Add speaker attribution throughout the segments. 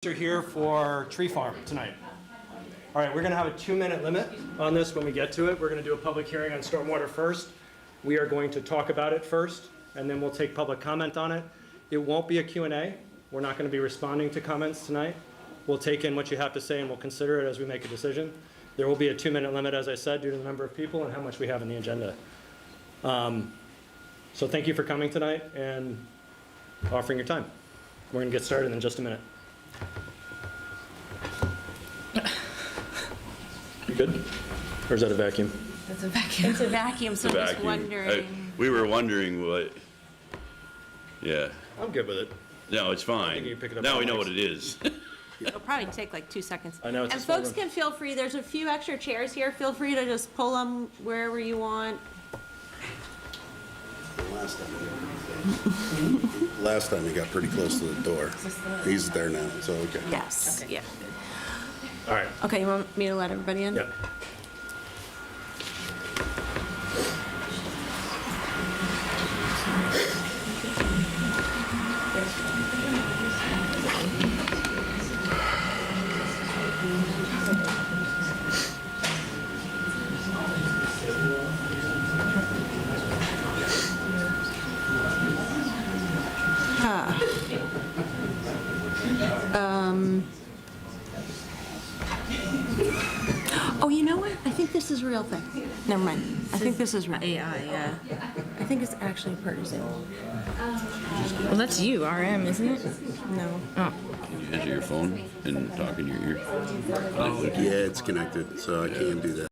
Speaker 1: Are here for tree farm tonight. All right, we're going to have a 2-minute limit on this when we get to it. We're going to do a public hearing on stormwater first. We are going to talk about it first, and then we'll take public comment on it. It won't be a Q&A. We're not going to be responding to comments tonight. We'll take in what you have to say, and we'll consider it as we make a decision. There will be a 2-minute limit, as I said, due to the number of people and how much we have in the agenda. So thank you for coming tonight and offering your time. We're going to get started in just a minute. You good? Or is that a vacuum?
Speaker 2: It's a vacuum. It's a vacuum, so I'm just wondering.
Speaker 3: We were wondering what, yeah.
Speaker 1: I'm good with it.
Speaker 3: No, it's fine.
Speaker 1: You pick it up
Speaker 3: Now we know
Speaker 1: next.
Speaker 3: what it is.
Speaker 2: It'll probably take like 2 seconds.
Speaker 1: I know, it's
Speaker 2: And
Speaker 1: a small
Speaker 2: folks
Speaker 1: room.
Speaker 2: can feel free, there's a few extra chairs here. Feel free to just pull them wherever you want.
Speaker 4: Last time he got pretty close to the door. He's there now, so okay.
Speaker 2: Yes, yeah.
Speaker 1: All right.
Speaker 2: Okay, you want me to let everybody in?
Speaker 1: Yep.
Speaker 2: Oh, you know what? I think this is a real thing. Never mind. I think this is real.
Speaker 5: AI, yeah.
Speaker 2: I think it's actually per Zoom.
Speaker 5: Well, that's you, RM, isn't it?
Speaker 2: No.
Speaker 5: Oh.
Speaker 3: Can you enter your phone and talk in your ear?
Speaker 4: Yeah, it's connected, so I can't do that.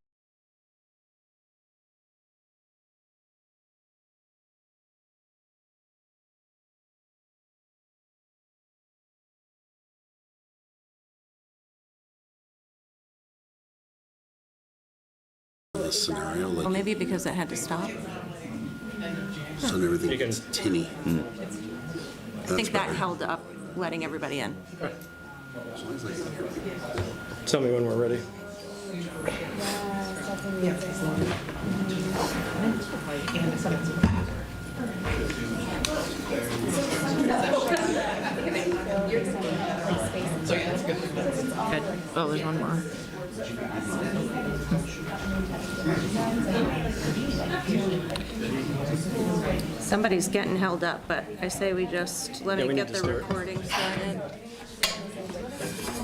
Speaker 4: This scenario,
Speaker 2: Well,
Speaker 4: like,
Speaker 2: maybe because it had to stop.
Speaker 4: so everything
Speaker 1: You can-
Speaker 4: is tinny.
Speaker 2: I think that held up letting everybody in.
Speaker 1: Tell me when we're ready.
Speaker 5: Good. Oh, there's one more.
Speaker 2: Somebody's getting held up, but I say we just let
Speaker 1: Yeah,
Speaker 2: me
Speaker 1: we need
Speaker 2: get
Speaker 1: to
Speaker 2: the
Speaker 1: start.
Speaker 2: recording started.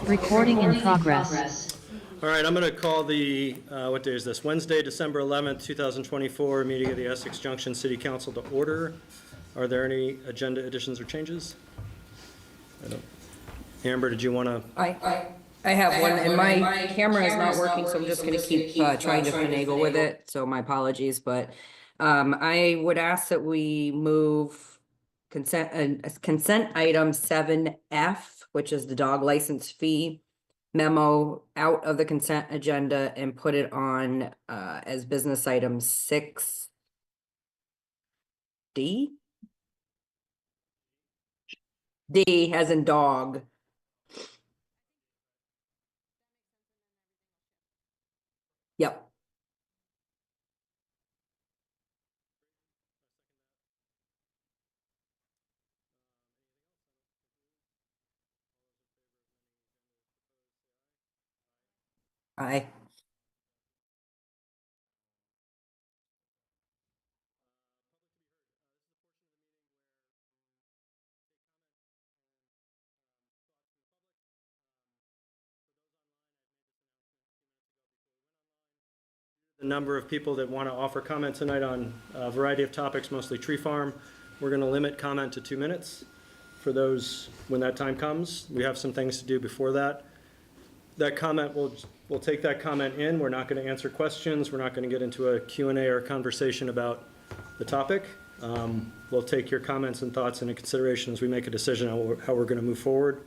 Speaker 6: Recording in progress.
Speaker 1: All right, I'm going to call the, what day is this? Wednesday, December 11th, 2024, meeting of the Essex Junction City Council to order. Are there any agenda additions or changes? I don't. Amber, did you want to?
Speaker 7: I have one, and my camera is not working, so I'm just gonna keep trying to finagle with it, so my apologies, but I would ask that we move consent item 7F, which is the dog license fee memo, out of the consent agenda and put it on as business item 6D? D as in dog. Yep. Aye.
Speaker 1: The number of people that want to offer comment tonight on a variety of topics, mostly tree farm. We're going to limit comment to 2 minutes for those when that time comes. We have some things to do before that. That comment, we'll take that comment in. We're not going to answer questions. We're not going to get into a Q&A or a conversation about the topic. We'll take your comments and thoughts into consideration as we make a decision on how we're going to move forward.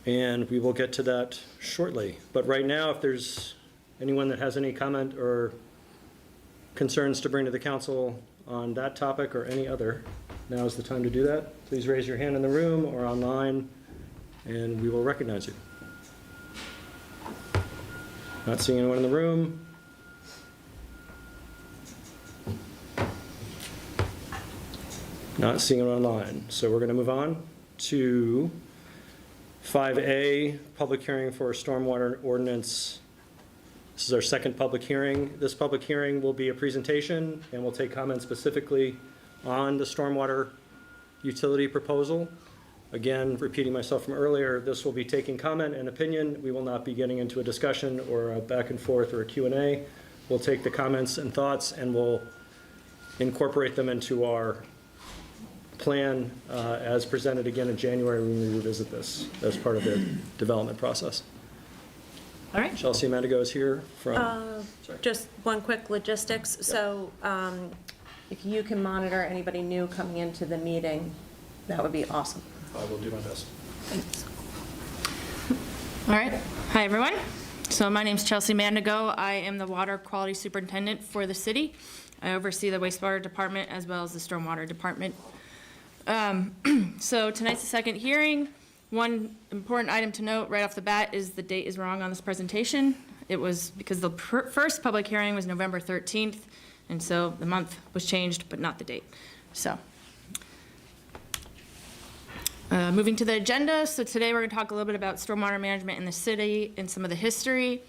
Speaker 1: And we will get to that shortly. But right now, if there's anyone that has any comment or concerns to bring to the council on that topic or any other, now is the time to do that. Please raise your hand in the room or online, and we will recognize you. Not seeing anyone in the room. Not seeing it online. So we're going to move on to 5A, public hearing for stormwater ordinance. This is our second public hearing. This public hearing will be a presentation, and we'll take comments specifically on the stormwater utility proposal. Again, repeating myself from earlier, this will be taking comment and opinion. We will not be getting into a discussion or a back and forth or a Q&A. We'll take the comments and thoughts and we'll incorporate them into our plan as presented again in January when we revisit this as part of the development process.
Speaker 2: All right.
Speaker 1: Chelsea Mendigo is here from,
Speaker 2: Just one quick logistics. So if you can monitor anybody new coming into the meeting, that would be awesome.
Speaker 1: I will do my best.
Speaker 2: Thanks.
Speaker 5: All right. Hi, everyone. So my name's Chelsea Mandigo. I am the water quality superintendent for the city. I oversee the wastewater department as well as the stormwater department. So tonight's the second hearing. One important item to note right off the bat is the date is wrong on this presentation. It was because the first public hearing was November 13th, and so the month was changed, but not the date. So moving to the agenda. So today we're going to talk a little bit about stormwater management in the city and some of the history,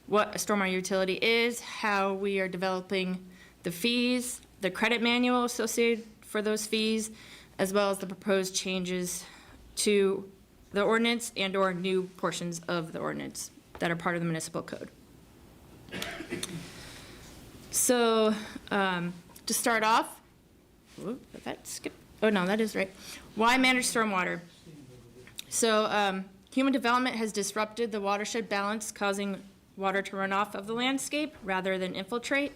Speaker 5: what a stormwater utility is, how we are developing the fees, the credit manual associated for those fees, as well as the proposed changes to the ordinance and or new portions of the ordinance that are part of the municipal code. So to start off, did that skip? Oh no, that is right. Why manage stormwater? So human development has disrupted the watershed balance, causing water to run off of the landscape rather than infiltrate.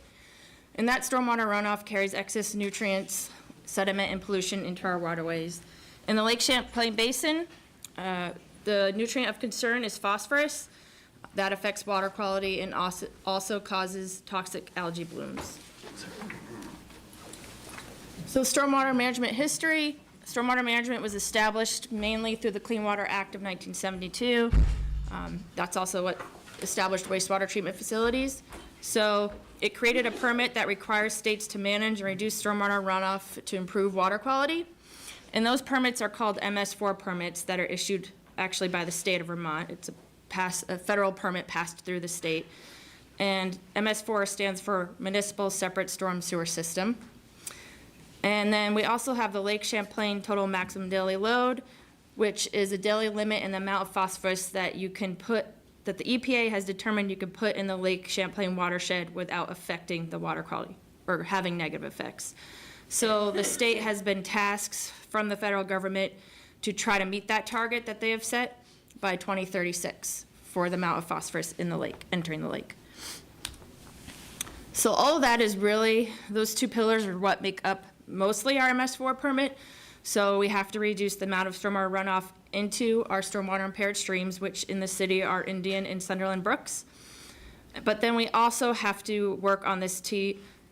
Speaker 5: And that stormwater runoff carries excess nutrients, sediment, and pollution into our waterways. In the Lake Champlain Basin, the nutrient of concern is phosphorus. That affects water quality and also causes toxic algae blooms. So stormwater management history. Stormwater management was established mainly through the Clean Water Act of 1972. That's also what established wastewater treatment facilities. So it created a permit that requires states to manage and reduce stormwater runoff to improve water quality. And those permits are called MS4 permits that are issued actually by the state of Vermont. It's a federal permit passed through the state. And MS4 stands for Municipal Separate Storm Sewer System. And then we also have the Lake Champlain Total Maximum Daily Load, which is a daily limit in the amount of phosphorus that you can put, that the EPA has determined you can put in the Lake Champlain watershed without affecting the water quality or having negative effects. So the state has been tasked from the federal government to try to meet that target that they have set by 2036 for the amount of phosphorus in the lake, entering the lake. So all of that is really, those two pillars are what make up mostly our MS4 permit. So we have to reduce the amount of stormwater runoff into our stormwater impaired streams, which in the city are Indian and Sunderland Brooks. But then we also have to work on this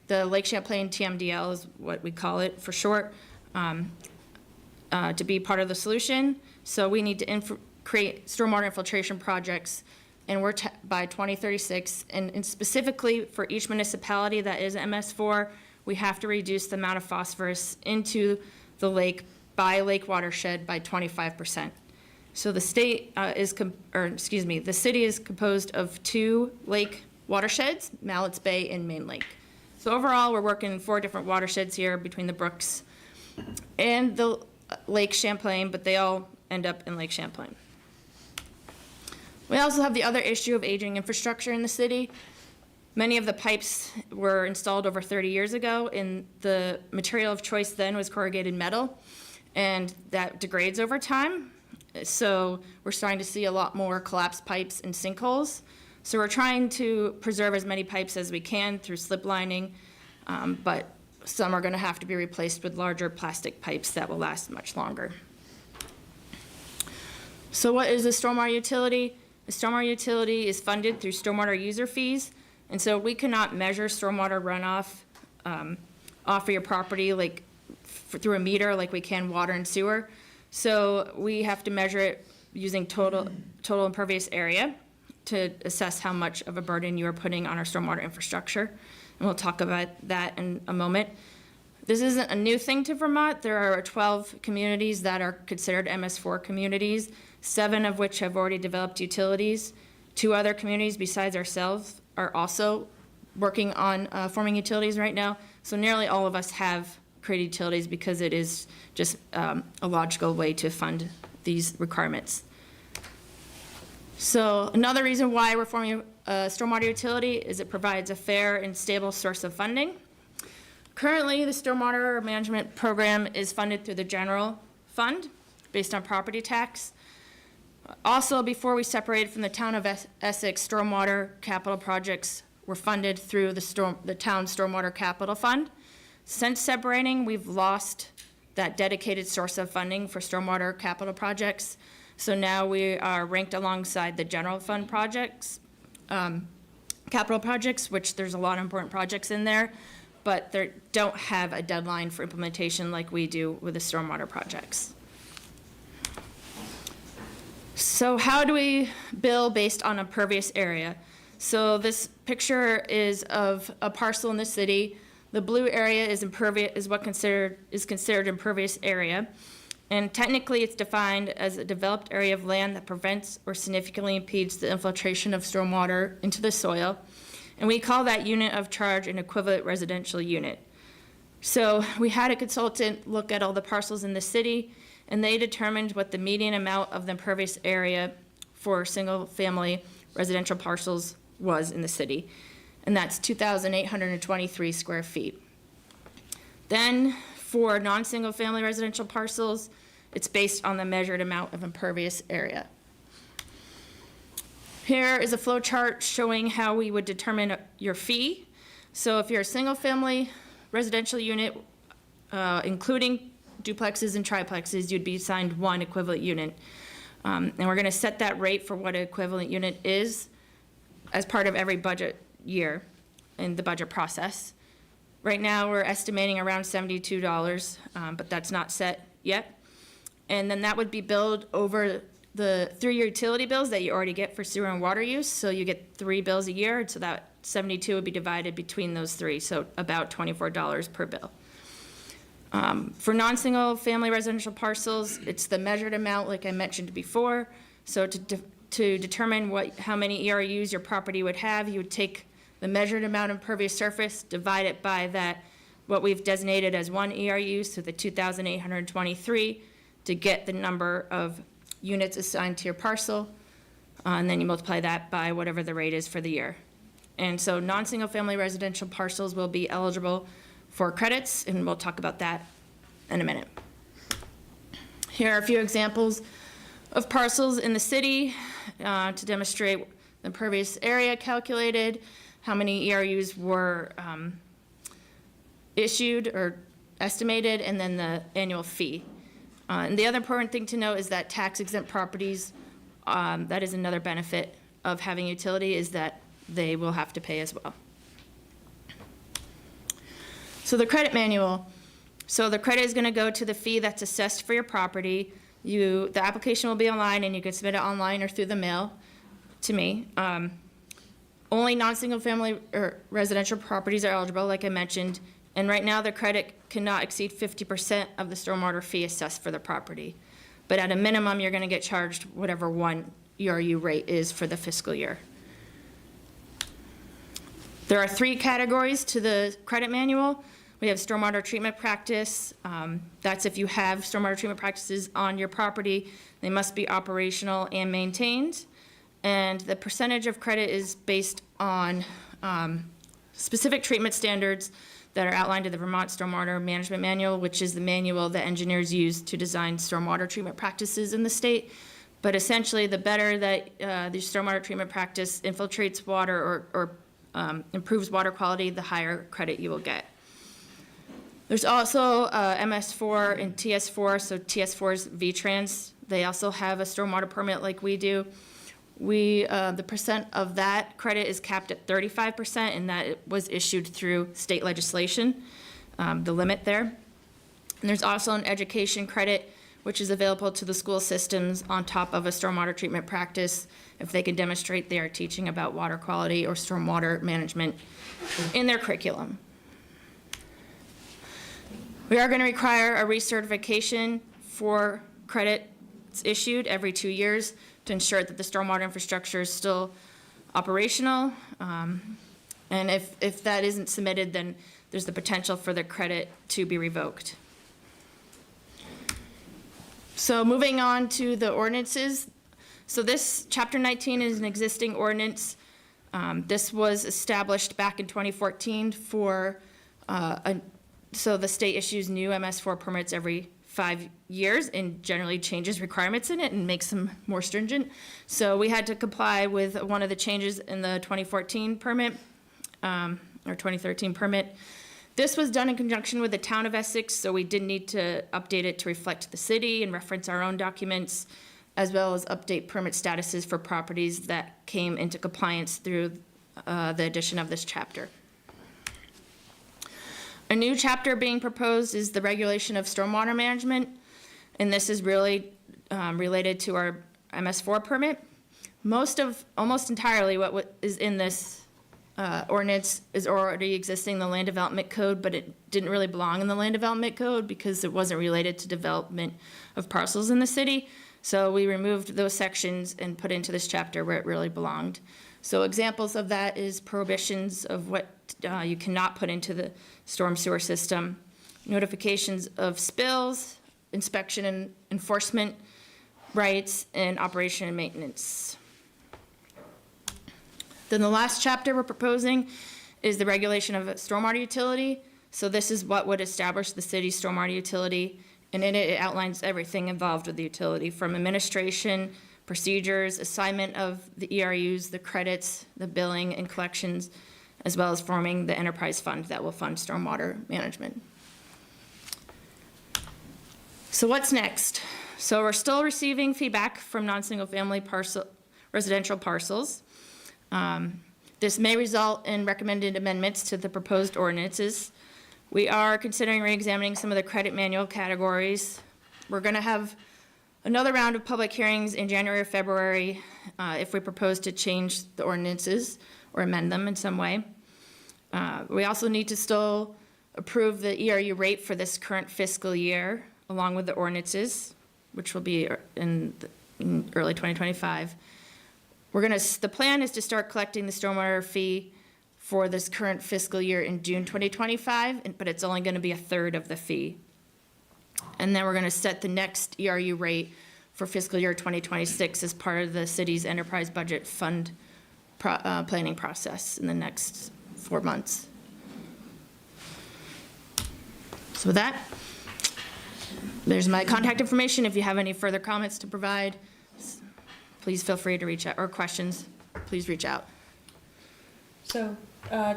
Speaker 5: the Lake Champlain TMDL is what we call it for short, to be part of the solution. So we need to create stormwater infiltration projects, and we're by 2036, and specifically for each municipality that is MS4, we have to reduce the amount of phosphorus into the lake by lake watershed by 25%. So the state the city is composed of 2 lake watersheds, Mallett's Bay and Main Lake. So overall, we're working in 4 different watersheds here between the Brooks and the Lake Champlain, but they all end up in Lake Champlain. We also have the other issue of aging infrastructure in the city. Many of the pipes were installed over 30 years ago, and the material of choice then was corrugated metal, and that degrades over time. So we're starting to see a lot more collapsed pipes and sinkholes. So we're trying to preserve as many pipes as we can through slip lining, but some are going to have to be replaced with larger plastic pipes that will last much longer. So what is a stormwater utility? A stormwater utility is funded through stormwater user fees, and so we cannot measure stormwater runoff off of your property through a meter like we can water and sewer. So we have to measure it using total impervious area to assess how much of a burden you are putting on our stormwater infrastructure. And we'll talk about that in a moment. This isn't a new thing to Vermont. There are 12 communities that are considered MS4 communities, 7 of which have already developed utilities. 2 other communities besides ourselves are also working on forming utilities right now. So nearly all of us have created utilities because it is just a logical way to fund these requirements. So another reason why we're forming a stormwater utility is it provides a fair and stable source of funding. Currently, the stormwater management program is funded through the general fund based on property tax. Also, before we separated from the town of Essex, stormwater capital projects were funded through the town stormwater capital fund. Since separating, we've lost that dedicated source of funding for stormwater capital projects. So now we are ranked alongside the general fund projects, capital projects, which there's a lot of important projects in there, but they don't have a deadline for implementation like we do with the stormwater projects. So how do we bill based on impervious area? So this picture is of a parcel in the city. The blue area is considered impervious area. And technically it's defined as a developed area of land that prevents or significantly impedes the infiltration of stormwater into the soil. And we call that unit of charge an equivalent residential unit. So we had a consultant look at all the parcels in the city, and they determined what the median amount of the impervious area for single-family residential parcels was in the city, and that's 2,823 square feet. Then for non-single-family residential parcels, it's based on the measured amount of impervious area. Here is a flow chart showing how we would determine your fee. So if you're a single-family residential unit, including duplexes and triplexes, you'd be assigned 1 equivalent unit. And we're going to set that rate for what an equivalent unit is as part of every budget year in the budget process. Right now, we're estimating around $72, but that's not set yet. And then that would be billed over through your utility bills that you already get for sewer and water use. So you get 3 bills a year, and so that 72 would be divided between those 3, so about $24 per bill. For non-single family residential parcels, it's the measured amount like I mentioned before. So to determine how many ERUs your property would have, you would take the measured amount of impervious surface, divide it by what we've designated as 1 ERU, so the 2,823, to get the number of units assigned to your parcel, and then you multiply that by whatever the rate is for the year. And so non-single family residential parcels will be eligible for credits, and we'll talk about that in a minute. Here are a few examples of parcels in the city to demonstrate the impervious area calculated, how many ERUs were issued or estimated, and then the annual fee. And the other important thing to note is that tax-exempt properties, that is another benefit of having utility, is that they will have to pay as well. So the credit manual. So the credit is going to go to the fee that's assessed for your property. The application will be online, and you can submit it online or through the mail to me. Only non-single family or residential properties are eligible, like I mentioned. And right now, the credit cannot exceed 50% of the stormwater fee assessed for the property. But at a minimum, you're going to get charged whatever 1 ERU rate is for the fiscal year. There are 3 categories to the credit manual. We have stormwater treatment practice. That's if you have stormwater treatment practices on your property. They must be operational and maintained. And the percentage of credit is based on specific treatment standards that are outlined in the Vermont Stormwater Management Manual, which is the manual that engineers use to design stormwater treatment practices in the state. But essentially, the better that the stormwater treatment practice infiltrates water or improves water quality, the higher credit you will get. There's also MS4 and TS4, so TS4 is VTrans. They also have a stormwater permit like we do. The percent of that credit is capped at 35%, and that was issued through state legislation, the limit there. And there's also an education credit, which is available to the school systems on top of a stormwater treatment practice if they can demonstrate they are teaching about water quality or stormwater management in their curriculum. We are going to require a recertification for credits issued every 2 years to ensure that the stormwater infrastructure is still operational. And if that isn't submitted, then there's the potential for the credit to be revoked. So moving on to the ordinances. So this Chapter 19 is an existing ordinance. This was established back in 2014 for, so the state issues new MS4 permits every 5 years and generally changes requirements in it and makes them more stringent. So we had to comply with one of the changes in the 2014 permit, or 2013 permit. This was done in conjunction with the town of Essex, so we did need to update it to reflect the city and reference our own documents, as well as update permit statuses for properties that came into compliance through the addition of this chapter. A new chapter being proposed is the regulation of stormwater management, and this is really related to our MS4 permit. Almost entirely what is in this ordinance is already existing in the land development code, but it didn't really belong in the land development code because it wasn't related to development of parcels in the city. So we removed those sections and put into this chapter where it really belonged. So examples of that is prohibitions of what you cannot put into the storm sewer system, notifications of spills, inspection and enforcement rights, and operation and maintenance. Then the last chapter we're proposing is the regulation of a stormwater utility. So this is what would establish the city's stormwater utility, and in it outlines everything involved with the utility, from administration, procedures, assignment of the ERUs, the credits, the billing and collections, as well as forming the enterprise fund that will fund stormwater management. So what's next? So we're still receiving feedback from non-single family residential parcels. This may result in recommended amendments to the proposed ordinances. We are considering re-examining some of the credit manual categories. We're going to have another round of public hearings in January or February if we propose to change the ordinances or amend them in some way. We also need to still approve the ERU rate for this current fiscal year, along with the ordinances, which will be in early 2025. The plan is to start collecting the stormwater fee for this current fiscal year in June 2025, but it's only going to be a third of the fee. And then we're going to set the next ERU rate for fiscal year 2026 as part of the city's enterprise budget fund planning process in the next 4 months. So with that, there's my contact information. If you have any further comments to provide, please feel free to reach out, or questions, please reach out.
Speaker 2: So,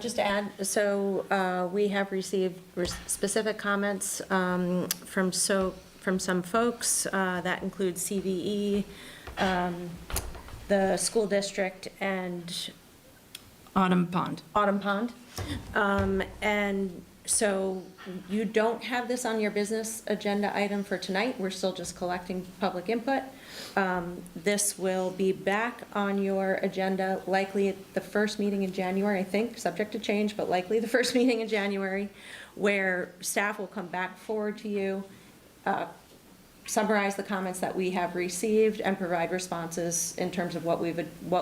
Speaker 2: just to add, so we have received specific comments from some folks, that include CVE, the school district, and
Speaker 5: Autumn Pond.
Speaker 2: And so you don't have this on your business agenda item for tonight. We're still just collecting public input. This will be back on your agenda likely at the first meeting in January, I think, subject to change, but likely the first meeting in January, where staff will come back forward to you, summarize the comments that we have received, and provide responses in terms of what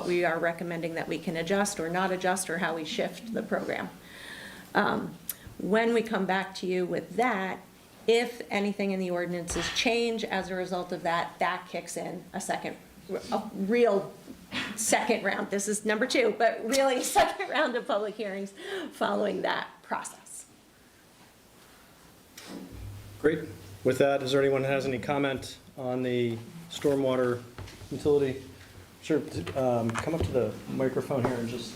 Speaker 2: we are recommending that we can adjust or not adjust, or how we shift the program. When we come back to you with that, if anything in the ordinances change as a result of that, that kicks in a real second round. This is number 2, but really a second round of public hearings following that process.
Speaker 1: Great. With that, is there anyone that has any comment on the stormwater utility? Sure, come up to the microphone here and just,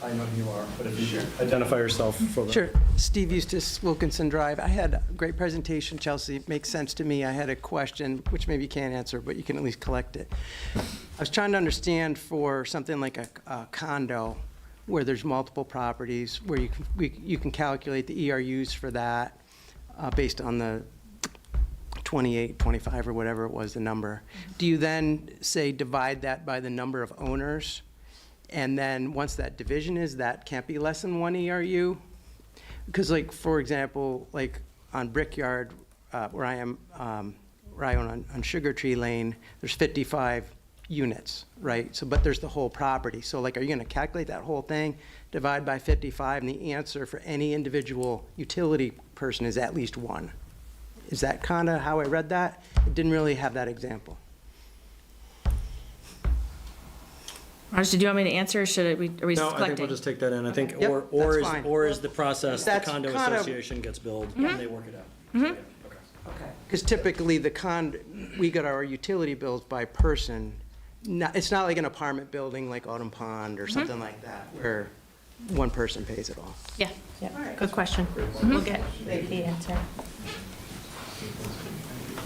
Speaker 1: I know who you are, but if you identify yourself for the...
Speaker 8: Sure. Steve Eustace, Wilkinson Drive. I had a great presentation, Chelsea. Makes sense to me. I had a question, which maybe you can't answer, but you can at least collect it. I was trying to understand for something like a condo where there's multiple properties, where you can calculate the ERUs for that based on the 28, 25, or whatever it was, the number. Do you then say divide that by the number of owners? And then once that division is, that can't be less than 1 ERU? Because, like, for example, like on Brickyard, where I am, where I own on Sugar Tree Lane, there's 55 units, right? So, but there's the whole property. So like, are you gonna calculate that whole thing, divide by 55, and the answer for any individual utility person is at least 1? Is that kind of how I read that? It didn't really have that example.
Speaker 5: Raj, did you want me to answer, or should we, are we
Speaker 1: No,
Speaker 5: just
Speaker 1: I think
Speaker 5: collecting?
Speaker 1: we'll just take that in. I think,
Speaker 8: Yep,
Speaker 1: or
Speaker 8: that's fine.
Speaker 1: is the process, the
Speaker 8: That's
Speaker 1: condo
Speaker 8: kind of-
Speaker 1: association gets billed and they work it out. So, yeah, okay.
Speaker 8: Because typically we got our utility bills by person. It's not like an apartment building like Autumn Pond or something like that, where one person pays it all.
Speaker 5: Yeah.
Speaker 2: Yeah, good question. We'll get the answer.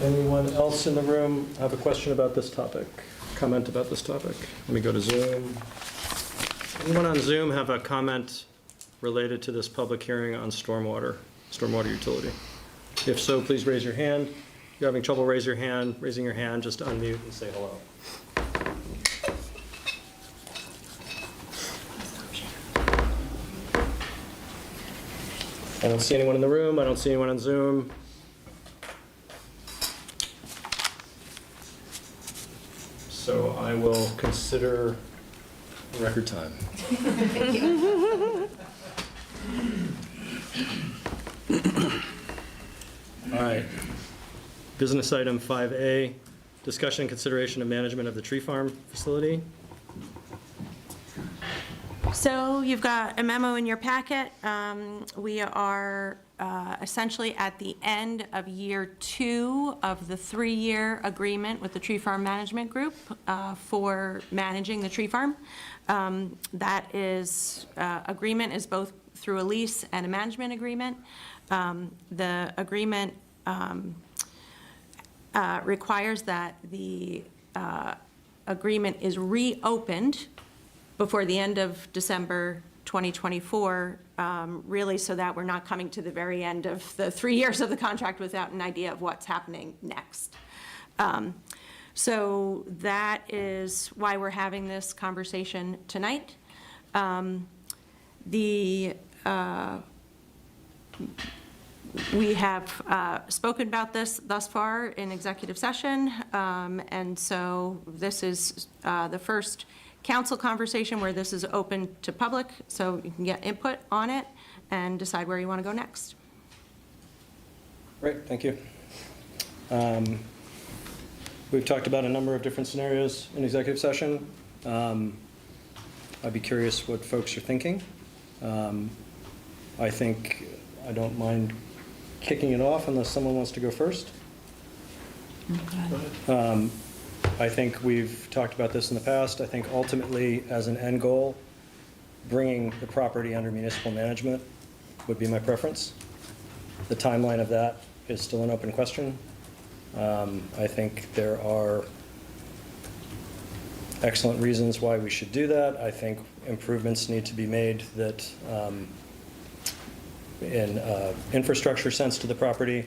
Speaker 1: Anyone else in the room have a question about this topic? Comment about this topic? Let me go to Zoom. Anyone on Zoom have a comment related to this public hearing on stormwater utility? If so, please raise your hand. If you're having trouble raising your hand, just unmute and say hello. I don't see anyone in the room. I don't see anyone on Zoom. So I will consider record time. All right. Business item 5A, discussion and consideration of management of the tree farm facility.
Speaker 2: So you've got a memo in your packet. We are essentially at the end of year 2 of the 3-year agreement with the Tree Farm Management Group for managing the tree farm. That is, agreement is both through a lease and a management agreement. The agreement requires that the agreement is reopened before the end of December 2024, really so that we're not coming to the very end of the 3 years of the contract without an idea of what's happening next. So that is why we're having this conversation tonight. We have spoken about this thus far in executive session, and so this is the first council conversation where this is open to public, so you can get input on it and decide where you want to go next.
Speaker 1: Great, thank you. We've talked about a number of different scenarios in executive session. I'd be curious what folks are thinking. I think I don't mind kicking it off unless someone wants to go first. I think we've talked about this in the past. I think ultimately, as an end goal, bringing the property under municipal management would be my preference. The timeline of that is still an open question. I think there are excellent reasons why we should do that. I think improvements need to be made that in infrastructure sense to the property,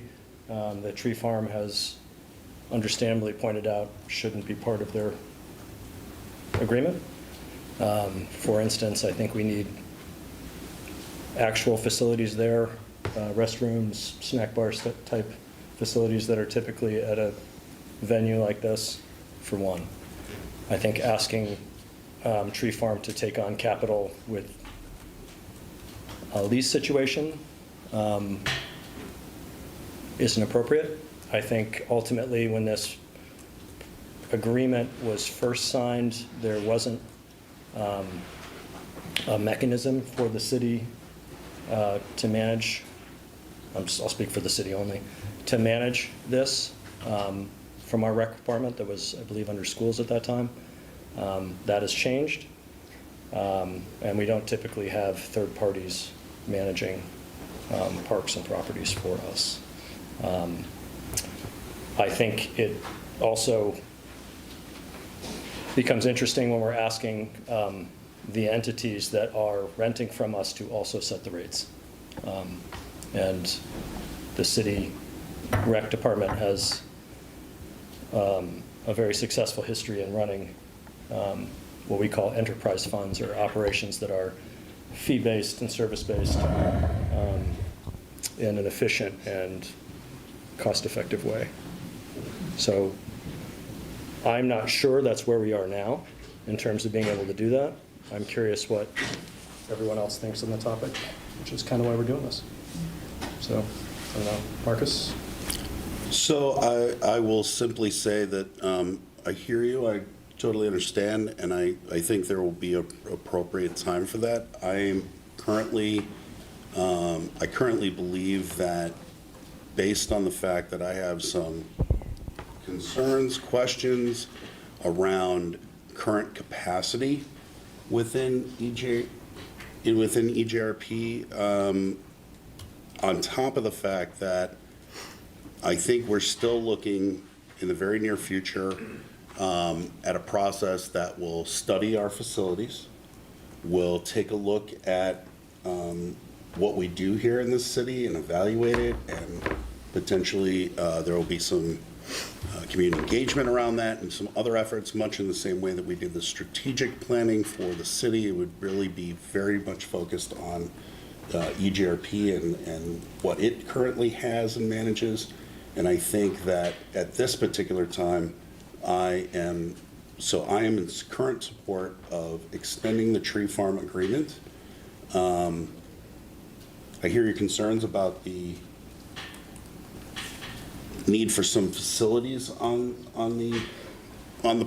Speaker 1: the tree farm has understandably pointed out shouldn't be part of their agreement. For instance, I think we need actual facilities there, restrooms, snack bars type facilities that are typically at a venue like this, for one. I think asking Tree Farm to take on capital with a lease situation isn't appropriate. I think ultimately when this agreement was first signed, there wasn't a mechanism for the city to manage, I'll speak for the city only, to manage this from our rec department that was, I believe, under schools at that time. That has changed, and we don't typically have third parties managing parks and properties for us. I think it also becomes interesting when we're asking the entities that are renting from us to also set the rates. And the city rec department has a very successful history in running what we call enterprise funds, or operations that are fee-based and service-based in an efficient and cost-effective way. So I'm not sure that's where we are now in terms of being able to do that. I'm curious what everyone else thinks on the topic, which is kind of why we're doing this. So, I don't know, Marcus?
Speaker 4: So I will simply say that I hear you, I totally understand, and I think there will be an appropriate time for that. I currently believe that, based on the fact that I have some concerns, questions around current capacity within EJRP, on top of the fact that I think we're still looking in the very near future at a process that will study our facilities, will take a look at what we do here in this city and evaluate it, and potentially there will be some community engagement around that and some other efforts, much in the same way that we did the strategic planning for the city. It would really be very much focused on EJRP and what it currently has and manages. And I think that at this particular time, I am in current support of extending the tree farm agreement. I hear your concerns about the need for some facilities on the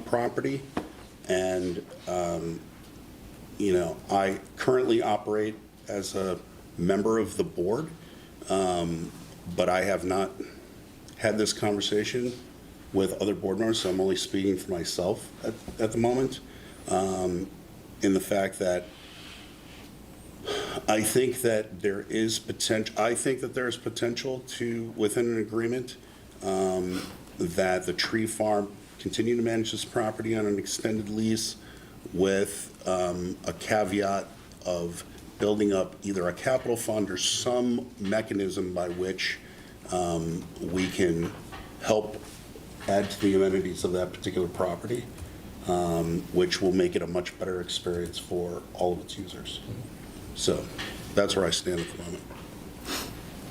Speaker 4: property, and I currently operate as a member of the board, but I have not had this conversation with other board members, so I'm only speaking for myself at the moment, in the fact that I think that there is potential. I think that there is potential to, within an agreement, that the tree farm continue to manage this property on an extended lease, with a caveat of building up either a capital fund or some mechanism by which we can help add to the amenities of that particular property, which will make it a much better experience for all of its users. So that's where I stand at the moment.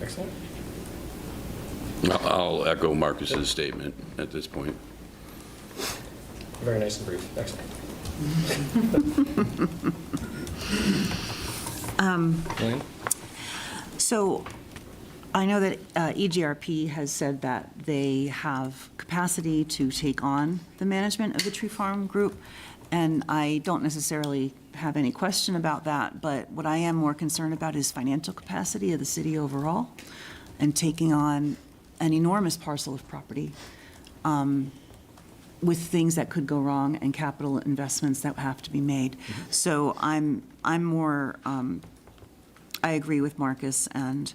Speaker 1: Excellent.
Speaker 3: I'll echo Marcus's statement at this point.
Speaker 1: Very nice and brief. Excellent. Elaine?
Speaker 9: So I know that EGRP has said that they have capacity to take on the management of the tree farm group, and I don't necessarily have any question about that, but what I am more concerned about is financial capacity of the city overall, and taking on an enormous parcel of property with things that could go wrong and capital investments that have to be made. So I'm more, I agree with Marcus and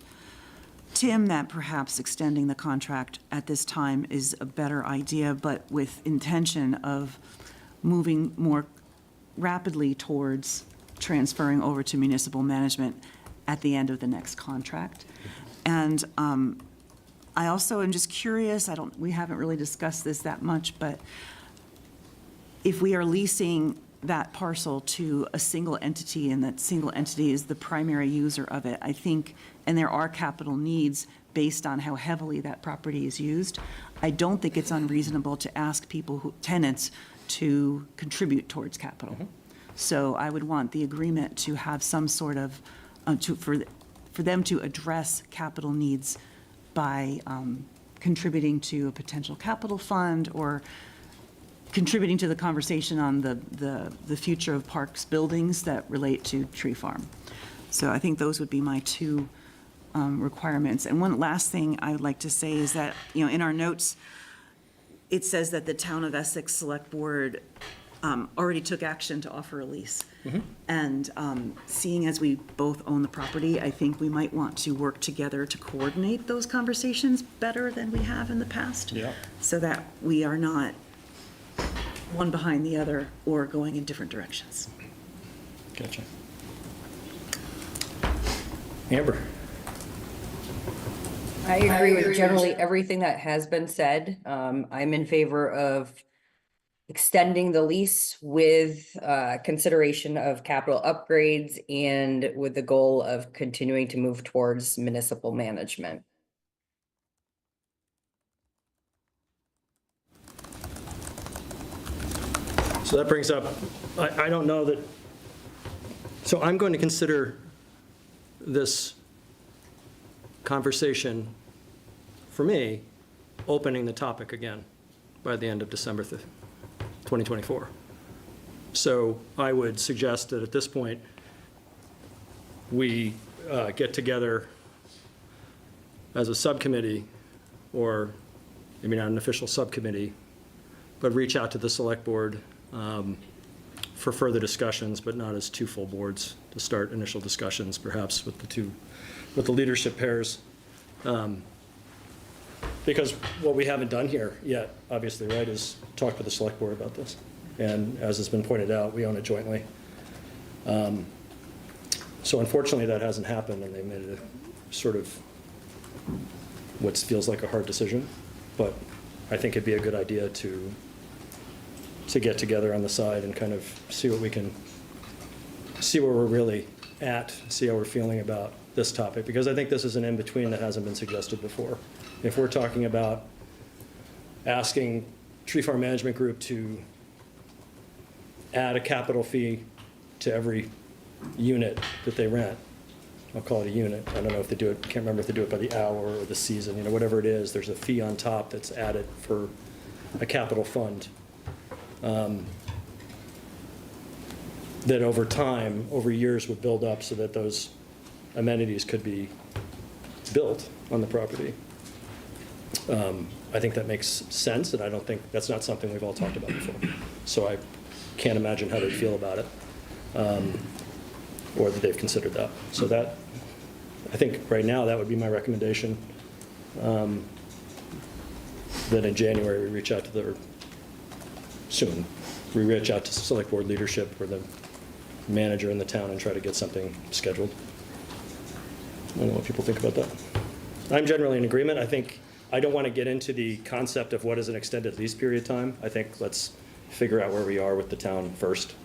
Speaker 9: Tim that perhaps extending the contract at this time is a better idea, but with intention of moving more rapidly towards transferring over to municipal management at the end of the next contract. And I also am just curious, we haven't really discussed this that much, but if we are leasing that parcel to a single entity and that single entity is the primary user of it, I think, and there are capital needs based on how heavily that property is used, I don't think it's unreasonable to ask tenants to contribute towards capital. So I would want the agreement to have some sort of, for them to address capital needs by contributing to a potential capital fund or contributing to the conversation on the future of parks buildings that relate to tree farm. So I think those would be my two requirements. And one last thing I would like to say is that, in our notes, it says that the Town of Essex Select Board already took action to offer a lease. And seeing as we both own the property, I think we might want to work together to coordinate those conversations better than we have in the past.
Speaker 1: Yeah.
Speaker 9: So that we are not one behind the other or going in different directions.
Speaker 1: Gotcha. Amber?
Speaker 7: I agree with generally everything that has been said. I'm in favor of extending the lease with consideration of capital upgrades and with the goal of continuing to move towards municipal management.
Speaker 1: So that brings up, I don't know that, so I'm going to consider this conversation, for me, opening the topic again by the end of December 2024. So I would suggest that at this point, we get together as a subcommittee, or maybe not an official subcommittee, but reach out to the select board for further discussions, but not as two full boards, to start initial discussions perhaps with the leadership pairs. Because what we haven't done here yet, obviously, right, is talk with the select board about this. And as has been pointed out, we own it jointly. So unfortunately, that hasn't happened, and they made it a sort of what feels like a hard decision. But I think it'd be a good idea to get together on the side and kind of see what we can, see where we're really at, see how we're feeling about this topic, because I think this is an in-between that hasn't been suggested before. If we're talking about asking Tree Farm Management Group to add a capital fee to every unit that they rent, I'll call it a unit, I don't know if they do it, can't remember if they do it by the hour or the season, you know, whatever it is, there's a fee on top that's added for a capital fund. That over time, over years, would build up so that those amenities could be built on the property. I think that makes sense, and I don't think, that's not something we've all talked about before. So I can't imagine how they feel about it, or that they've considered that. So that, I think right now, that would be my recommendation. That in January, we reach out to we reach out to select board leadership or the manager in the town and try to get something scheduled. I don't know what people think about that. I'm generally in agreement. I don't want to get into the concept of what is an extended lease period of time. I think let's figure out where we are with the town first,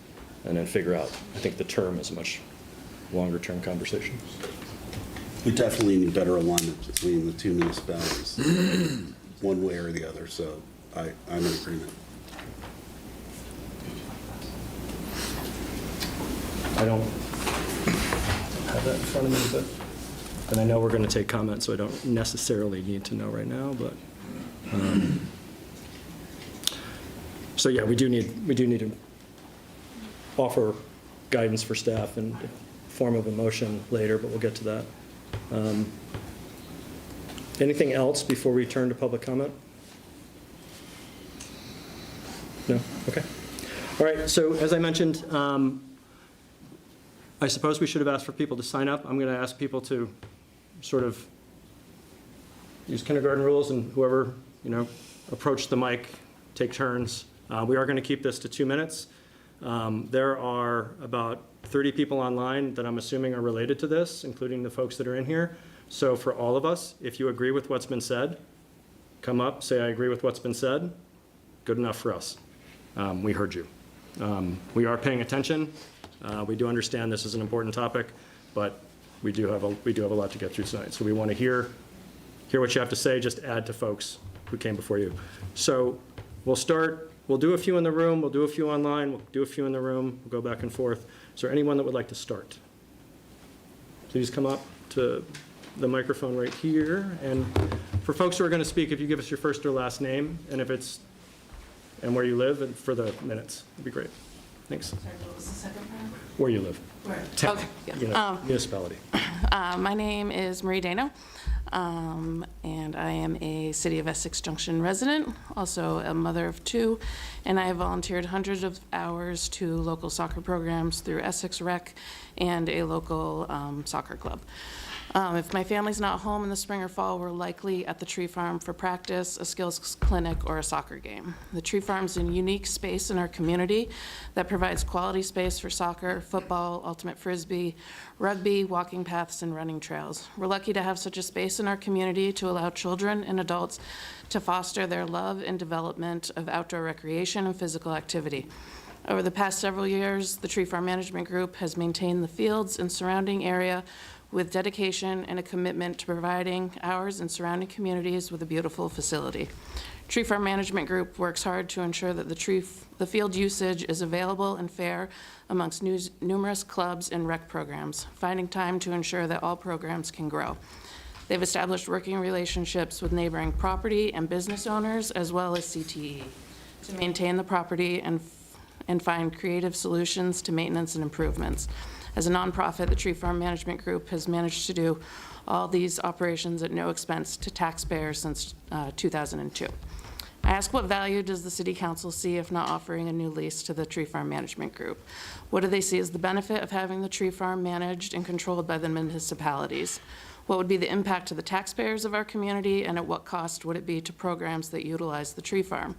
Speaker 1: and then figure out, I think the term is a much longer term conversation.
Speaker 4: We definitely need better alignment between the two municipalities, one way or the other, so I'm in agreement.
Speaker 1: I don't have that in front of me, but, and I know we're going to take comments, so I don't necessarily need to know right now, but, so yeah, we do need to offer guidance for staff in the form of a motion later, but we'll get to that. Anything else before we turn to public comment? No? Okay. All right, so as I mentioned, I suppose we should have asked for people to sign up. I'm going to ask people to sort of use kindergarten rules, and whoever, approach the mic, take turns. We are going to keep this to 2 minutes. There are about 30 people online that I'm assuming are related to this, including the folks that are in here. So for all of us, if you agree with what's been said, come up, say, I agree with what's been said. Good enough for us. We heard you. We are paying attention. We do understand this is an important topic, but we do have a lot to get through tonight. So we want to hear what you have to say, just add to folks who came before you. So we'll start, we'll do a few in the room, we'll do a few online, we'll do a few in the room, we'll go back and forth. Is there anyone that would like to start? Please come up to the microphone right here. And for folks who are going to speak, if you give us your first or last name, and where you live, and for the minutes, it'd be great. Thanks.
Speaker 10: Sorry, what was the second part?
Speaker 1: Where you live.
Speaker 10: Where?
Speaker 1: Town,
Speaker 10: Okay, yeah.
Speaker 1: municipality.
Speaker 10: My name is Marie Dano, and I am a City of Essex Junction resident, also a mother of two, and I have volunteered hundreds of hours to local soccer programs through Essex Rec and a local soccer club. If my family's not home in the spring or fall, we're likely at the tree farm for practice, a skills clinic, or a soccer game. The tree farm's a unique space in our community that provides quality space for soccer, football, ultimate frisbee, rugby, walking paths, and running trails. We're lucky to have such a space in our community to allow children and adults to foster their love and development of outdoor recreation and physical activity. Over the past several years, the Tree Farm Management Group has maintained the fields and surrounding area with dedication and a commitment to providing ours and surrounding communities with a beautiful facility. Tree Farm Management Group works hard to ensure that the field usage is available and fair amongst numerous clubs and rec programs, finding time to ensure that all programs can grow. They've established working relationships with neighboring property and business owners, as well as CTE, to maintain the property and find creative solutions to maintenance and improvements. As a nonprofit, the Tree Farm Management Group has managed to do all these operations at no expense to taxpayers since 2002. I ask, what value does the City Council see if not offering a new lease to the Tree Farm Management Group? What do they see as the benefit of having the tree farm managed and controlled by the municipalities? What would be the impact to the taxpayers of our community, and at what cost would it be to programs that utilize the tree farm?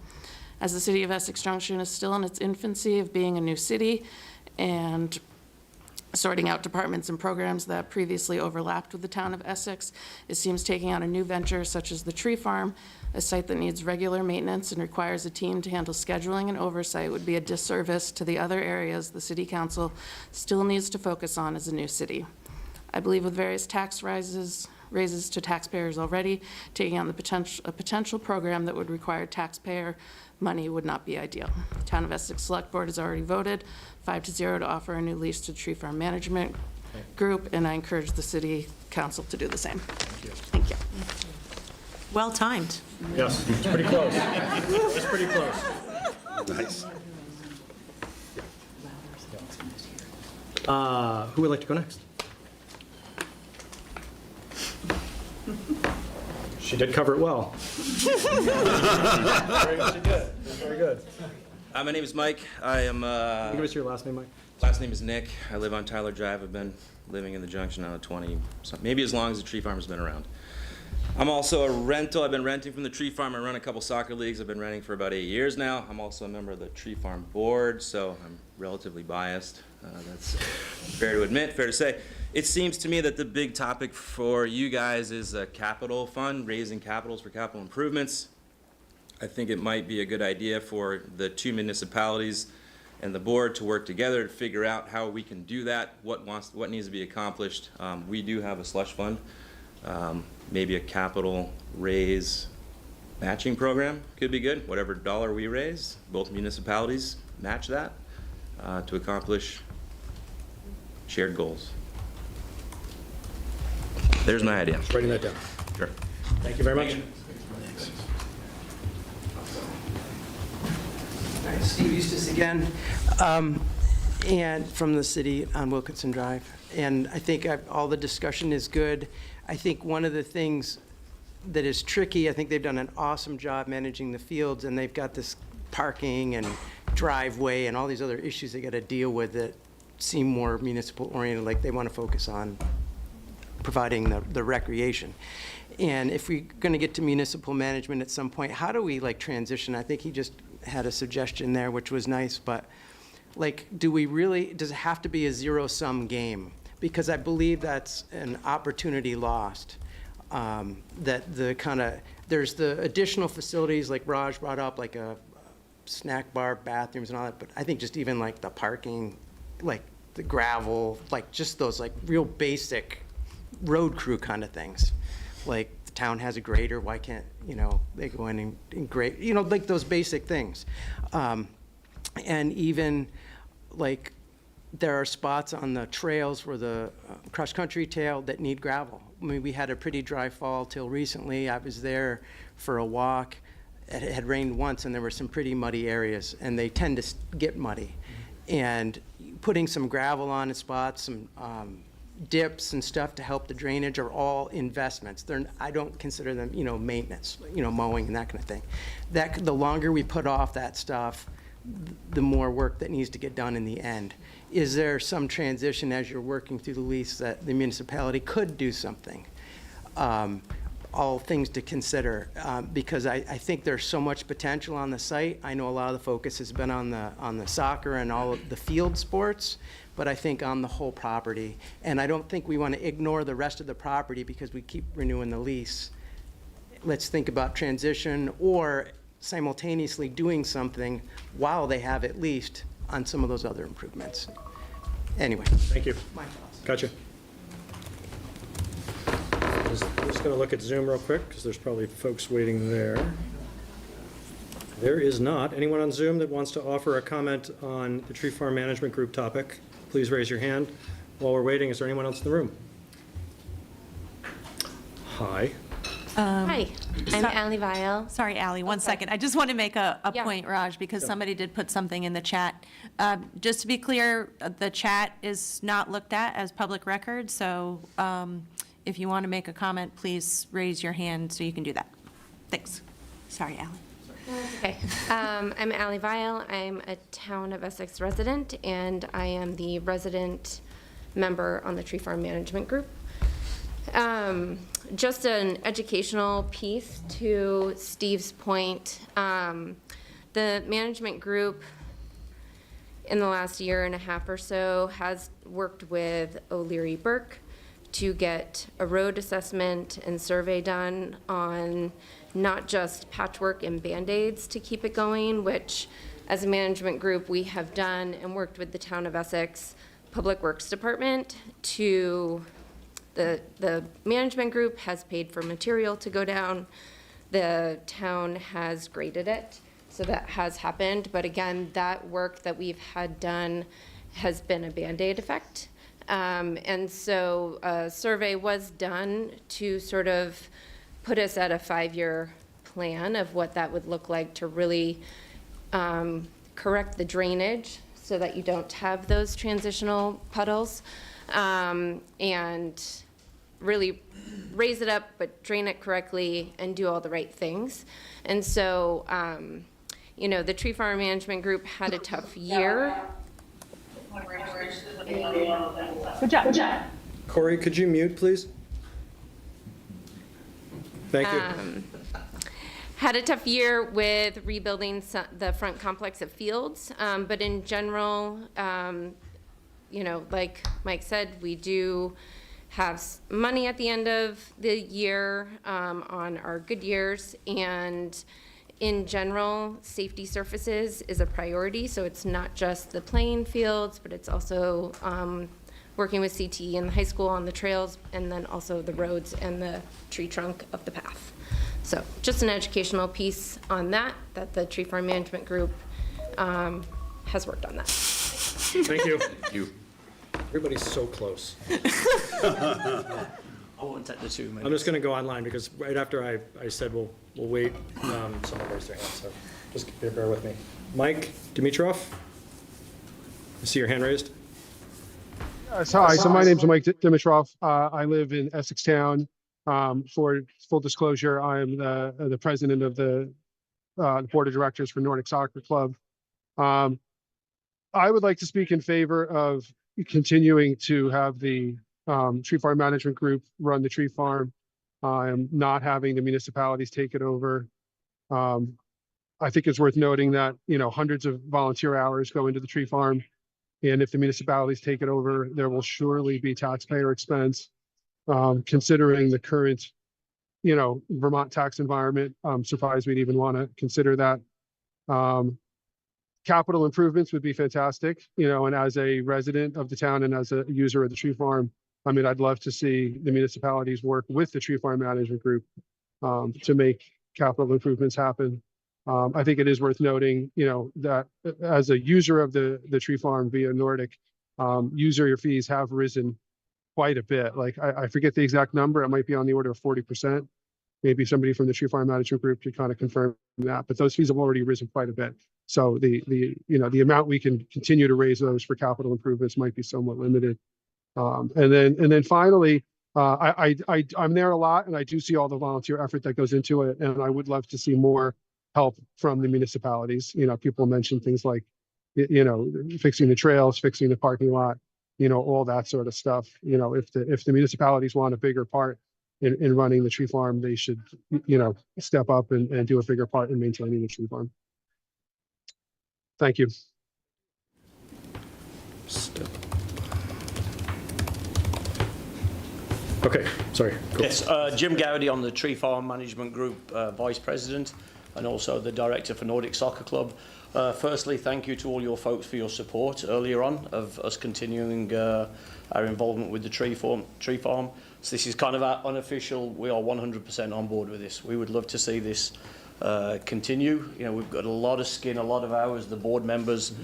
Speaker 10: As the City of Essex Junction is still in its infancy of being a new city and sorting out departments and programs that previously overlapped with the town of Essex, it seems taking on a new venture such as the tree farm, a site that needs regular maintenance and requires a team to handle scheduling and oversight, would be a disservice to the other areas the City Council still needs to focus on as a new city. I believe with various tax raises to taxpayers already, taking on a potential program that would require taxpayer money would not be ideal. The Town of Essex Select Board has already voted 5-0 to offer a new lease to Tree Farm Management Group, and I encourage the City Council to do the same. Thank you.
Speaker 2: Well timed.
Speaker 1: Yes, it's pretty close. It's pretty close.
Speaker 4: Nice.
Speaker 1: Who would like to go next? She did cover it well. Very good. Very good.
Speaker 11: My name is Mike. I am.
Speaker 1: Give us your last name, Mike.
Speaker 11: Last name is Nick. I live on Tyler Drive. I've been living in the Junction on 20, maybe as long as the tree farm has been around. I'm also a rental. I've been renting from the tree farm. I run a couple soccer leagues. I've been renting for about 8 years now. I'm also a member of the tree farm board, so I'm relatively biased. That's fair to admit, fair to say. It seems to me that the big topic for you guys is a capital fund, raising capitals for capital improvements. I think it might be a good idea for the two municipalities and the board to work together to figure out how we can do that, what needs to be accomplished. We do have a slush fund, maybe a capital raise matching program could be good. Whatever dollar we raise, both municipalities match that to accomplish shared goals. There's my idea.
Speaker 1: Writing that down.
Speaker 11: Sure.
Speaker 1: Thank you very much.
Speaker 8: Steve Eustace again, and from the city on Wilkinson Drive. And I think all the discussion is good. I think one of the things that is tricky, I think they've done an awesome job managing the fields, and they've got this parking and driveway and all these other issues they got to deal with that seem more municipal oriented, like they want to focus on providing the recreation. And if we're going to get to municipal management at some point, how do we like transition? I think he just had a suggestion there, which was nice, but like, does it have to be a zero-sum game? Because I believe that's an opportunity lost. That there's the additional facilities like Raj brought up, like a snack bar, bathrooms and all that, but I think just even like the parking, like the gravel, like just those like real basic road crew kind of things. Like the town has a grader, why can't, they go in and grade, like those basic things. And even like there are spots on the trails for the cross-country trail that need gravel. I mean, we had a pretty dry fall till recently. I was there for a walk. It had rained once and there were some pretty muddy areas, and they tend to get muddy. And putting some gravel on in spots, some dips and stuff to help the drainage are all investments. I don't consider them, maintenance, mowing and that kind of thing. The longer we put off that stuff, the more work that needs to get done in the end. Is there some transition as you're working through the lease that the municipality could do something? All things to consider, because I think there's so much potential on the site. I know a lot of the focus has been on the soccer and all of the field sports, but I think on the whole property. And I don't think we want to ignore the rest of the property because we keep renewing the lease. Let's think about transition or simultaneously doing something while they have it leased on some of those other improvements. Anyway.
Speaker 1: Thank you.
Speaker 8: My thoughts.
Speaker 1: Gotcha. I'm just going to look at Zoom real quick because there's probably folks waiting there. There is not. Anyone on Zoom that wants to offer a comment on the Tree Farm Management Group topic, please raise your hand. While we're waiting, is there anyone else in the room? Hi.
Speaker 12: Hi, I'm Allie Vile.
Speaker 13: Sorry, Allie, one second. I just want to make a
Speaker 12: Yeah.
Speaker 13: point, Raj, because somebody did put something in the chat. Just to be clear, the chat is not looked at as public record, so if you want to make a comment, please raise your hand so you can do that. Thanks. Sorry, Allie.
Speaker 12: Okay, I'm Allie Vile. I'm a Town of Essex resident, and I am the resident member on the Tree Farm Management Group. Just an educational piece to Steve's point. The management group in the last year and a half or so has worked with O'Leary Burke to get a road assessment and survey done on not just patchwork and Band-Aids to keep it going, which as a management group we have done and worked with the Town of Essex Public Works Department to the management group has paid for material to go down. The town has graded it, so that has happened. But again, that work that we've had done has been a Band-Aid effect. And so a survey was done to sort of put us at a 5-year plan of what that would look like to really correct the drainage so that you don't have those transitional puddles. And really raise it up, but drain it correctly and do all the right things. And so, you know, the Tree Farm Management Group had a tough year.
Speaker 13: Good job. Good job.
Speaker 1: Corey, could you mute, please? Thank you.
Speaker 12: Had a tough year with rebuilding the front complex of fields, but in general, you know, like Mike said, we do have money at the end of the year on our good years, and in general, safety surfaces is a priority, so it's not just the playing fields, but it's also working with CTE in the high school on the trails, and then also the roads and the tree trunk of the path. So just an educational piece on that the Tree Farm Management Group has worked on that.
Speaker 1: Thank you.
Speaker 3: Thank you.
Speaker 1: Everybody's so close.
Speaker 14: I won't touch the 2 minutes.
Speaker 1: I'm just going to go online because right after I said we'll wait, someone raised their hand, so just bear with me. Mike Dimitrov, I see your hand raised.
Speaker 15: Hi, so my name's Mike Dimitrov. I live in Essex Town. For full disclosure, I'm the president of the board of directors for Nordic Soccer Club. I would like to speak in favor of continuing to have the Tree Farm Management Group run the tree farm, not having the municipalities take it over. I think it's worth noting that, you know, hundreds of volunteer hours go into the tree farm. And if the municipalities take it over, there will surely be taxpayer expense. Considering the current, you know, Vermont tax environment, I'm surprised we'd even want to consider that. Capital improvements would be fantastic, you know, and as a resident of the town and as a user of the tree farm, I mean, I'd love to see the municipalities work with the Tree Farm Management Group to make capital improvements happen. I think it is worth noting, you know, that as a user of the tree farm via Nordic, user fees have risen quite a bit. Like I forget the exact number. It might be on the order of 40%. Maybe somebody from the Tree Farm Management Group could kind of confirm that, but those fees have already risen quite a bit. So the amount we can continue to raise those for capital improvements might be somewhat limited. And then finally, I'm there a lot, and I do see all the volunteer effort that goes into it, and I would love to see more help from the municipalities. People mention things like, fixing the trails, fixing the parking lot, all that sort of stuff. If the municipalities want a bigger part in running the tree farm, they should, step up and do a bigger part in maintaining the tree farm. Thank you.
Speaker 1: Okay, sorry. Cool.
Speaker 14: Yes, Jim Garrity on the Tree Farm Management Group Vice President and also the Director for Nordic Soccer Club. Firstly, thank you to all your folks for your support earlier on of us continuing our involvement with the tree farm. So this is kind of our unofficial, we are 100% on board with this. We would love to see this continue. We've got a lot of skin, a lot of hours, the board members.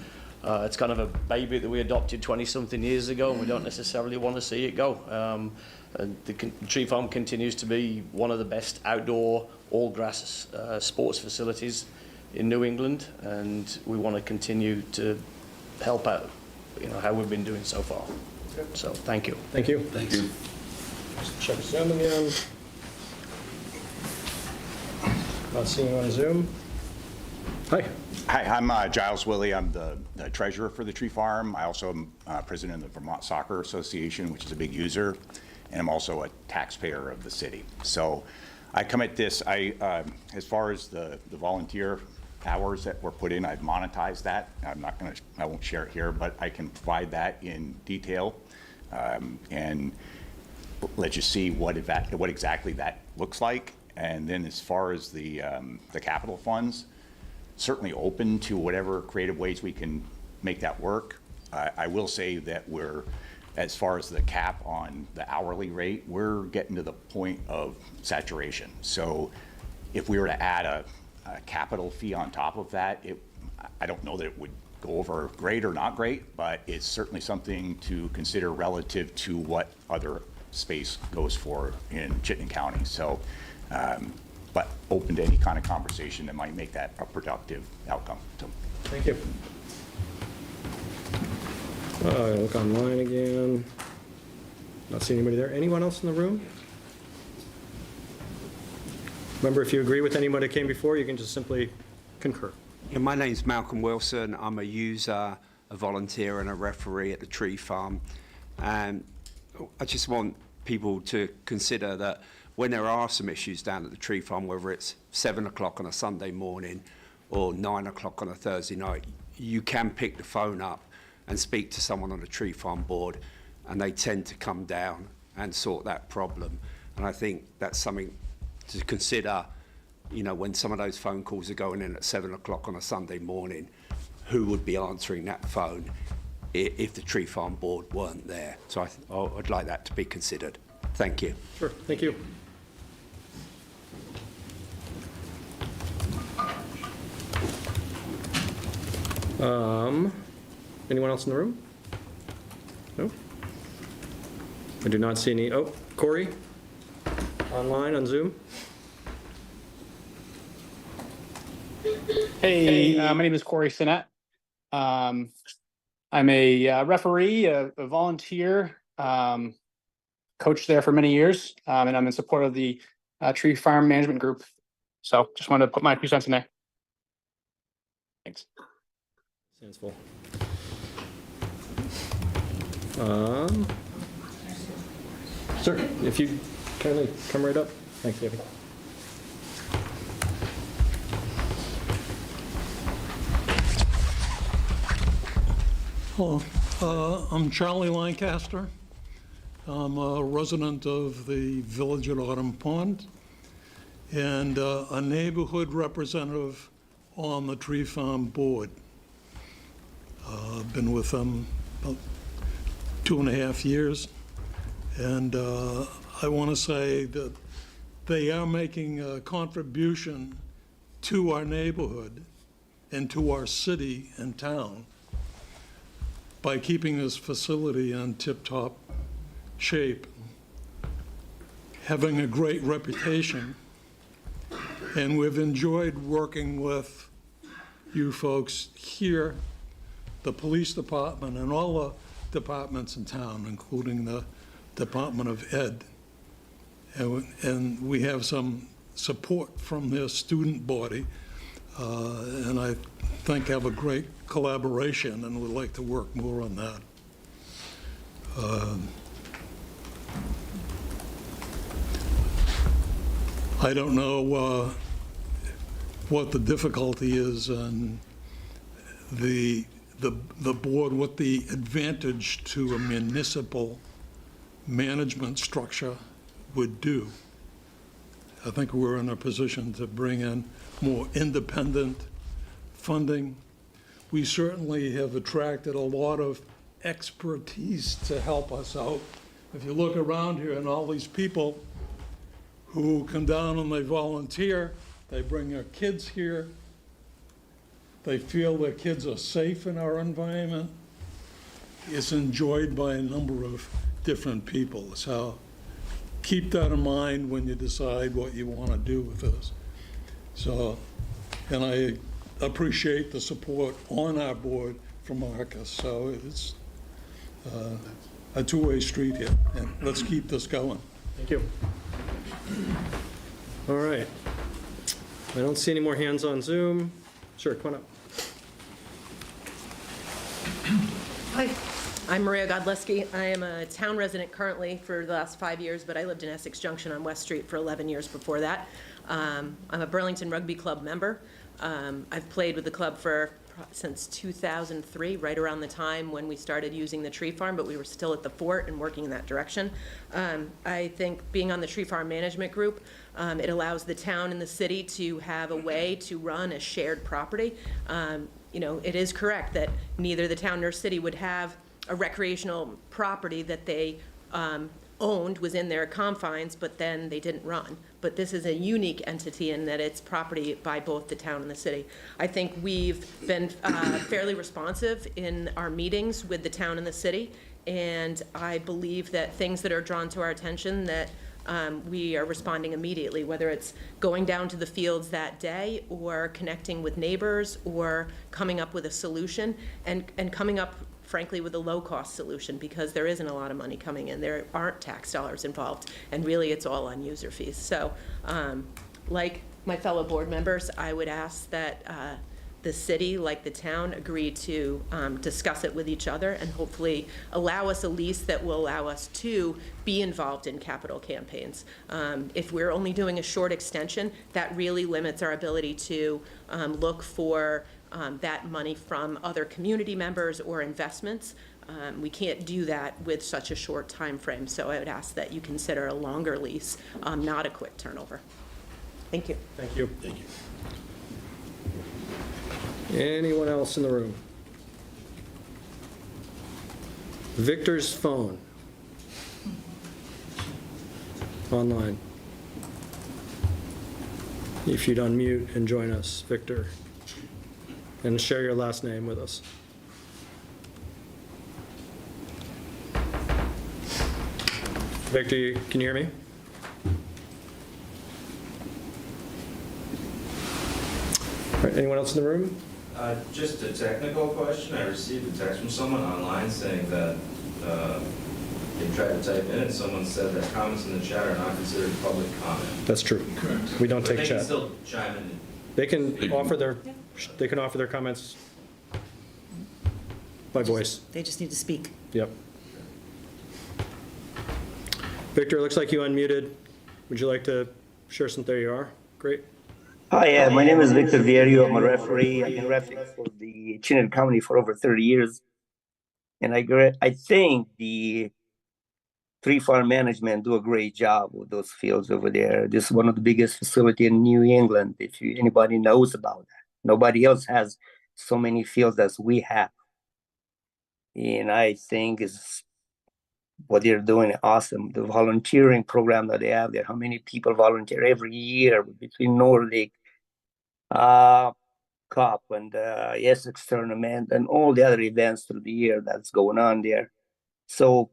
Speaker 14: It's kind of a baby that we adopted 20-something years ago, and we don't necessarily want to see it go. And the tree farm continues to be one of the best outdoor, all-grass sports facilities in New England, and we want to continue to help out, how we've been doing so far. So, thank you.
Speaker 1: Thank you.
Speaker 4: Thanks.
Speaker 1: Check Zoom again. Not seeing you on Zoom. Hi.
Speaker 16: Hi, I'm Giles Willie. I'm the treasurer for the tree farm. I also am president of the Vermont Soccer Association, which is a big user, and I'm also a taxpayer of the city. So I come at this, as far as the volunteer hours that were put in, I've monetized that. I won't share it here, but I can provide that in detail and let you see what exactly that looks like. And then as far as the capital funds, certainly open to whatever creative ways we can make that work. I will say that as far as the cap on the hourly rate, we're getting to the point of saturation. So if we were to add a capital fee on top of that, I don't know that it would go over great or not great, but it's certainly something to consider relative to what other space goes for in Chittenden County. So, but open to any kind of conversation that might make that a productive outcome. So,
Speaker 1: thank you. Look online again. Not seeing anybody there. Anyone else in the room? Remember, if you agree with anyone that came before, you can just simply concur.
Speaker 17: Yeah, my name's Malcolm Wilson. I'm a user, a volunteer and a referee at the tree farm. And I just want people to consider that when there are some issues down at the tree farm, whether it's 7 o'clock on a Sunday morning or 9 o'clock on a Thursday night, you can pick the phone up and speak to someone on the tree farm board, and they tend to come down and sort that problem. And I think that's something to consider, when some of those phone calls are going in at 7 o'clock on a Sunday morning, who would be answering that phone if the tree farm board weren't there. So I'd like that to be considered. Thank you.
Speaker 1: Sure, thank you. Anyone else in the room? No? I do not see any. Oh, Corey? Online on Zoom?
Speaker 18: Hey, my name is Corey Sinnett. I'm a referee, a volunteer, coached there for many years, and I'm in support of the Tree Farm Management Group. So just wanted to put my 2 cents in there. Thanks.
Speaker 1: Sounds full. Sir, if you kindly come right up. Thanks, David.
Speaker 19: Hello, I'm Charlie Lancaster. I'm a resident of the village at Autumn Pond and a neighborhood representative on the Tree Farm Board. I've been with them about 2.5 years, and I want to say that they are making a contribution to our neighborhood and to our city and town by keeping this facility in tip-top shape, having a great reputation, and we've enjoyed working with you folks here, the police department, and all the departments in town, including the Department of Ed. And we have some support from their student body, and I think have a great collaboration, and would like to work more on that. I don't know what the difficulty is on the board, what the advantage to a municipal management structure would do. I think we're in a position to bring in more independent funding. We certainly have attracted a lot of expertise to help us out. If you look around here and all these people who come down and they volunteer, they bring their kids here, they feel their kids are safe in our environment. It's enjoyed by a number of different people. So keep that in mind when you decide what you want to do with this. So, and I appreciate the support on our board from Marcus. So it's a two-way street here, and let's keep this going.
Speaker 1: Thank you. All right. I don't see any more hands on Zoom. Sure, come on up.
Speaker 20: Hi, I'm Maria Godleski. I am a town resident currently for the last 5 years, but I lived in Essex Junction on West Street for 11 years before that. I'm a Burlington Rugby Club member. I've played with the club since 2003, right around the time when we started using the tree farm, but we were still at the fort and working in that direction. I think being on the tree farm management group, it allows the town and the city to have a way to run a shared property. You know, it is correct that neither the town nor city would have a recreational property that they owned, was in their confines, but then they didn't run. But this is a unique entity in that it's property by both the town and the city. I think we've been fairly responsive in our meetings with the town and the city, and I believe that things that are drawn to our attention that we are responding immediately, whether it's going down to the fields that day or connecting with neighbors or coming up with a solution and coming up frankly with a low-cost solution, because there isn't a lot of money coming in. There aren't tax dollars involved, and really it's all on user fees. So like my fellow board members, I would ask that the city, like the town, agree to discuss it with each other and hopefully allow us a lease that will allow us to be involved in capital campaigns. If we're only doing a short extension, that really limits our ability to look for that money from other community members or investments. We can't do that with such a short time frame, so I would ask that you consider a longer lease, not a quick turnover. Thank you.
Speaker 1: Thank you. Thank you. Anyone else in the room? Victor's phone. Online. If you'd unmute and join us, Victor, and share your last name with us. Victor, can you hear me? All right, anyone else in the room?
Speaker 11: Just a technical question. I received a text from someone online saying that they tried to type in and someone said that comments in the chat are not considered public comment.
Speaker 1: That's true. Correct. We don't
Speaker 11: But
Speaker 1: take
Speaker 11: they
Speaker 1: chat.
Speaker 11: can still chime in.
Speaker 1: They can offer their comments by voice.
Speaker 9: They just need to speak.
Speaker 1: Yep. Victor, it looks like you unmuted. Would you like to share some? There you are. Great.
Speaker 21: Hi, my name is Victor Vierio. I'm a referee. I've been refereeing for the Chinle County for over 30 years. And I think the tree farm management do a great job with those fields over there. This is one of the biggest facilities in New England, if anybody knows about that. Nobody else has so many fields as we have. And I think is what they're doing is awesome. The volunteering program that they have there, how many people volunteer every year between Nordic, Cup and Essex tournament and all the other events through the year that's going on there. So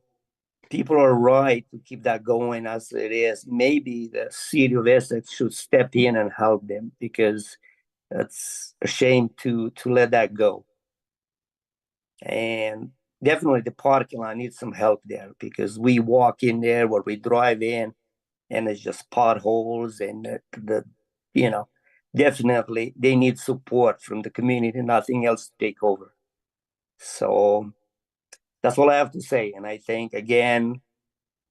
Speaker 21: people are right to keep that going as it is. Maybe the city of Essex should step in and help them, because it's a shame to let that go. And definitely the parking lot needs some help there, because we walk in there or we drive in and it's just potholes and definitely they need support from the community, nothing else to take over. So that's all I have to say. And I think, again,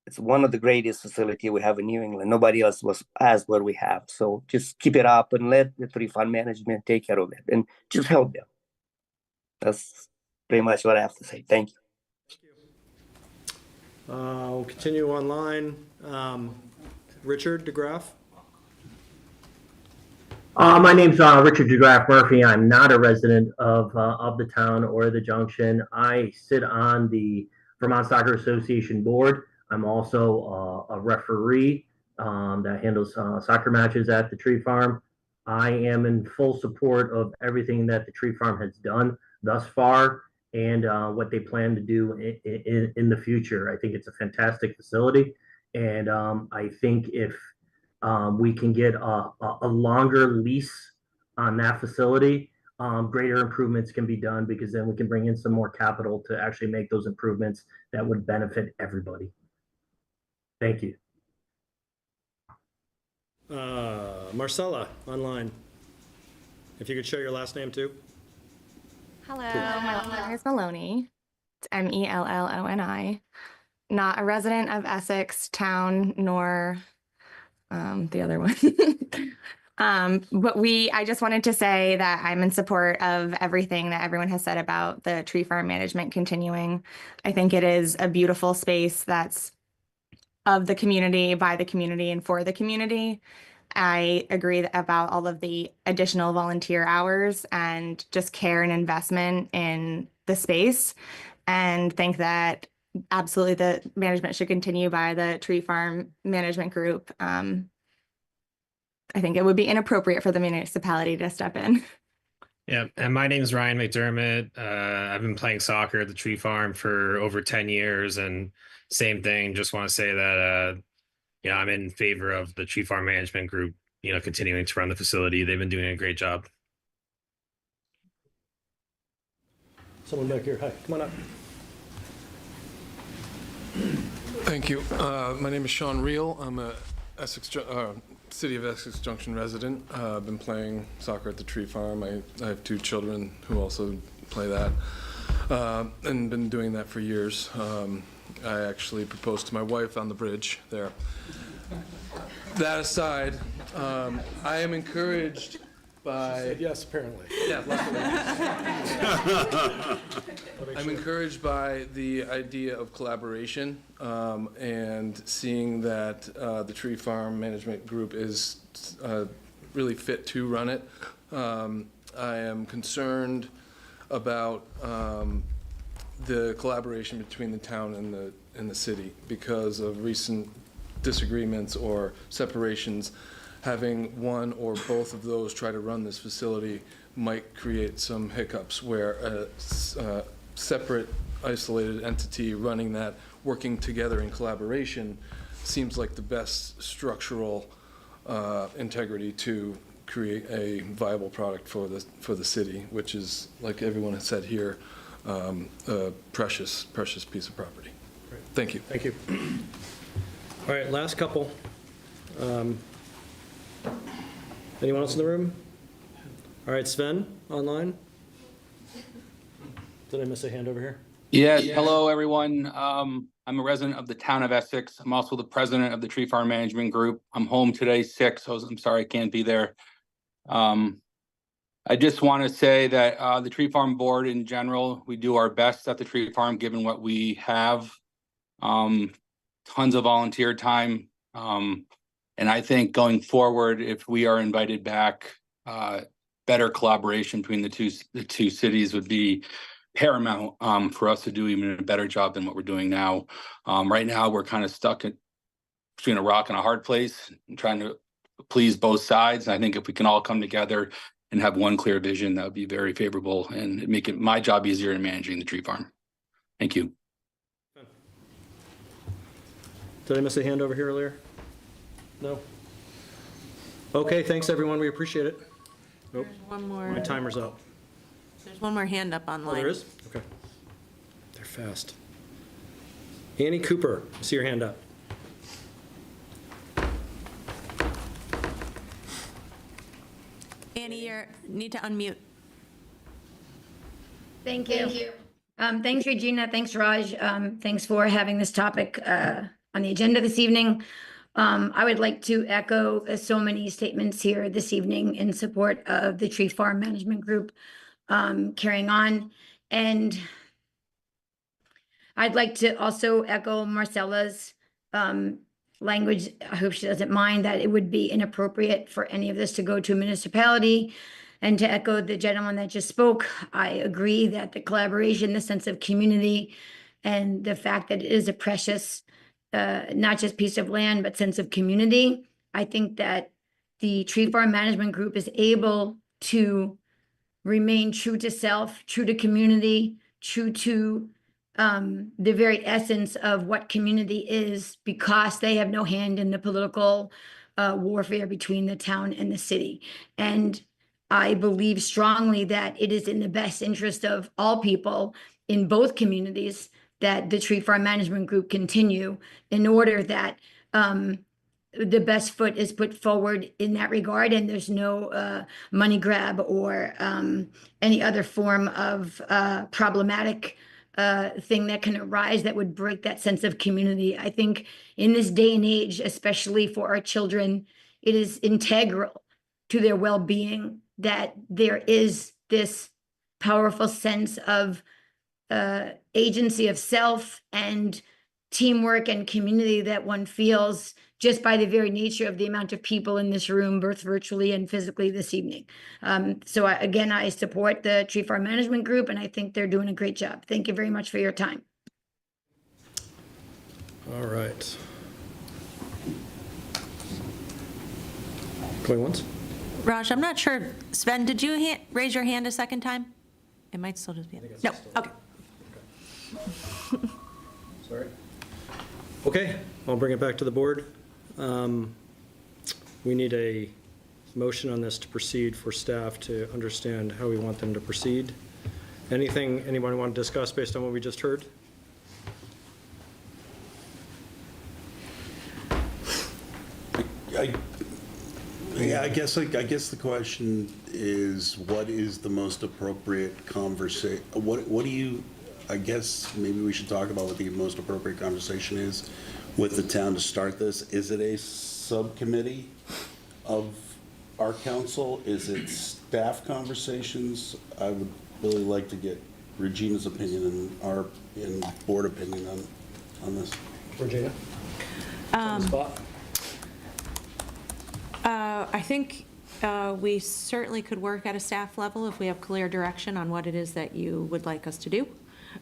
Speaker 21: it's one of the greatest facility we have in New England. Nobody else has what we have. So just keep it up and let the tree fund management take care of it and just help them. That's pretty much what I have to say. Thank you.
Speaker 1: We'll continue online. Richard DeGraff.
Speaker 6: My name's Richard DeGraff Murphy. I'm not a resident of the town or the Junction. I sit on the Vermont Soccer Association board. I'm also a referee that handles soccer matches at the Tree Farm. I am in full support of everything that the Tree Farm has done thus far and what they plan to do in the future. I think it's a fantastic facility, and I think if we can get a longer lease on that facility, greater improvements can be done, because then we can bring in some more capital to actually make those improvements that would benefit everybody. Thank you.
Speaker 1: Marcella, online. If you could share your last name too.
Speaker 22: Hello, my name is Maloney. It's Melloni. Not a resident of Essex town, nor the other one. But I just wanted to say that I'm in support of everything that everyone has said about the tree farm management continuing. I think it is a beautiful space that's of the community, by the community, and for the community. I agree about all of the additional volunteer hours and just care and investment in the space, and think that absolutely the management should continue by the tree farm management group. I think it would be inappropriate for the municipality to step in.
Speaker 23: Yeah, and my name is Ryan McDermott. I've been playing soccer at the Tree Farm for over 10 years, and same thing. Just want to say that I'm in favor of the Tree Farm Management Group, continuing to run the facility. They've been doing a great job.
Speaker 1: Someone back here. Hi, come on up.
Speaker 24: Thank you. My name is Sean Reel. I'm a City of Essex Junction resident. I've been playing soccer at the Tree Farm. I have 2 children who also play that, and been doing that for years. I actually proposed to my wife on the bridge there. That aside, I am encouraged by...
Speaker 1: Yes, apparently.
Speaker 24: Yeah, luckily. I'm encouraged by the idea of collaboration, and seeing that the Tree Farm Management Group is really fit to run it. I am concerned about the collaboration between the town and the city because of recent disagreements or separations. Having one or both of those try to run this facility might create some hiccups where a separate, isolated entity running that, working together in collaboration, seems like the best structural integrity to create a viable product for the city, which is, like everyone has said here, a precious piece of property.
Speaker 1: Great.
Speaker 24: Thank you.
Speaker 1: Thank you. All right, last couple. Anyone else in the room? All right, Sven, online. Did I miss a hand over here?
Speaker 25: Yes, hello, everyone. I'm a resident of the town of Essex. I'm also the president of the Tree Farm Management Group. I'm home today sick, so I'm sorry I can't be there. I just want to say that the Tree Farm Board in general, we do our best at the Tree Farm given what we have. Tons of volunteer time. And I think going forward, if we are invited back, better collaboration between the two cities would be paramount for us to do even a better job than what we're doing now. Right now, we're kind of stuck between a rock and a hard place, trying to please both sides. And I think if we can all come together and have one clear vision, that would be very favorable and make it my job easier in managing the tree farm. Thank you.
Speaker 1: Did I miss a hand over here earlier? No? Okay, thanks, everyone. We appreciate it. Nope.
Speaker 13: One more.
Speaker 1: My timer's up.
Speaker 13: There's one more hand up online.
Speaker 1: Oh, there is? Okay. They're fast. Annie Cooper, I see your hand up.
Speaker 13: Lainey, you need to unmute.
Speaker 2: Thank you. Thanks, Regina. Thanks, Raj. Thanks for having this topic on the agenda this evening. I would like to echo so many statements here this evening in support of the Tree Farm Management Group carrying on. And I'd like to also echo Marcella's language. I hope she doesn't mind that it would be inappropriate for any of this to go to a municipality. And to echo the gentleman that just spoke, I agree that the collaboration, the sense of community, and the fact that it is a precious, not just piece of land, but sense of community. I think that the Tree Farm Management Group is able to remain true to self, true to community, true to the very essence of what community is, because they have no hand in the political warfare between the town and the city. And I believe strongly that it is in the best interest of all people in both communities that the Tree Farm Management Group continue, in order that the best foot is put forward in that regard, and there's no money grab or any other form of problematic thing that can arise that would break that sense of community. I think in this day and age, especially for our children, it is integral to their well-being that there is this powerful sense of agency of self and teamwork and community that one feels just by the very nature of the amount of people in this room, both virtually and physically this evening. So again, I support the Tree Farm Management Group, and I think they're doing a great job. Thank you very much for your time.
Speaker 1: All right. Going once?
Speaker 13: Raj, I'm not sure. Sven, did you raise your hand a second time? It might still just be. No, okay.
Speaker 1: Sorry. Okay, I'll bring it back to the board. We need a motion on this to proceed for staff to understand how we want them to proceed. Anything anyone want to discuss based on what we just heard?
Speaker 4: I guess the question is, what is the most appropriate conversation? What do you? I guess maybe we should talk about what the most appropriate conversation is with the town to start this. Is it a subcommittee of our council? Is it staff conversations? I would really like to get Regina's opinion and board opinion on this.
Speaker 1: Regina?
Speaker 13: I think we certainly could work at a staff level if we have clear direction on what it is that you would like us to do.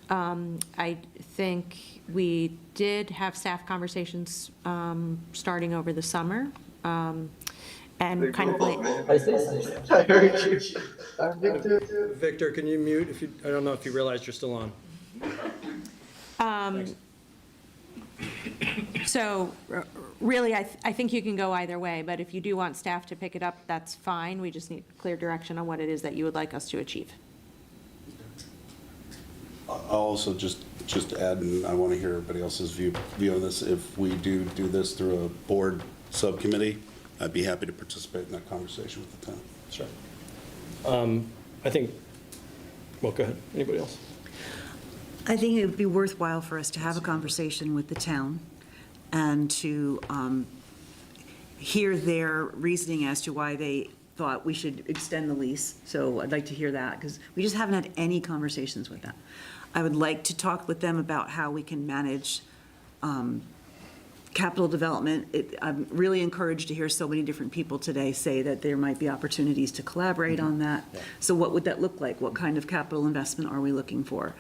Speaker 13: I think we did have staff conversations starting over the summer, and kind of like.
Speaker 5: I heard you.
Speaker 1: Victor, can you mute? I don't know if you realize you're still on.
Speaker 13: So really, I think you can go either way, but if you do want staff to pick it up, that's fine. We just need clear direction on what it is that you would like us to achieve.
Speaker 4: I'll also just add, and I want to hear everybody else's view on this. If we do this through a board subcommittee, I'd be happy to participate in that conversation with the town.
Speaker 1: Sure. I think, well, go ahead. Anybody else?
Speaker 9: I think it would be worthwhile for us to have a conversation with the town and to hear their reasoning as to why they thought we should extend the lease. So I'd like to hear that, because we just haven't had any conversations with them. I would like to talk with them about how we can manage capital development. I'm really encouraged to hear so many different people today say that there might be opportunities to collaborate on that. Yeah. So what would that look like? What kind of capital investment are we looking for?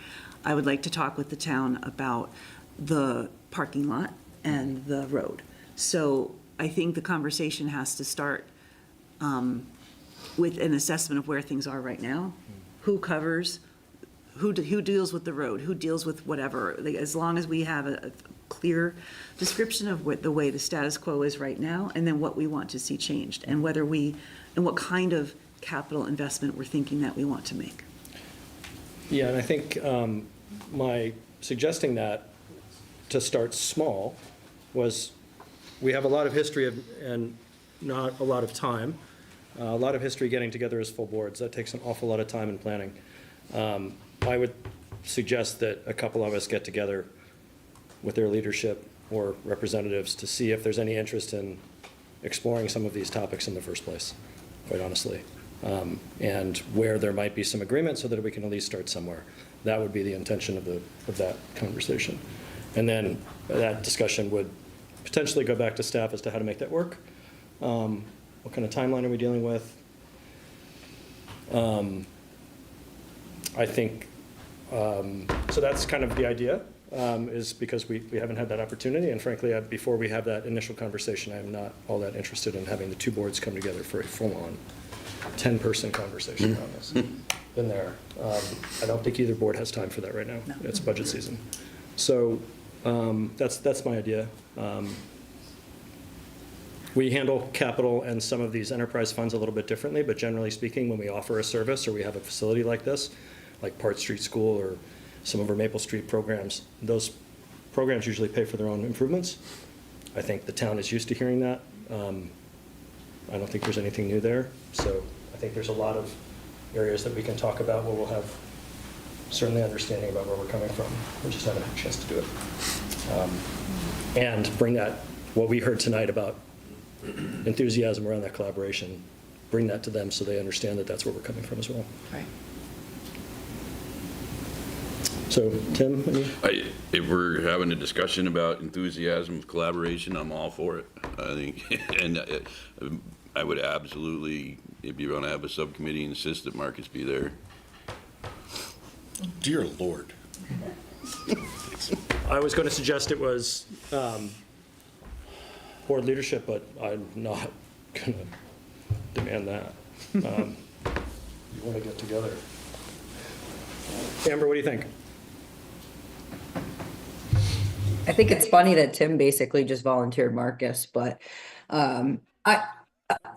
Speaker 9: I would like to talk with the town about the parking lot and the road. So I think the conversation has to start with an assessment of where things are right now, who covers, who deals with the road, who deals with whatever. As long as we have a clear description of what the way the status quo is right now, and then what we want to see changed, and whether and what kind of capital investment we're thinking that we want to make.
Speaker 1: Yeah, and I think my suggesting that to start small was, we have a lot of history and not a lot of time. A lot of history getting together as full boards. That takes an awful lot of time and planning. I would suggest that a couple of us get together with their leadership or representatives to see if there's any interest in exploring some of these topics in the first place, quite honestly. And where there might be some agreement so that we can at least start somewhere. That would be the intention of that conversation. And then that discussion would potentially go back to staff as to how to make that work. What kind of timeline are we dealing with? I think, so that's kind of the idea, is because we haven't had that opportunity. And frankly, before we have that initial conversation, I'm not all that interested in having the two boards come together for a full-on 10-person conversation on this. Been there. I don't think either board has time for that right now. No. It's budget season. So that's my idea. We handle capital and some of these enterprise funds a little bit differently, but generally speaking, when we offer a service or we have a facility like this, like Part Street School or some of our Maple Street programs, those programs usually pay for their own improvements. I think the town is used to hearing that. I don't think there's anything new there. So I think there's a lot of areas that we can talk about where we'll have certainly understanding about where we're coming from. We just haven't had a chance to do it. And bring that, what we heard tonight about enthusiasm around that collaboration, bring that to them so they understand that that's where we're coming from as well.
Speaker 9: Right.
Speaker 1: So, Tim,
Speaker 3: if we're having a discussion about enthusiasm, collaboration, I'm all for it. I think, and I would absolutely, if you want to have a subcommittee, insist that Marcus be there.
Speaker 4: Dear Lord.
Speaker 1: I was going to suggest it was board leadership, but I'm not going to demand that. You want to get together. Amber, what do you think?
Speaker 7: I think it's funny that Tim basically just volunteered Marcus, but I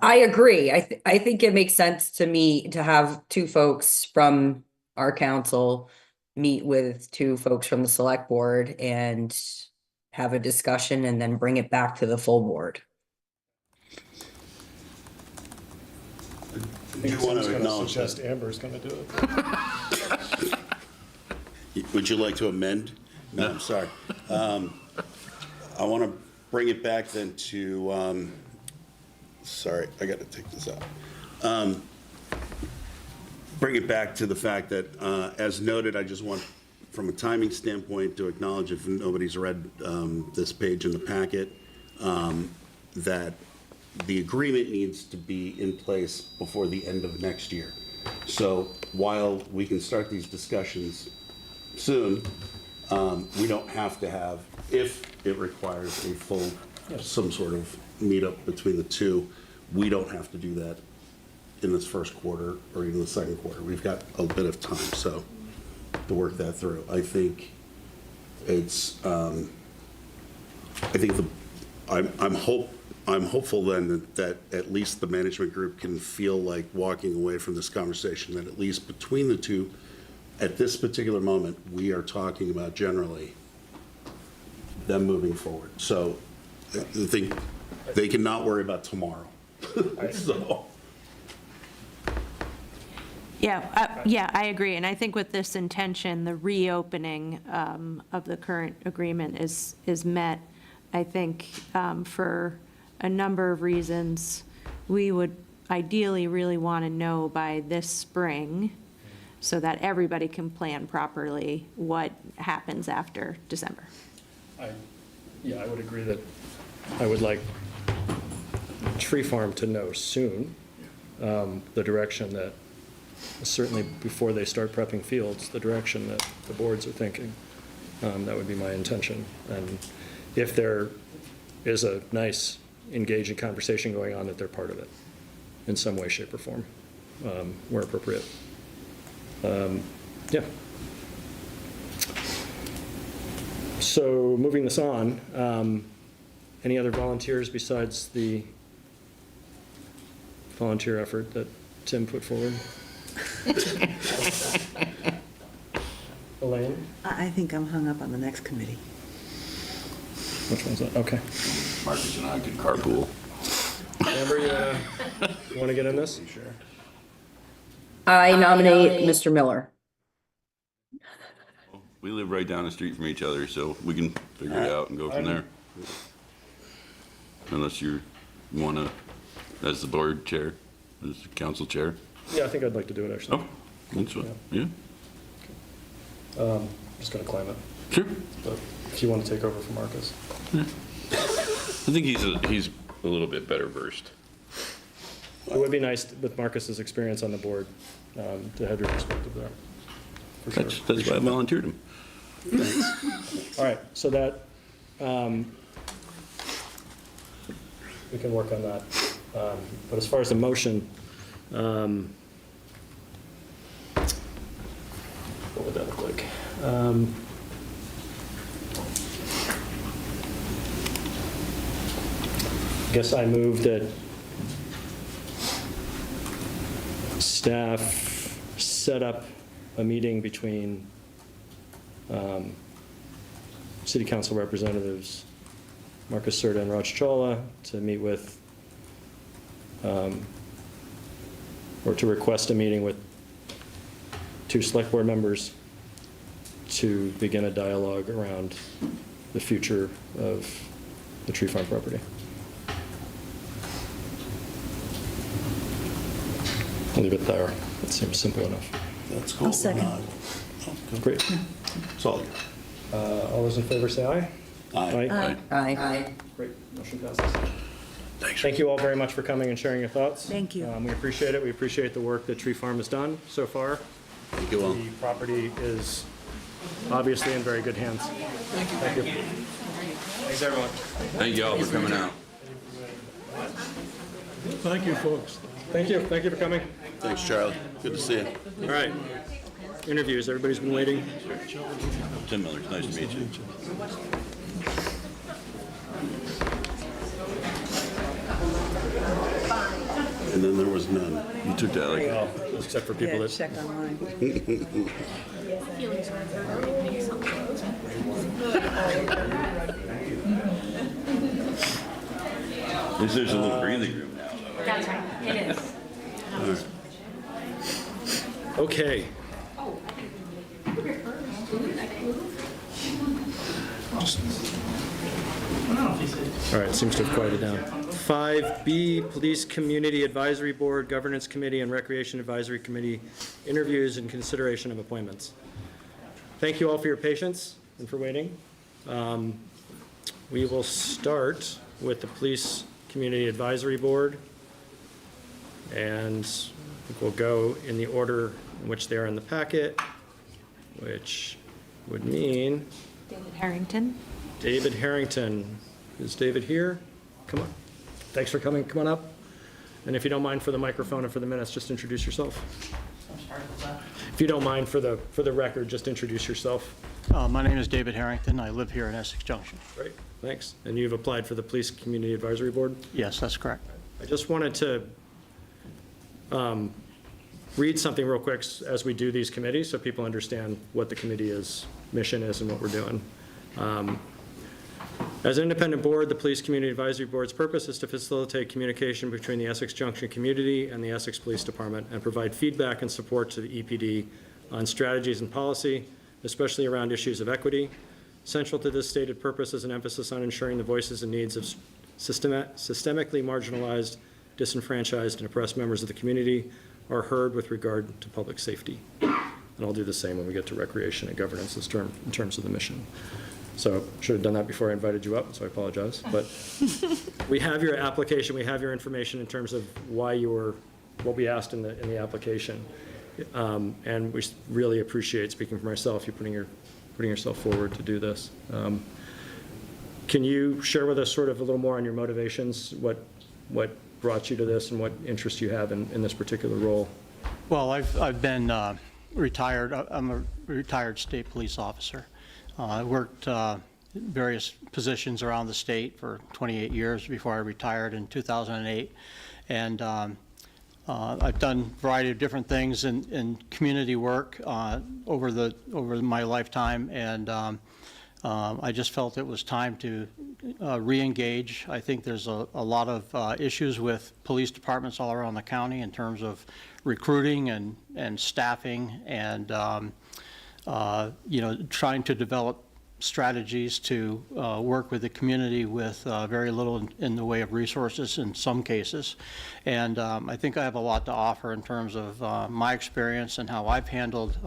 Speaker 7: agree. I think it makes sense to me to have two folks from our council meet with two folks from the select board and have a discussion and then bring it back to the full board.
Speaker 4: Do you want to acknowledge
Speaker 1: suggest Amber's going to do it?
Speaker 4: Would you like to amend? No, I'm sorry. I want to bring it back then to, sorry, I got to take this out. Bring it back to the fact that, as noted, I just want, from a timing standpoint, to acknowledge, if nobody's read this page in the packet, that the agreement needs to be in place before the end of next year. So while we can start these discussions soon, we don't have to have, if it requires a full, some sort of meetup between the two, we don't have to do that in this first quarter or even the second quarter. We've got a bit of time, so, to work that through. I think it's, I'm hopeful then that at least the management group can feel like walking away from this conversation, that at least between the two, at this particular moment, we are talking about generally them moving forward. So I think they can not worry about tomorrow. So.
Speaker 13: Yeah, I agree. And I think with this intention, the reopening of the current agreement is met. I think for a number of reasons, we would ideally really want to know by this spring so that everybody can plan properly what happens after December.
Speaker 1: I would agree that I would like Tree Farm to know soon the direction that, certainly before they start prepping fields, the direction that the boards are thinking. That would be my intention. And if there is a nice, engaging conversation going on, that they're part of it in some way, shape, or form, where appropriate. Yeah. So moving this on, any other volunteers besides the volunteer effort that Tim put forward? Elaine?
Speaker 9: I think I'm hung up on the next committee.
Speaker 1: Which one's that? Okay.
Speaker 3: Marcus and I could carpool.
Speaker 1: Amber, you want to get in this? Sure.
Speaker 7: I nominate Mr. Miller.
Speaker 3: We live right down the street from each other, so we can figure it out and go from there. Unless you want to, as the board chair, as the council chair.
Speaker 1: Yeah, I think I'd like to do it, actually.
Speaker 3: Oh, that's fine, yeah.
Speaker 1: Just going to climb it.
Speaker 3: Sure.
Speaker 1: But if you want to take over for Marcus.
Speaker 3: I think he's a little bit better versed.
Speaker 1: It would be nice with Marcus's experience on the board to have your perspective there. For sure.
Speaker 3: That's why I volunteered him.
Speaker 1: Thanks. All right, so that, we can work on that. But as far as the motion, what would that look like? I guess I move that staff set up a meeting between City Council representatives Marcus Serta and Raj Chawla to meet with, or to request a meeting with 2 select board members to begin a dialogue around the future of the tree farm property. I'll leave it there. That seems simple enough.
Speaker 4: That's cool.
Speaker 2: I'll second.
Speaker 1: Great.
Speaker 4: It's all
Speaker 1: All those in favor say aye.
Speaker 4: Aye.
Speaker 7: Aye.
Speaker 1: Great, motion passes. Thanks. Thank you all very much for coming and sharing your thoughts.
Speaker 9: Thank you.
Speaker 1: We appreciate it. We appreciate the work that Tree Farm has done so far.
Speaker 3: Thank you all.
Speaker 1: The property is obviously in very good hands. Thank you. Thank you. Thanks, everyone.
Speaker 3: Thank you all for coming out.
Speaker 19: Thank you, folks.
Speaker 1: Thank you. Thank you for coming.
Speaker 4: Thanks, Charlie. Good to see you.
Speaker 1: All right. Interviews. Everybody's been waiting.
Speaker 3: Tim Miller, nice to meet you.
Speaker 4: And then there was none.
Speaker 3: You took that like.
Speaker 1: Well, except for people that.
Speaker 7: Check online.
Speaker 3: There's a little breathing room now, though.
Speaker 13: That's right, it is.
Speaker 4: All right.
Speaker 1: Okay. All right, seems to have quieted down. 5B, Police Community Advisory Board, Governance Committee, and Recreation Advisory Committee, interviews and consideration of appointments. Thank you all for your patience and for waiting. We will start with the Police Community Advisory Board, and I think we'll go in the order in which they are in the packet, which would mean
Speaker 13: David Harrington.
Speaker 1: David Harrington. Is David here? Come on. Thanks for coming. Come on up. And if you don't mind, for the microphone and for the minutes, just introduce yourself. If you don't mind, for the record, just introduce yourself.
Speaker 8: My name is David Harrington. I live here in Essex Junction.
Speaker 1: Great, thanks. And you've applied for the Police Community Advisory Board?
Speaker 8: Yes, that's correct.
Speaker 1: I just wanted to read something real quick as we do these committees so people understand what the committee's mission is and what we're doing. As an independent board, the Police Community Advisory Board's purpose is to facilitate communication between the Essex Junction community and the Essex Police Department and provide feedback and support to the EPD on strategies and policy, especially around issues of equity. Central to this stated purpose is an emphasis on ensuring the voices and needs of systemically marginalized, disenfranchised, and oppressed members of the community are heard with regard to public safety. And I'll do the same when we get to recreation and governance in terms of the mission. So should have done that before I invited you up, so I apologize. But we have your application, we have your information in terms of why you were, what we asked in the application. And we really appreciate, speaking for myself, you putting yourself forward to do this. Can you share with us sort of a little more on your motivations, what brought you to this and what interest you have in this particular role?
Speaker 8: Well, I've been retired. I'm a retired state police officer. I worked various positions around the state for 28 years before I retired in 2008. And I've done a variety of different things in community work over my lifetime. And I just felt it was time to re-engage. I think there's a lot of issues with police departments all around the county in terms of recruiting and staffing and trying to develop strategies to work with the community with very little in the way of resources in some cases. And I think I have a lot to offer in terms of my experience and how I've handled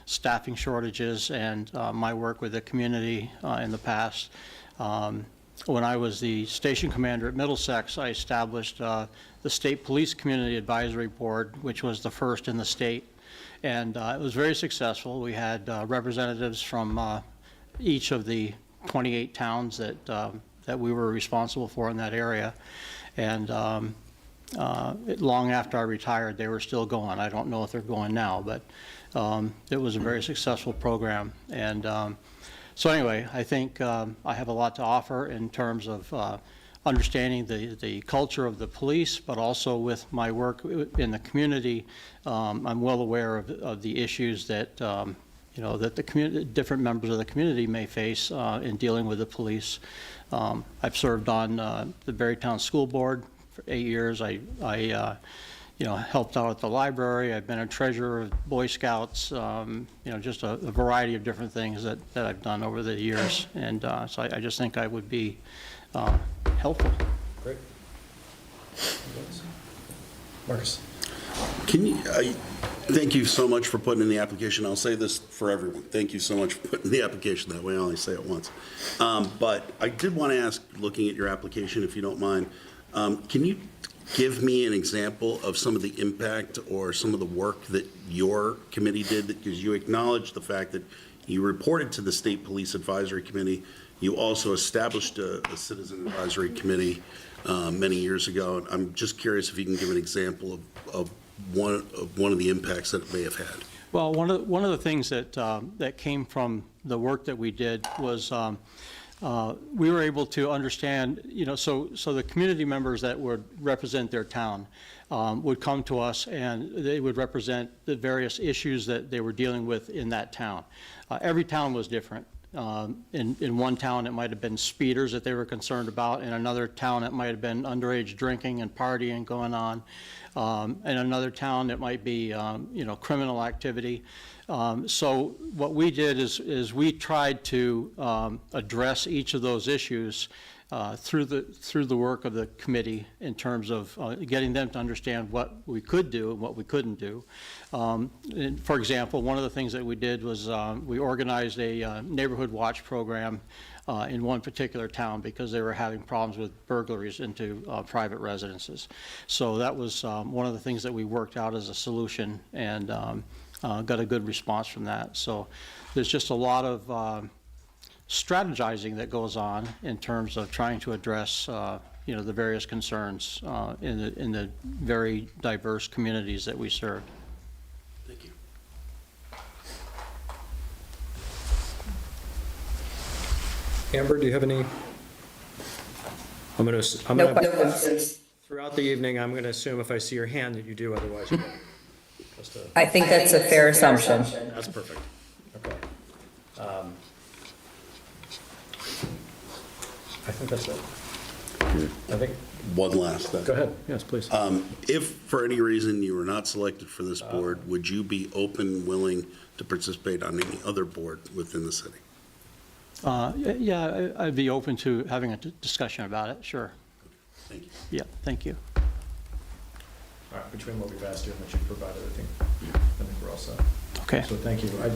Speaker 8: staffing shortages and my work with the community in the past. When I was the station commander at Middlesex, I established the State Police Community Advisory Board, which was the first in the state. And it was very successful. We had representatives from each of the 28 towns that we were responsible for in that area. And long after I retired, they were still going. I don't know if they're going now, but it was a very successful program. And so anyway, I think I have a lot to offer in terms of understanding the culture of the police, but also with my work in the community. I'm well aware of the issues that that the community, different members of the community may face in dealing with the police. I've served on the Berrytown School Board for 8 years. I helped out at the library. I've been a treasurer of Boy Scouts. Just a variety of different things that I've done over the years. And so I just think I would be helpful.
Speaker 1: Great. Marcus.
Speaker 4: Thank you so much for putting in the application. I'll say this for everyone. Thank you so much for putting in the application. That way I only say it once. But I did want to ask, looking at your application, if you don't mind, can you give me an example of some of the impact or some of the work that your committee did? Because you acknowledged the fact that you reported to the State Police Advisory Committee. You also established a Citizen Advisory Committee many years ago. I'm just curious if you can give an example of one of the impacts that it may have had.
Speaker 8: Well, one of the things that came from the work that we did was we were able to understand, so the community members that would represent their town would come to us and they would represent the various issues that they were dealing with in that town. Every town was different. In one town, it might have been speeders that they were concerned about. In another town, it might have been underage drinking and partying going on. In another town, it might be, criminal activity. So what we did is we tried to address each of those issues through the work of the committee in terms of getting them to understand what we could do and what we couldn't do. For example, one of the things that we did was we organized a neighborhood watch program in one particular town because they were having problems with burglaries into private residences. So that was one of the things that we worked out as a solution and got a good response from that. So there's just a lot of strategizing that goes on in terms of trying to address the various concerns in the very diverse communities that we serve.
Speaker 4: Thank you.
Speaker 1: Amber, do you have any?
Speaker 7: No questions.
Speaker 1: Throughout the evening, I'm going to assume if I see your hand that you do, otherwise you don't.
Speaker 7: I think that's a fair assumption.
Speaker 1: That's perfect. Okay. I think that's it. I think.
Speaker 4: One last thing.
Speaker 1: Go ahead. Yes, please.
Speaker 4: If for any reason you were not selected for this board, would you be open, willing to participate on any other board within the city?
Speaker 8: Yeah, I'd be open to having a discussion about it, sure.
Speaker 4: Thank you.
Speaker 8: Yeah, thank you.
Speaker 1: All right, between what we've asked you and what you've provided, I think we're all set.
Speaker 8: Okay.
Speaker 1: So thank you. I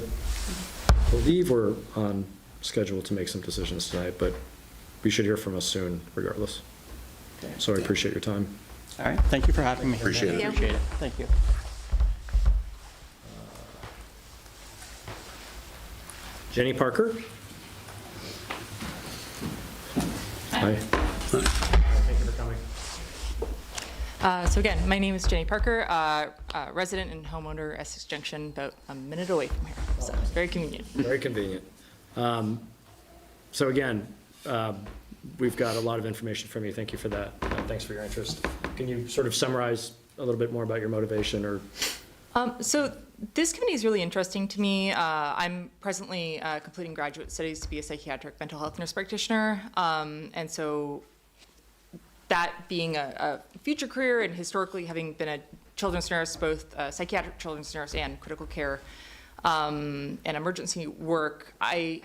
Speaker 1: believe we're on schedule to make some decisions tonight, but we should hear from us soon regardless.
Speaker 8: Okay.
Speaker 1: So I appreciate your time.
Speaker 8: All right, thank you for having me.
Speaker 4: Appreciate it.
Speaker 8: Appreciate it. Thank you.
Speaker 1: Jenny Parker? Hi. Thank you for coming.
Speaker 10: So again, my name is Jenny Parker, resident and homeowner, Essex Junction, about a minute away from here. So it's very convenient.
Speaker 1: Very convenient. So again, we've got a lot of information from you. Thank you for that. Thanks for your interest. Can you sort of summarize a little bit more about your motivation or?
Speaker 10: So This committee is really interesting to me. I'm presently completing graduate studies to be a psychiatric mental health nurse practitioner. And so that being a future career and historically having been a children's nurse, both psychiatric children's nurse and critical care and emergency work, I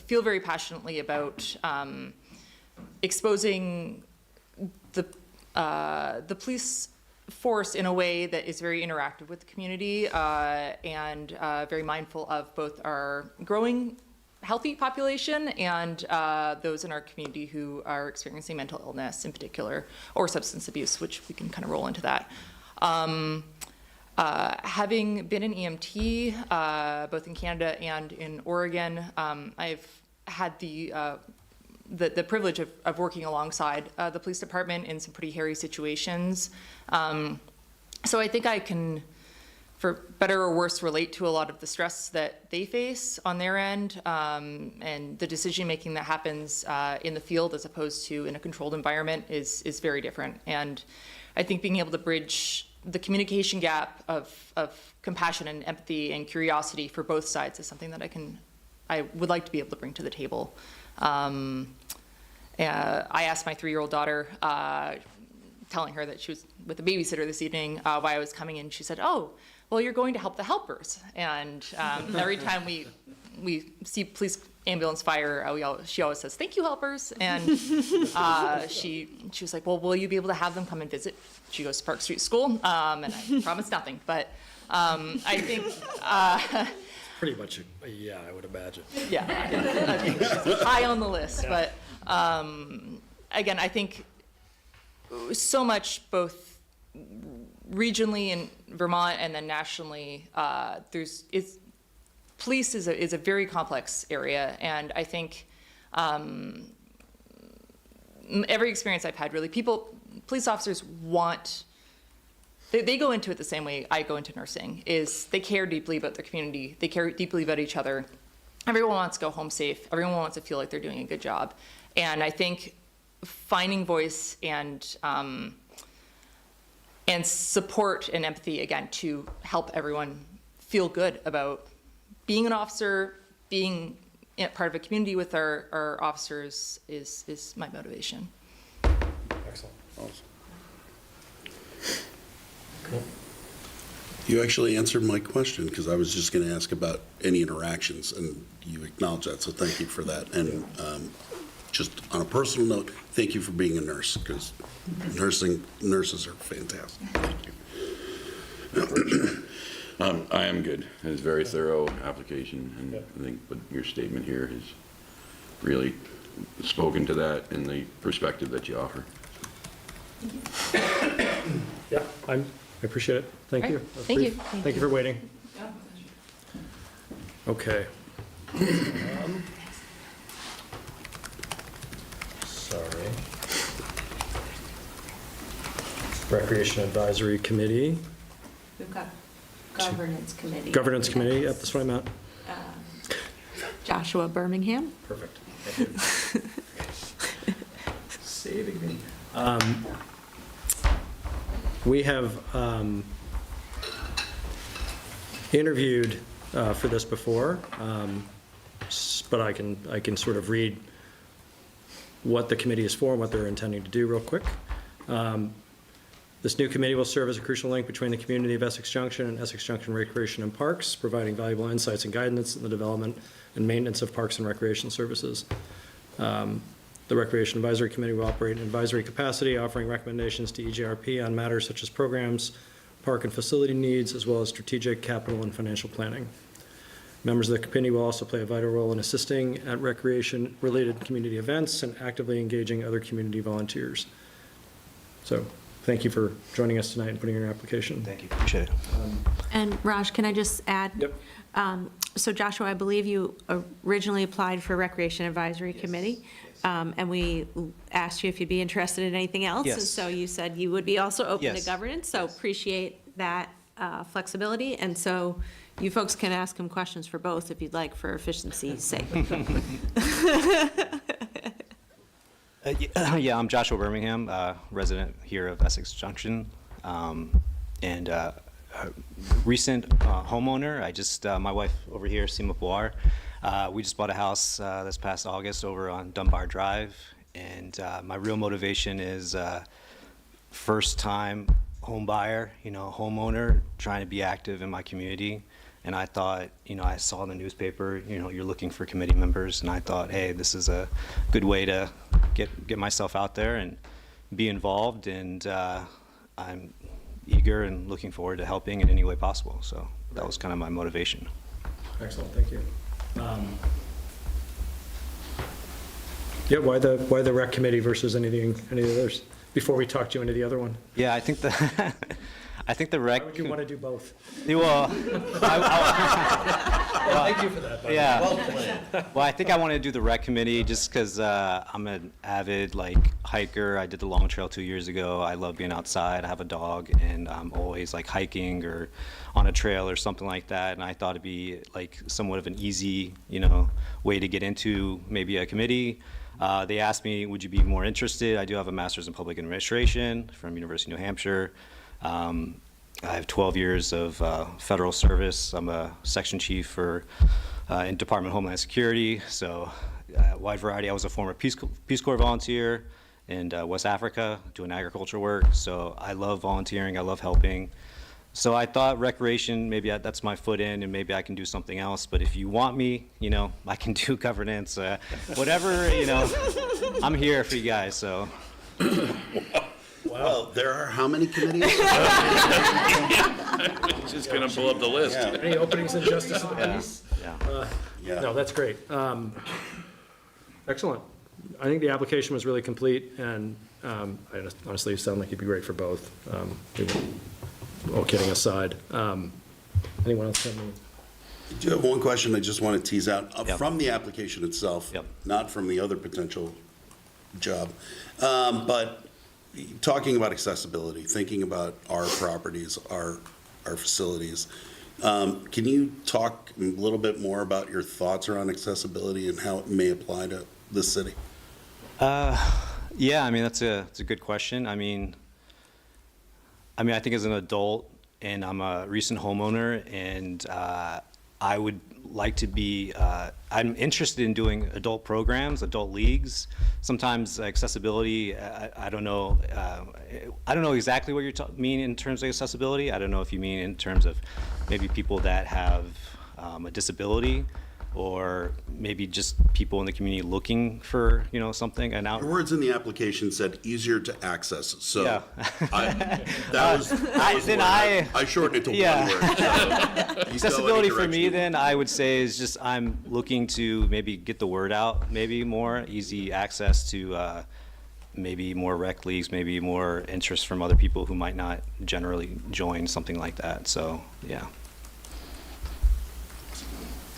Speaker 10: feel very passionately about exposing the police force in a way that is very interactive with the community and very mindful of both our growing healthy population and those in our community who are experiencing mental illness in particular, or substance abuse, which we can kind of roll into that. Having been an EMT, both in Canada and in Oregon, I've had the privilege of working alongside the police department in some pretty hairy situations. So I think I can, for better or worse, relate to a lot of the stress that they face on their end, and the decision-making that happens in the field as opposed to in a controlled environment is very different. And I think being able to bridge the communication gap of compassion and empathy and curiosity for both sides is something that I would like to be able to bring to the table. I asked my 3-year-old daughter, telling her that she was with a babysitter this evening, why I was coming in. She said, "Oh, well, you're going to help the helpers." And every time we see police, ambulance, fire, she always says, "Thank you, helpers." And she was like, "Well, will you be able to have them come and visit?" She goes to Park Street School, and I promised nothing. But I think
Speaker 1: Pretty much, yeah, I would imagine.
Speaker 10: yeah, I think she's high on the list.
Speaker 1: Yeah.
Speaker 10: But again, I think so much both regionally in Vermont and then nationally, police is a very complex area, and I think every experience I've had, really, police officers they go into it the same way I go into nursing, is they care deeply about their community, they care deeply about each other. Everyone wants to go home safe, everyone wants to feel like they're doing a good job. And I think finding voice and support and empathy, again, to help everyone feel good about being an officer, being part of a community with our officers is my motivation.
Speaker 1: Excellent.
Speaker 4: Awesome. Cool. You actually answered my question, because I was just going to ask about any interactions, and you acknowledged that, so thank you for that. And just on a personal note, thank you for being a nurse, because nurses are fantastic. Thank you.
Speaker 3: I am good. It was a very thorough application, and I think your statement here has really spoken to that and the perspective that you offer.
Speaker 1: Yeah, I appreciate it. Thank you.
Speaker 10: Right. Thank you.
Speaker 1: Thank you for waiting. Okay. Sorry. Recreation Advisory Committee.
Speaker 13: We've got Governance Committee.
Speaker 1: Governance Committee, yep, that's what I meant.
Speaker 13: Joshua Birmingham.
Speaker 1: Perfect. Thank you. Saving me. We have interviewed for this before, but I can sort of read what the committee is for and what they're intending to do real quick. This new committee will serve as a crucial link between the community of Essex Junction and Essex Junction Recreation and Parks, providing valuable insights and guidance in the development and maintenance of parks and recreation services. The Recreation Advisory Committee will operate in advisory capacity, offering recommendations to EJRP on matters such as programs, park and facility needs, as well as strategic, capital, and financial planning. Members of the committee will also play a vital role in assisting at recreation-related community events and actively engaging other community volunteers. So, thank you for joining us tonight and putting in your application.
Speaker 12: Thank you, appreciate it.
Speaker 13: And Raj, can I just add?
Speaker 1: Yep.
Speaker 13: So Joshua, I believe you originally applied for Recreation Advisory Committee, and we asked you if you'd be interested in anything else.
Speaker 12: Yes.
Speaker 13: And so you said you would be also open to
Speaker 12: Yes.
Speaker 13: governance, so appreciate that flexibility. And so you folks can ask him questions for both if you'd like, for efficiency's sake.
Speaker 12: Yeah, I'm Joshua Birmingham, resident here of Essex Junction. And recent homeowner. I just, my wife over here, Seema Pawar, we just bought a house this past August over on Dunbar Drive. And my real motivation is first time home buyer, homeowner, trying to be active in my community. And I thought, I saw in the newspaper, you're looking for committee members, and I thought, hey, this is a good way to get myself out there and be involved, and I'm eager and looking forward to helping in any way possible. So that was kind of my motivation.
Speaker 1: Excellent, thank you. Yeah, why the rec committee versus any of the others? Before we talk you into the other one.
Speaker 12: Yeah, I think the rec.
Speaker 1: Why would you want to do both?
Speaker 12: Well,
Speaker 1: thank you for that.
Speaker 12: Yeah.
Speaker 1: Well planned.
Speaker 12: Well, I think I want to do the rec committee just because I'm an avid hiker. I did the Long Trail 2 years ago. I love being outside. I have a dog, and I'm always hiking or on a trail or something like that. And I thought it'd be somewhat of an easy, way to get into maybe a committee. They asked me, would you be more interested? I do have a master's in public administration from University of New Hampshire. I have 12 years of federal service. I'm a section chief for in Department of Homeland Security. So wide variety. I was a former Peace Corps volunteer in West Africa doing agriculture work. So I love volunteering. I love helping. So I thought recreation, maybe that's my foot in, and maybe I can do something else. But if you want me, I can do governance, whatever, I'm here for you guys, so.
Speaker 4: Well, there are how many committees?
Speaker 3: Just gonna pull up the list.
Speaker 4: Yeah.
Speaker 1: Any openings in justice of the peace?
Speaker 12: Yeah.
Speaker 1: No, that's great. Excellent. I think the application was really complete, and honestly, you sound like you'd be great for both. All kidding aside. Anyone else have any?
Speaker 4: I do have one question I just want to tease out from the application itself, not from the other potential job. But talking about accessibility, thinking about our properties, our facilities, can you talk a little bit more about your thoughts around accessibility and how it may apply to this city?
Speaker 12: Yeah, that's a good question. I think as an adult, and I'm a recent homeowner, and I would like to be, I'm interested in doing adult programs, adult leagues. Sometimes accessibility, I don't know exactly what you mean in terms of accessibility. I don't know if you mean in terms of maybe people that have a disability, or maybe just people in the community looking for, something, an out.
Speaker 4: Your words in the application said easier to access, so
Speaker 12: Yeah.
Speaker 4: I shortened it to one word. So
Speaker 12: accessibility for me, then, I would say is just I'm looking to maybe get the word out, maybe more easy access to maybe more rec leagues, maybe more interest from other people who might not generally join something like that. So, yeah.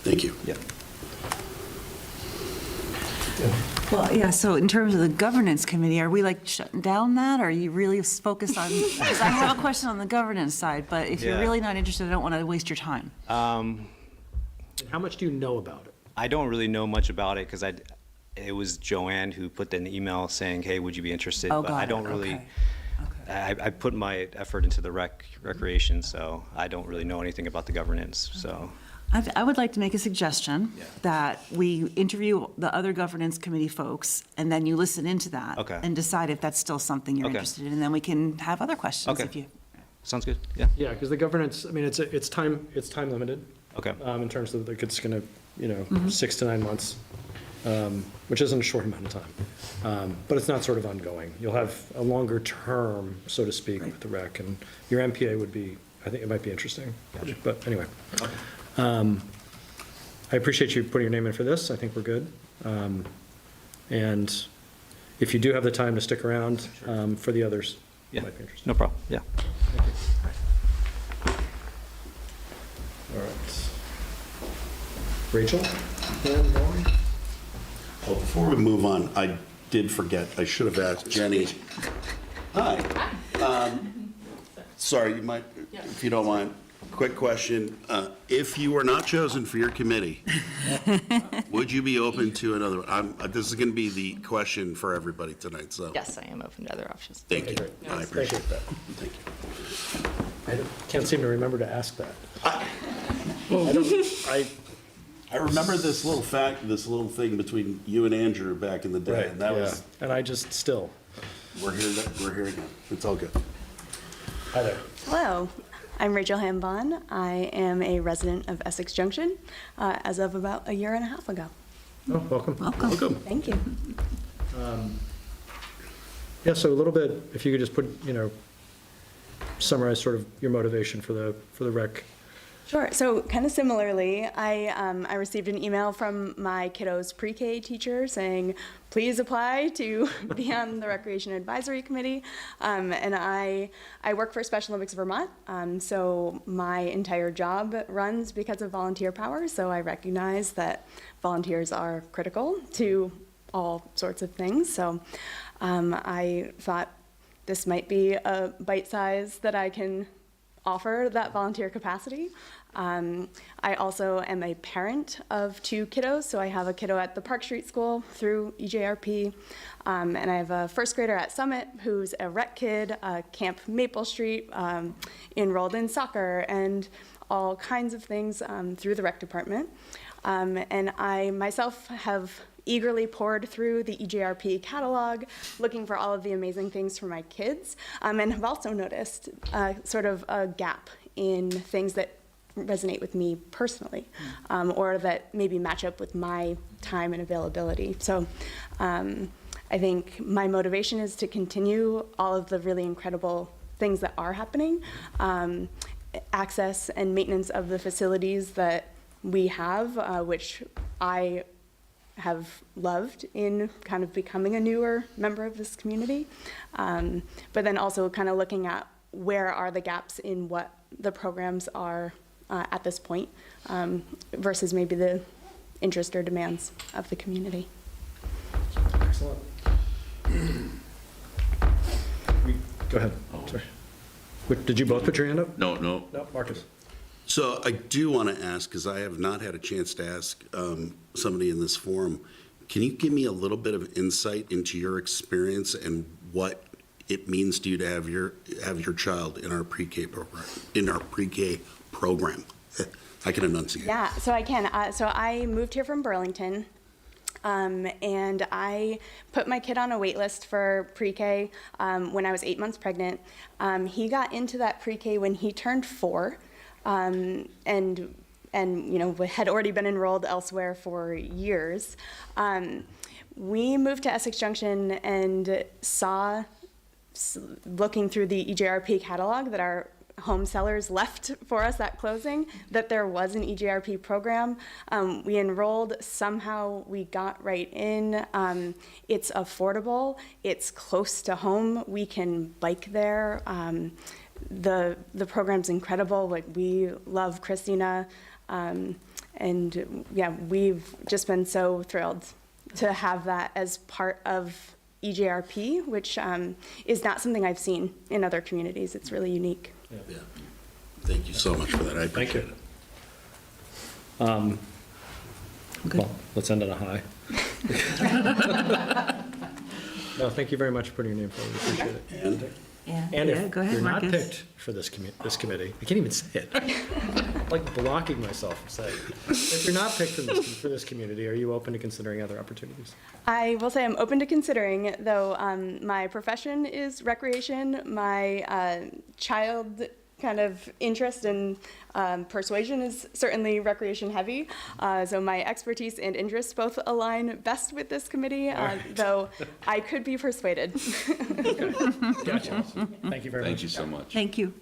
Speaker 4: Thank you.
Speaker 12: Yeah.
Speaker 9: Well, yeah, so in terms of the governance committee, are we shutting down that? Or are you really focused on, because I have a question on the governance side, but if you're really not interested, I don't want to waste your time.
Speaker 1: How much do you know about it?
Speaker 12: I don't really know much about it because it was Joanne who put in the email saying, hey, would you be interested?
Speaker 9: Oh,
Speaker 12: but I don't really, I put my effort into the recreation, so I don't really know anything about the governance, so.
Speaker 9: I would like to make a suggestion that we interview the other governance committee folks, and then you listen into that and decide if that's still something you're interested in, and then we can have other questions if you.
Speaker 12: Sounds good. Yeah.
Speaker 1: Yeah, because the governance, it's time limited.
Speaker 12: Okay.
Speaker 1: In terms of it's going to, 6 to 9 months, which isn't a short amount of time, but it's not sort of ongoing. You'll have a longer term, so to speak, with the rec, and your MPA would be. I think it might be interesting. Gotcha. But anyway. I appreciate you putting your name in for this. I think we're good. And if you do have the time to stick around for the others, it might be interesting.
Speaker 12: No problem. Yeah.
Speaker 1: Thank you. All right. Rachel?
Speaker 4: Well, before we move on, I did forget, I should have asked Jenny. Hi. Sorry, you might, if you don't mind. Quick question. If you were not chosen for your committee, would you be open to another? This is going to be the question for everybody tonight. So
Speaker 10: Yes, I am open to other options.
Speaker 4: Thank you.
Speaker 10: Yes.
Speaker 4: I appreciate that. Thank you.
Speaker 1: can't seem to remember to ask that.
Speaker 4: I remember this little thing between you and Andrew back in the day, and that was.
Speaker 1: And I just still.
Speaker 4: We're here again. It's all good.
Speaker 1: Hi there.
Speaker 14: Hello, I'm Rachel Hambon. I am a resident of Essex Junction as of about a year and a half ago.
Speaker 1: Oh, welcome. Welcome.
Speaker 14: Thank you.
Speaker 1: Yeah, so a little bit, if you could just put, summarize sort of your motivation for the rec.
Speaker 14: Sure. So kind of similarly, I received an email from my kiddo's pre-K teacher saying, please apply to be on the Recreation Advisory Committee. And I work for Special Olympics Vermont. So my entire job runs because of volunteer power. So I recognize that volunteers are critical to all sorts of things. So I thought this might be a bite size that I can offer that volunteer capacity. I also am a parent of 2 kiddos, so I have a kiddo at the Park Street School through EJRP, and I have a first grader at Summit who's a rec kid, Camp Maple Street, enrolled in soccer and all kinds of things through the rec department. And I myself have eagerly poured through the EJRP catalog, looking for all of the amazing things for my kids, and have also noticed sort of a gap in things that resonate with me personally, or that maybe match up with my time and availability. So I think my motivation is to continue all of the really incredible things that are happening, access and maintenance of the facilities that we have, which I have loved in kind of becoming a newer member of this community, but then also kind of looking at where are the gaps in what the programs are at this point versus maybe the interest or demands of the community.
Speaker 1: Excellent. Go ahead. Sorry. Did you both put your hand up?
Speaker 3: No.
Speaker 1: No, Marcus.
Speaker 4: So I do want to ask, because I have not had a chance to ask somebody in this forum, can you give me a little bit of insight into your experience and what it means to you to have your child in our pre-K program? I can enunciate.
Speaker 14: Yeah, so I can. So I moved here from Burlington, and I put my kid on a wait list for pre-K when I was 8 months pregnant. He got into that pre-K when he turned 4. And had already been enrolled elsewhere for years. We moved to Essex Junction and saw, looking through the EJRP catalog that our home sellers left for us at closing, that there was an EJRP program. We enrolled, somehow we got right in. It's affordable, it's close to home, we can bike there. The program's incredible. Like, we love Christina, and yeah, we've just been so thrilled to have that as part of EJRP, which is not something I've seen in other communities. It's really unique.
Speaker 4: Yeah. Thank you so much for that. I appreciate it.
Speaker 1: Well, let's end on a high. No, thank you very much for putting your name forward. We appreciate it. And if
Speaker 9: go ahead,
Speaker 1: you're
Speaker 9: Marcus.
Speaker 1: not picked for this committee, I can't even say it. I'm like blocking myself from saying it. If you're not picked for this community, are you open to considering other opportunities?
Speaker 14: I will say I'm open to considering, though my profession is recreation. My child kind of interest and persuasion is certainly recreation heavy. So my expertise and interests both align best with this committee, though I could be persuaded.
Speaker 1: Okay. Gotcha. Thank you very much.
Speaker 3: Thank you so much.
Speaker 9: Thank you.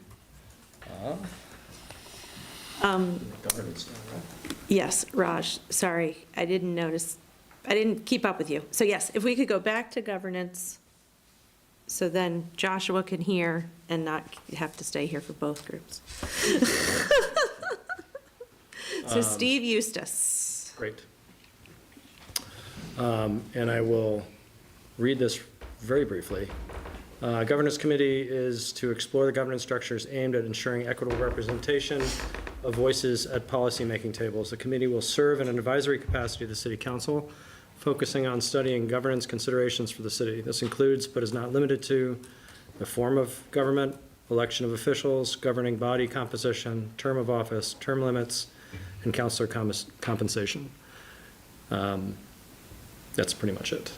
Speaker 1: Governance now, right?
Speaker 13: Yes, Raj, sorry, I didn't keep up with you. So yes, if we could go back to governance, so then Joshua can hear and not have to stay here for both groups. So Steve Eustace.
Speaker 1: Great. And I will read this very briefly. Governance Committee is to explore the governance structures aimed at ensuring equitable representation of voices at policymaking tables. The committee will serve in an advisory capacity of the City Council, focusing on studying governance considerations for the city. This includes, but is not limited to, the form of government, election of officials, governing body composition, term of office, term limits, and counselor compensation. That's pretty much it.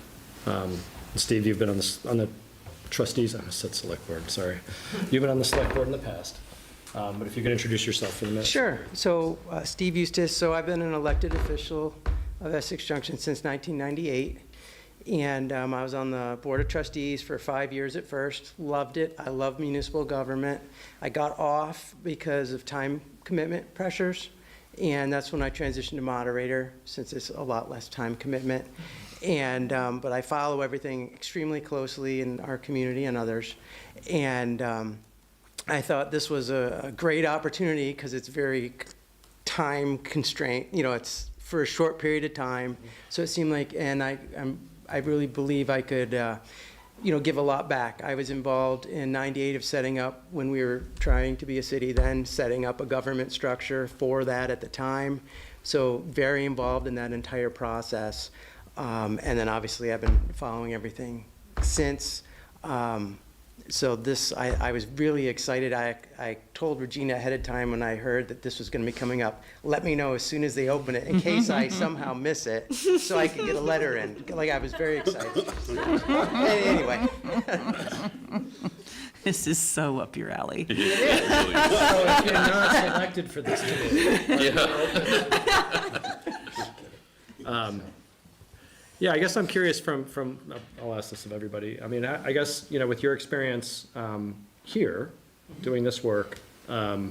Speaker 1: Steve, you've been on the trustees, I said select board, sorry. You've been on the select board in the past. But if you could introduce yourself for the minute.
Speaker 15: Sure. So Steve Eustace, so I've been an elected official of Essex Junction since 1998. And I was on the Board of Trustees for 5 years at first. Loved it. I love municipal government. I got off because of time commitment pressures. And that's when I transitioned to moderator, since it's a lot less time commitment. And but I follow everything extremely closely in our community and others. And I thought this was a great opportunity because it's very time constraint. You know, it's for a short period of time. So it seemed like, and I really believe I could, you know, give a lot back. I was involved in '98 of setting up, when we were trying to be a city then, setting up a government structure for that at the time. So very involved in that entire process. And then obviously I've been following everything since. So this, I was really excited. I told Regina ahead of time when I heard that this was going to be coming up, let me know as soon as they open it in case I somehow miss it, so I could get a letter in. Like, I was very excited. Anyway.
Speaker 9: This is so up your alley.
Speaker 1: So if you're not selected for this committee. Yeah, I guess I'm curious from I'll ask this of everybody. I mean, I guess, you know, with your experience here, doing this work, how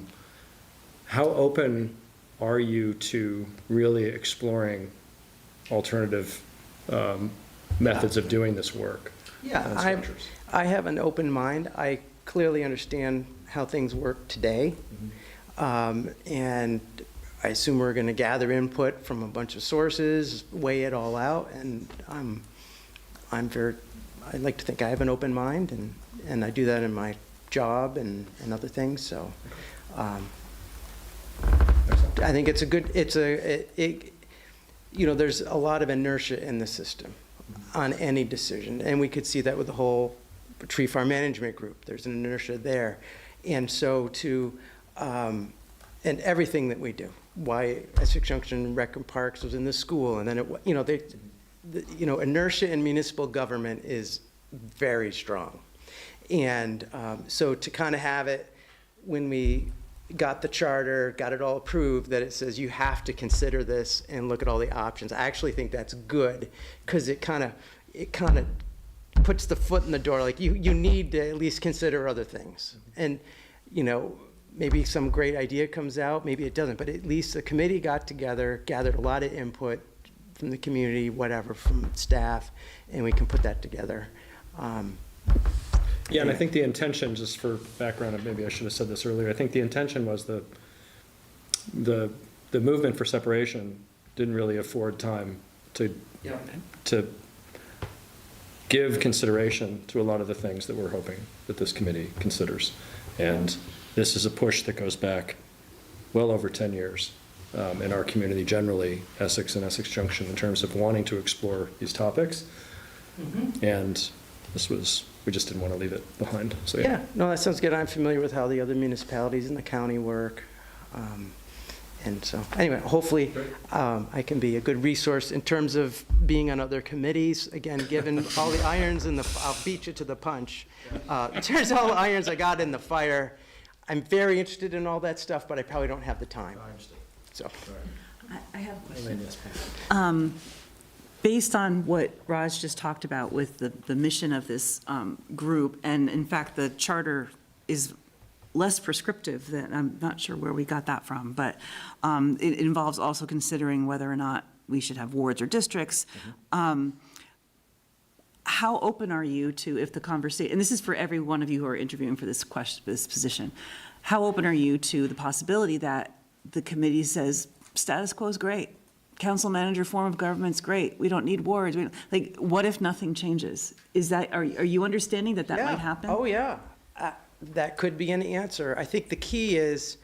Speaker 1: open are you to really exploring alternative methods of doing this work?
Speaker 15: Yeah, I have an open mind. I clearly understand how things work today. And I assume we're going to gather input from a bunch of sources, weigh it all out, and I like to think I have an open mind, and I do that in my job and other things. So I think it's a good, you know, there's a lot of inertia in the system on any decision, and we could see that with the whole tree farm management group. There's an inertia there, and so and everything that we do. Why Essex Junction Rec and Parks was in the school, and then you know, inertia in municipal government is very strong, and so to kind of have it when we got the charter, got it all approved, that it says you have to consider this and look at all the options. I actually think that's good because it kind of puts the foot in the door. Like you need to at least consider other things, and you know. Maybe some great idea comes out, maybe it doesn't, but at least the committee got together, gathered a lot of input from the community, whatever, from staff, and we can put that together.
Speaker 1: Yeah, and I think the intention, just for background, and maybe I should have said this earlier, I think the intention was the movement for separation didn't really afford time to give consideration to a lot of the things that we're hoping that this committee considers. And this is a push that goes back well over 10 years in our community generally, Essex and Essex Junction, in terms of wanting to explore these topics. And we just didn't want to leave it behind. So
Speaker 15: yeah, no, that sounds good. I'm familiar with how the other municipalities in the county work. And so anyway, hopefully I can be a good resource in terms of being on other committees. Again, given all the irons I'll beat you to the punch. In terms of all the irons I got in the fire, I'm very interested in all that stuff, but I probably don't have the time. I understand. So.
Speaker 9: I have a question. Based on what Raj just talked about with the mission of this group, and in fact, the charter is less prescriptive than, I'm not sure where we got that from, but it involves also considering whether or not we should have wards or districts. How open are you to, if the conversation, and this is for every one of you who are interviewing for this position, how open are you to the possibility that the committee says status quo is great, council manager form of government's great, we don't need wards, like what if nothing changes? Is that, are you understanding that might happen?
Speaker 15: Oh yeah, that could be an answer. I think the key is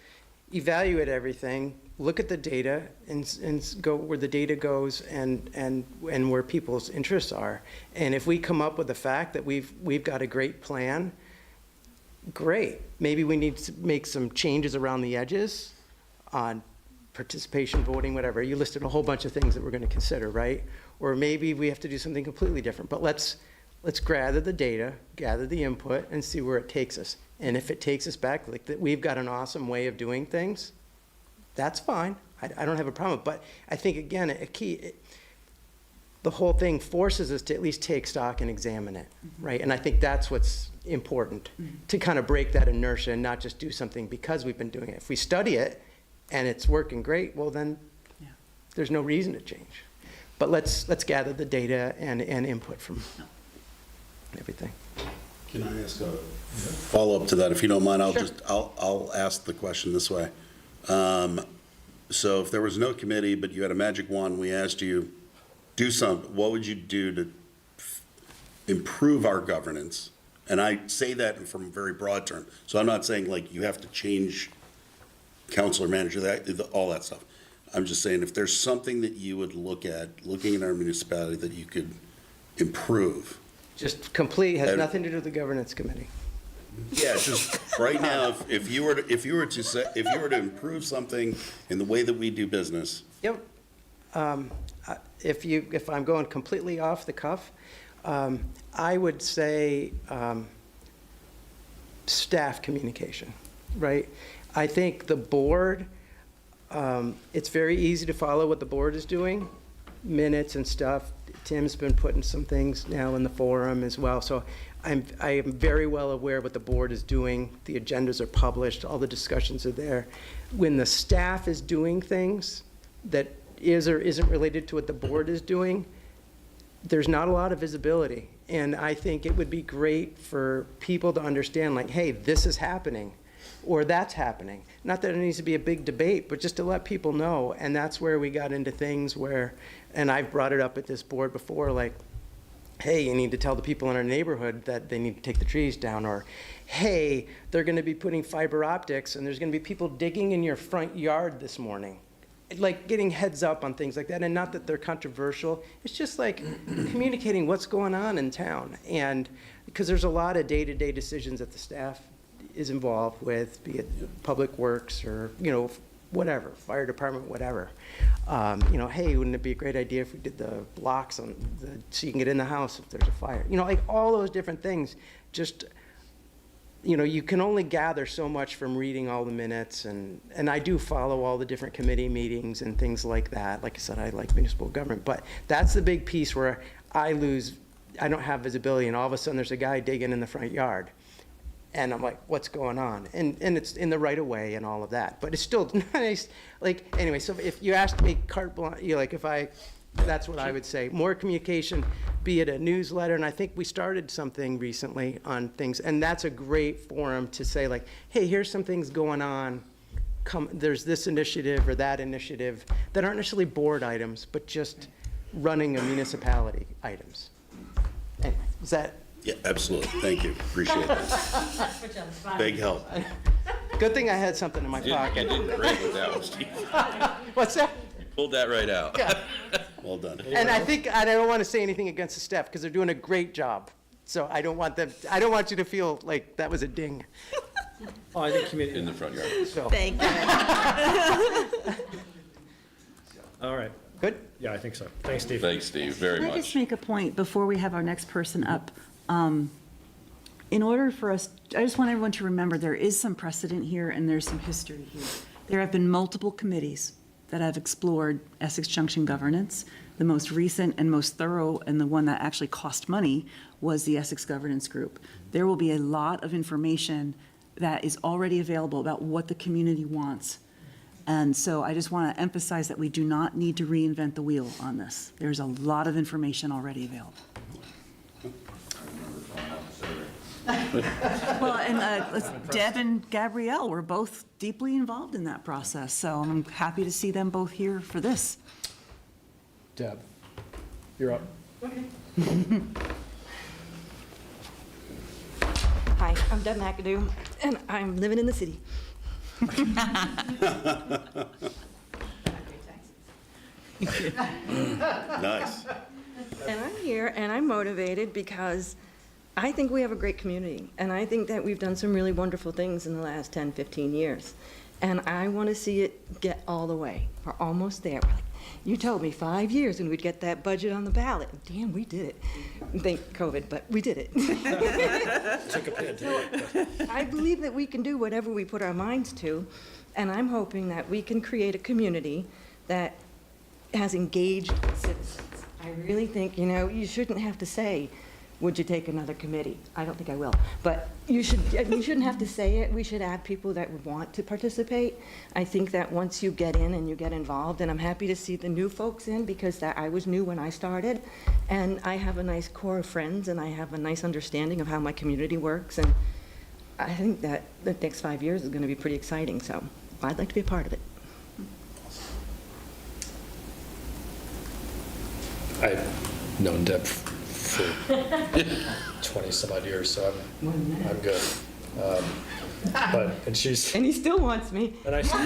Speaker 15: evaluate everything, look at the data and go where the data goes and where people's interests are. And if we come up with the fact that we've got a great plan, great. Maybe we need to make some changes around the edges on participation, voting, whatever. You listed a whole bunch of things that we're going to consider, right? Or maybe we have to do something completely different. But let's gather the data, gather the input, and see where it takes us. And if it takes us back, like that we've got an awesome way of doing things, that's fine. I don't have a problem. But I think, again, the whole thing forces us to at least take stock and examine it, right? And I think that's what's important, to kind of break that inertia and not just do something because we've been doing it. If we study it and it's working great, well then there's no reason to change. But let's gather the data and input from everything.
Speaker 4: Can I ask a follow-up to that? If you don't mind, I'll ask the question this way. So if there was no committee, but you had a magic wand, we asked you, do something, what would you do to improve our governance? And I say that from a very broad term. So I'm not saying like you have to change counselor, manager, all that stuff. I'm just saying if there's something that you would look at, looking at our municipality that you could improve.
Speaker 15: Just complete, has nothing to do with the governance committee.
Speaker 4: Yeah, just right now, if you were to improve something in the way that we do business.
Speaker 15: Yep. If I'm going completely off the cuff, I would say staff communication, right? I think the board, it's very easy to follow what the board is doing, minutes and stuff. Tim's been putting some things now in the forum as well. So I am very well aware of what the board is doing. The agendas are published, all the discussions are there. When the staff is doing things that is or isn't related to what the board is doing, there's not a lot of visibility. And I think it would be great for people to understand, like, hey, this is happening, or that's happening. Not that it needs to be a big debate, but just to let people know. And that's where we got into things where, and I've brought it up at this board before, like, hey, you need to tell the people in our neighborhood that they need to take the trees down, or hey, they're going to be putting fiber optics and there's going to be people digging in your front yard this morning. Like getting heads up on things like that, and not that they're controversial. It's just like communicating what's going on in town. And because there's a lot of day-to-day decisions that the staff is involved with, be it public works or, whatever, fire department, whatever. Hey, wouldn't it be a great idea if we did the blocks so you can get in the house if there's a fire? Like all those different things. Just, you can only gather so much from reading all the minutes, and I do follow all the different committee meetings and things like that. Like I said, I like municipal government, but that's the big piece where I don't have visibility, and all of a sudden there's a guy digging in the front yard. And I'm like, what's going on? And it's in the right of way and all of that. But it's still nice. Like, anyway, so if you asked me carte blanche, that's what I would say. More communication, be it a newsletter. And I think we started something recently on things. And that's a great forum to say, like, hey, here's some things going on. There's this initiative or that initiative that aren't necessarily board items, but just running a municipality items. Anyway, is that?
Speaker 4: Yeah, absolutely. Thank you. Appreciate that. Big help.
Speaker 15: Good thing I had something in my pocket.
Speaker 3: You did great with that one, Steve.
Speaker 15: What's that?
Speaker 3: You pulled that right out.
Speaker 15: Yeah.
Speaker 4: Well done.
Speaker 15: And I don't want to say anything against the staff because they're doing a great job. So I don't want you to feel like that was a ding.
Speaker 1: Oh, I think community.
Speaker 3: In the front yard.
Speaker 15: So.
Speaker 13: Thank you.
Speaker 1: All right.
Speaker 15: Good?
Speaker 1: Yeah, I think so. Thanks, Steve.
Speaker 3: Thanks, Steve, very
Speaker 9: Can I just
Speaker 3: much.
Speaker 9: make a point before we have our next person up? In order for us, I just want everyone to remember there is some precedent here and there's some history here. There have been multiple committees that have explored Essex Junction governance. The most recent and most thorough, and the one that actually cost money, was the Essex Governance Group. There will be a lot of information that is already available about what the community wants. And so I just want to emphasize that we do not need to reinvent the wheel on this. There's a lot of information already available. Well, and Deb and Gabrielle were both deeply involved in that process, so I'm happy to see them both here for this.
Speaker 1: Deb, you're up.
Speaker 11: Okay. Hi, I'm Deb McAdoo, and I'm living in the city.
Speaker 4: Nice.
Speaker 11: And I'm here, and I'm motivated because I think we have a great community, and I think that we've done some really wonderful things in the last 10, 15 years. And I want to see it get all the way. We're almost there. We're like, you told me 5 years and we'd get that budget on the ballot. Damn, we did it. Thank COVID, but we did it.
Speaker 1: Took a pandemic.
Speaker 11: I believe that we can do whatever we put our minds to, and I'm hoping that we can create a community that has engaged citizens. I really think, you shouldn't have to say, would you take another committee? I don't think I will, but you shouldn't have to say it. We should have people that want to participate. I think that once you get in and you get involved, and I'm happy to see the new folks in because I was new when I started, and I have a nice core of friends, and I have a nice understanding of how my community works, and I think that the next 5 years is going to be pretty exciting, so I'd like to be a part of it.
Speaker 16: I've known Deb for 20 some odd years, so I'm good. And
Speaker 11: he still wants me.
Speaker 1: And I still,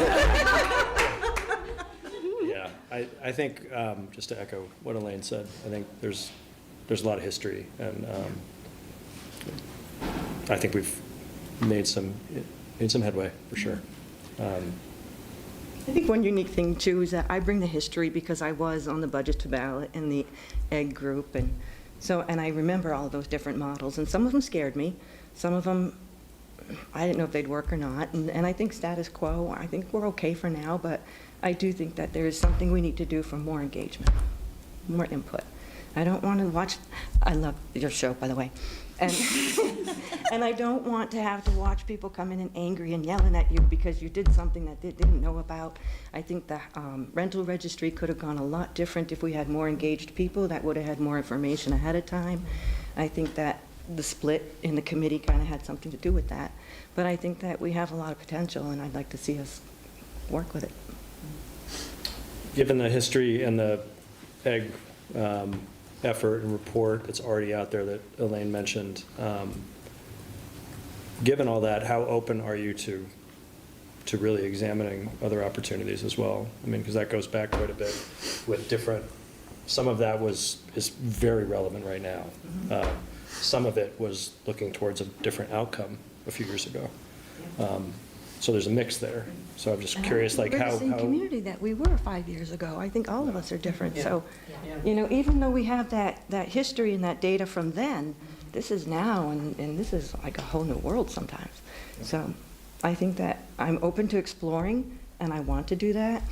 Speaker 1: yeah, I think just to echo what Elaine said, I think there's a lot of history, and I think we've made some headway for sure.
Speaker 11: I think one unique thing too is that I bring the history because I was on the budget to ballot in the egg group, and I remember all of those different models, and some of them scared me. Some of them, I didn't know if they'd work or not, and I think status quo, I think we're okay for now, but I do think that there is something we need to do for more engagement, more input. I don't want to watch, I love your show, by the way, and I don't want to have to watch people come in and angry and yelling at you because you did something that they didn't know about. I think the rental registry could have gone a lot different if we had more engaged people that would have had more information ahead of time. I think that the split in the committee kind of had something to do with that. But I think that we have a lot of potential, and I'd like to see us work with it.
Speaker 1: Given the history and the egg effort and report that's already out there that Elaine mentioned, given all that, how open are you to really examining other opportunities as well? I mean, because that goes back quite a bit with different, some of that is very relevant right now. Some of it was looking towards a different outcome a few years ago. So there's a mix there. So I'm just curious, like
Speaker 11: We're
Speaker 1: how...
Speaker 11: the same community that we were 5 years ago. I think all of us are different. So, even though we have that history and that data from then, this is now, and this is like a whole new world sometimes. So I think that I'm open to exploring, and I want to do that.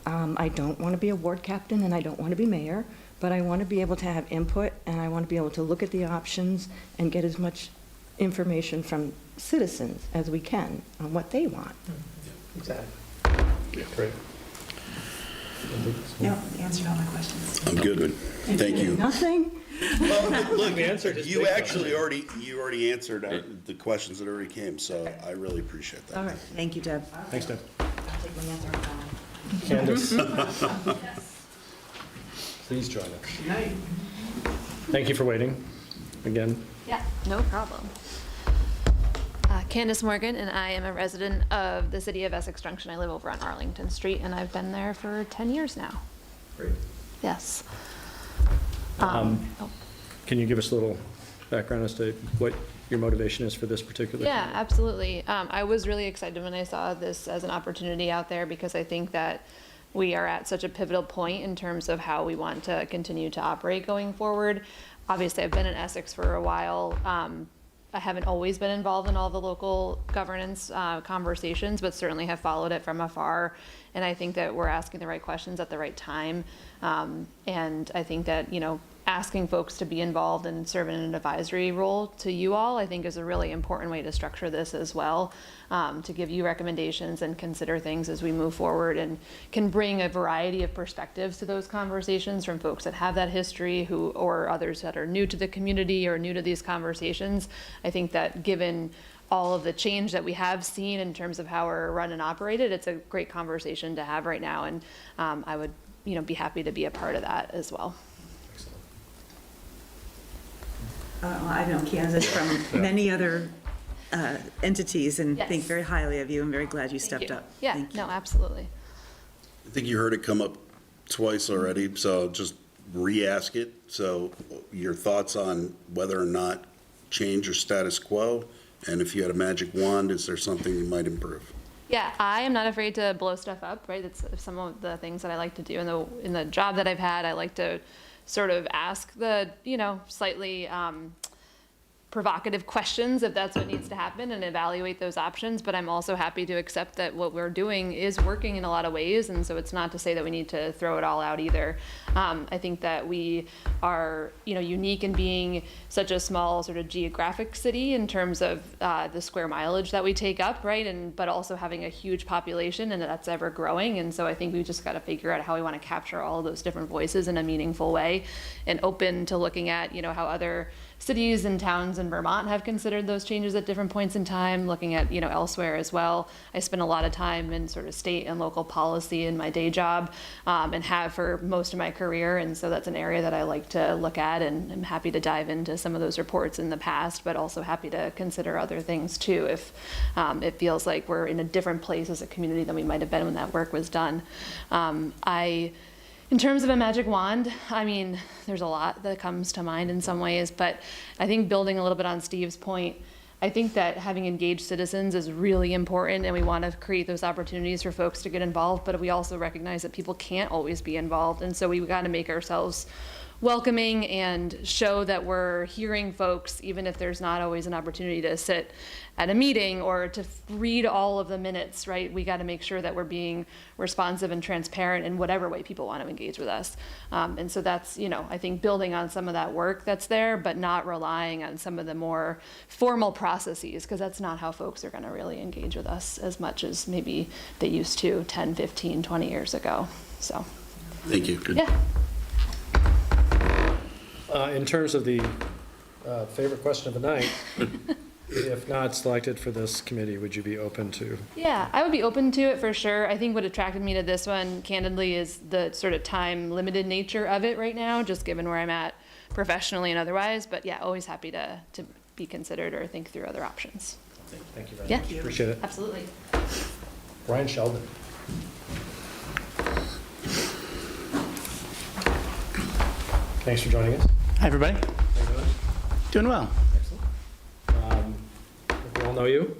Speaker 11: I don't want to be a ward captain, and I don't want to be mayor, but I want to be able to have input, and I want to be able to look at the options and get as much information from citizens as we can on what they want.
Speaker 16: Exactly.
Speaker 1: Great.
Speaker 9: No, you answered all my questions.
Speaker 4: I'm good. Thank you.
Speaker 11: Nothing?
Speaker 4: Well, look,
Speaker 1: We answered his
Speaker 4: you
Speaker 1: big
Speaker 4: actually already answered the questions that already came, so I really appreciate that.
Speaker 11: All right.
Speaker 9: Thank you, Deb.
Speaker 1: Thanks, Deb.
Speaker 11: I'll take my answer on
Speaker 1: Candace. Please join us.
Speaker 11: Good night.
Speaker 1: Thank you for waiting again.
Speaker 17: Yeah, no problem. Candace Morgan, and I am a resident of the city of Essex Junction. I live over on Arlington Street, and I've been there for 10 years now.
Speaker 1: Great.
Speaker 17: Yes.
Speaker 1: Can you give us a little background as to what your motivation is for this particular?
Speaker 17: Yeah, absolutely. I was really excited when I saw this as an opportunity out there because I think that we are at such a pivotal point in terms of how we want to continue to operate going forward. Obviously, I've been in Essex for a while. I haven't always been involved in all the local governance conversations, but certainly have followed it from afar. And I think that we're asking the right questions at the right time. And I think that, asking folks to be involved and serve in an advisory role to you all, I think is a really important way to structure this as well, to give you recommendations and consider things as we move forward, and can bring a variety of perspectives to those conversations from folks that have that history or others that are new to the community or new to these conversations. I think that given all of the change that we have seen in terms of how we're run and operated, it's a great conversation to have right now, and I would be happy to be a part of that as well.
Speaker 9: I've known Kansas from many other entities and
Speaker 17: Yes.
Speaker 9: think very highly of you. I'm very glad you stepped up.
Speaker 17: Yeah,
Speaker 9: Thank you.
Speaker 17: no, absolutely.
Speaker 4: I think you heard it come up twice already, so just re-ask it. So your thoughts on whether or not change or status quo? And if you had a magic wand, is there something you might improve?
Speaker 17: Yeah, I am not afraid to blow stuff up, right? That's some of the things that I like to do in the job that I've had. I like to sort of ask the, slightly provocative questions if that's what needs to happen and evaluate those options. But I'm also happy to accept that what we're doing is working in a lot of ways. And so it's not to say that we need to throw it all out either. I think that we are, unique in being such a small sort of geographic city in terms of the square mileage that we take up, right? But also having a huge population and that's ever growing. And so I think we just got to figure out how we want to capture all of those different voices in a meaningful way and open to looking at, how other cities and towns in Vermont have considered those changes at different points in time, looking at, elsewhere as well. I spend a lot of time in sort of state and local policy in my day job and have for most of my career. And so that's an area that I like to look at, and I'm happy to dive into some of those reports in the past, but also happy to consider other things too if it feels like we're in a different place as a community than we might have been when that work was done. In terms of a magic wand, there's a lot that comes to mind in some ways, but I think building a little bit on Steve's point, I think that having engaged citizens is really important, and we want to create those opportunities for folks to get involved, but we also recognize that people can't always be involved, and so we've got to make ourselves welcoming and show that we're hearing folks, even if there's not always an opportunity to sit at a meeting or to read all of the minutes, right? We got to make sure that we're being responsive and transparent in whatever way people want to engage with us. And so that's, I think building on some of that work that's there, but not relying on some of the more formal processes, because that's not how folks are going to really engage with us as much as maybe they used to 10, 15, 20 years ago. So.
Speaker 4: Thank you.
Speaker 17: Yeah.
Speaker 1: In terms of the favorite question of the night, if not selected for this committee, would you be open to?
Speaker 17: Yeah, I would be open to it for sure. I think what attracted me to this one, candidly, is the sort of time-limited nature of it right now, just given where I'm at professionally and otherwise. But yeah, always happy to be considered or think through other options.
Speaker 1: Thank you very much. Appreciate it.
Speaker 17: Absolutely.
Speaker 16: Brian Sheldon.
Speaker 1: Thanks for joining us.
Speaker 6: Hi, everybody.
Speaker 1: How you doing?
Speaker 6: Doing well.
Speaker 1: Excellent. We all know you.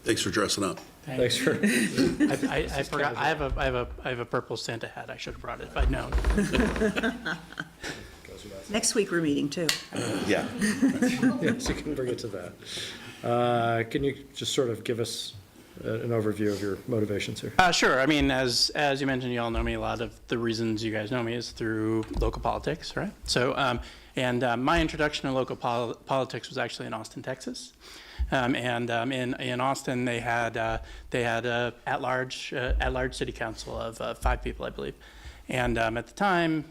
Speaker 4: Thanks for dressing up.
Speaker 1: Thanks for.
Speaker 6: I forgot. I have a purple Santa hat. I should have brought it if I'd known.
Speaker 9: Next week, we're meeting too.
Speaker 4: Yeah.
Speaker 1: Yes, you can bring it to that. Can you just sort of give us an overview of your motivations here?
Speaker 6: Sure. As you mentioned, you all know me. A lot of the reasons you guys know me is through local politics, right? So, my introduction to local politics was actually in Austin, Texas. In Austin, they had a at-large city council of 5 people, I believe. And at the time,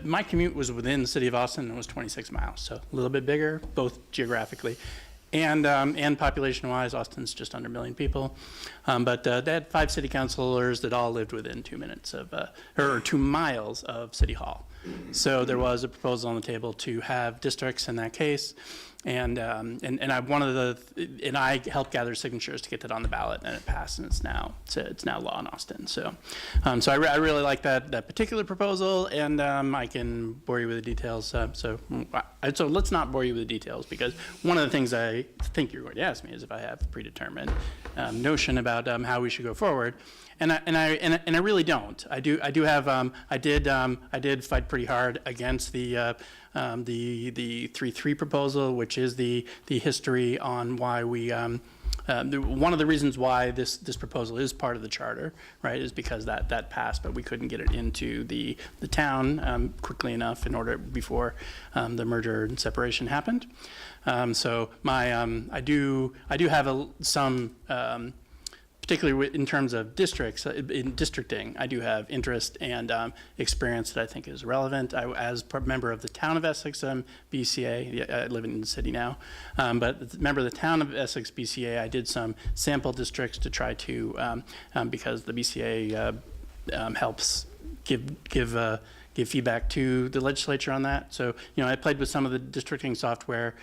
Speaker 6: my commute was within the city of Austin, and it was 26 miles, so a little bit bigger, both geographically. And population-wise, Austin's just under 1 million people. But they had 5 city councilors that all lived within 2 minutes or 2 miles of City Hall. So there was a proposal on the table to have districts in that case. And I helped gather signatures to get that on the ballot, and it passed, and it's now law in Austin. So, I really like that particular proposal, and I can bore you with the details. So let's not bore you with the details, because one of the things I think you're going to ask me is if I have a predetermined notion about how we should go forward. And I really don't. I did fight pretty hard against the 3-3 proposal, which is the history on why we one of the reasons why this proposal is part of the charter, right, is because that passed, but we couldn't get it into the town quickly enough before the merger and separation happened. So I do have some. Particularly in terms of districts, in districting, I do have interest and experience that I think is relevant. As a member of the Town of Essex BCA, I live in the city now, but as a member of the Town of Essex BCA, I did some sample districts to try to, because the BCA helps give give feedback to the legislature on that. So, I played with some of the districting software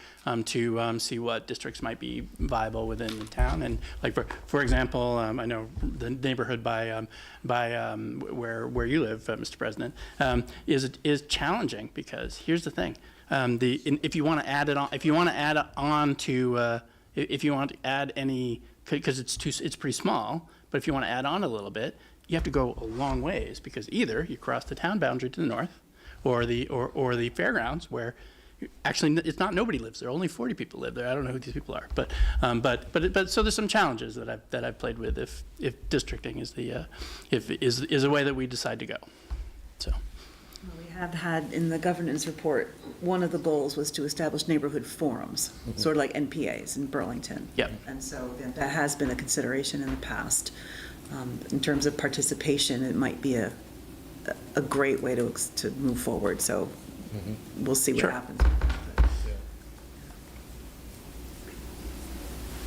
Speaker 6: to see what districts might be viable within the town. And like for example, I know the neighborhood by where you live, Mr. President, is challenging because here's the thing: if you want to add it on, if you want to add any, because it's pretty small, but if you want to add on a little bit, you have to go a long ways because either you cross the town boundary to the north, or the fairgrounds where actually it's not nobody lives there. Only 40 people live there. I don't know who these people are, but so there's some challenges that I've played with if districting is a way that we decide to go. So.
Speaker 9: We have had in the governance report, one of the goals was to establish neighborhood forums, sort of like NPAs in Burlington.
Speaker 6: Yep.
Speaker 9: And so that has been a consideration in the past. In terms of participation, it might be a great way to move forward. So we'll see what happens.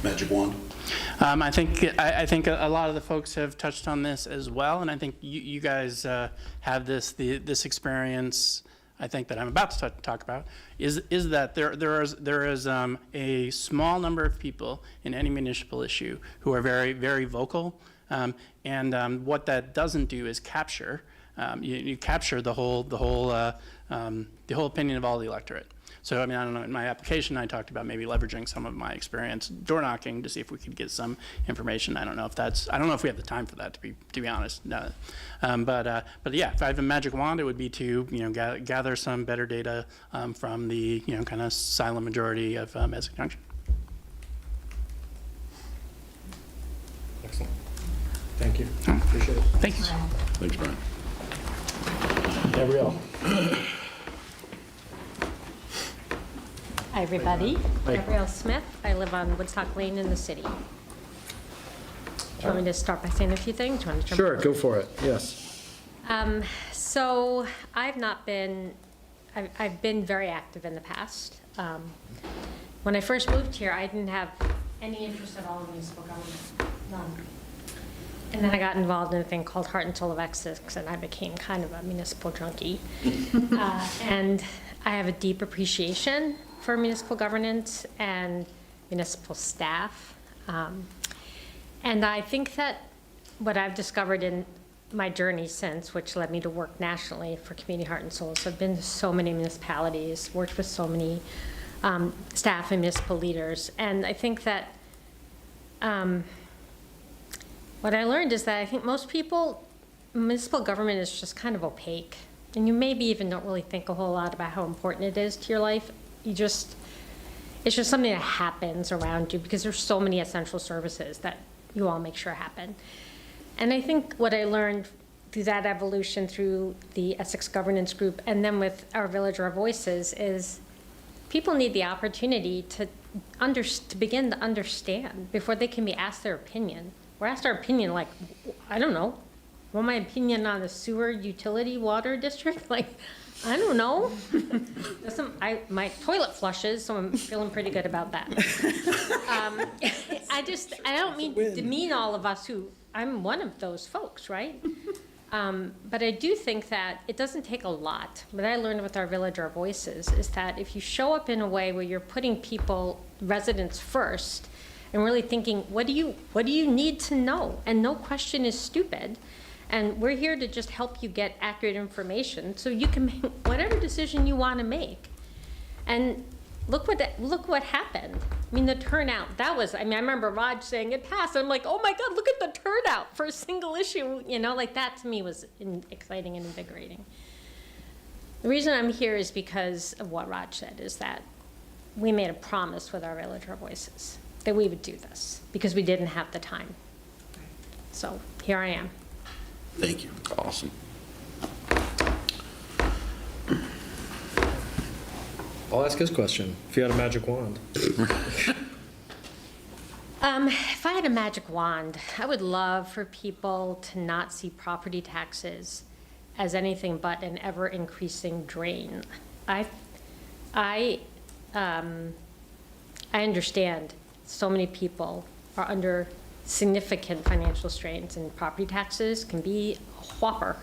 Speaker 4: Magic wand?
Speaker 6: I think a lot of the folks have touched on this as well, and I think you guys have this experience. I think that I'm about to talk about is that there is a small number of people in any municipal issue who are very, very vocal, and what that doesn't do is capture you capture the whole opinion of all the electorate. So, I don't know, in my application, I talked about maybe leveraging some of my experience door knocking to see if we could get some information. I don't know if we have the time for that, to be honest. No. But yeah, if I have a magic wand, it would be to, gather some better data from the, kind of silent majority of Essex Junction.
Speaker 16: Excellent. Thank you. Appreciate it.
Speaker 6: Thank you.
Speaker 3: Thanks, Brian.
Speaker 16: Gabrielle.
Speaker 18: Hi, everybody.
Speaker 16: Hi.
Speaker 18: Gabrielle Smith. I live on Woodstock Lane in the city. Do you want me to start by saying a few things? Do you want to jump
Speaker 16: Sure,
Speaker 18: in?
Speaker 16: go for it. Yes.
Speaker 18: So I've been very active in the past. When I first moved here, I didn't have any interest at all in municipal government. None. And then I got involved in a thing called Heart and Soul of Essex, and I became kind of a municipal junkie. And I have a deep appreciation for municipal governance and municipal staff. And I think that what I've discovered in my journey since, which led me to work nationally for Community Heart and Soul, so I've been to so many municipalities, worked with so many staff and municipal leaders, and I think that what I learned is that I think most people, municipal government is just kind of opaque. And you maybe even don't really think a whole lot about how important it is to your life. It's just something that happens around you because there's so many essential services that you all make sure happen. And I think what I learned through that evolution through the Essex Governance Group and then with our Village Our Voices is people need the opportunity to begin to understand before they can be asked their opinion. We're asked our opinion like, I don't know, want my opinion on the sewer utility water district? Like, I don't know. My toilet flushes, so I'm feeling pretty good about that. I don't mean to demean all of us I'm one of those folks, right? But I do think that it doesn't take a lot. What I learned with our Village Our Voices is that if you show up in a way where you're putting residents first, and really thinking, what do you need to know? And no question is stupid. And we're here to just help you get accurate information so you can make whatever decision you want to make. And look what happened. I mean, the turnout, I remember Raj saying it passed. I'm like, oh my God, look at the turnout for a single issue. Like that to me was exciting and invigorating. The reason I'm here is because of what Raj said, is that we made a promise with our Village Our Voices that we would do this because we didn't have the time. So here I am.
Speaker 3: Thank you. Awesome.
Speaker 16: I'll ask his question. If you had a magic wand.
Speaker 18: If I had a magic wand, I would love for people to not see property taxes as anything but an ever-increasing drain. I understand so many people are under significant financial strains, and property taxes can be a whopper.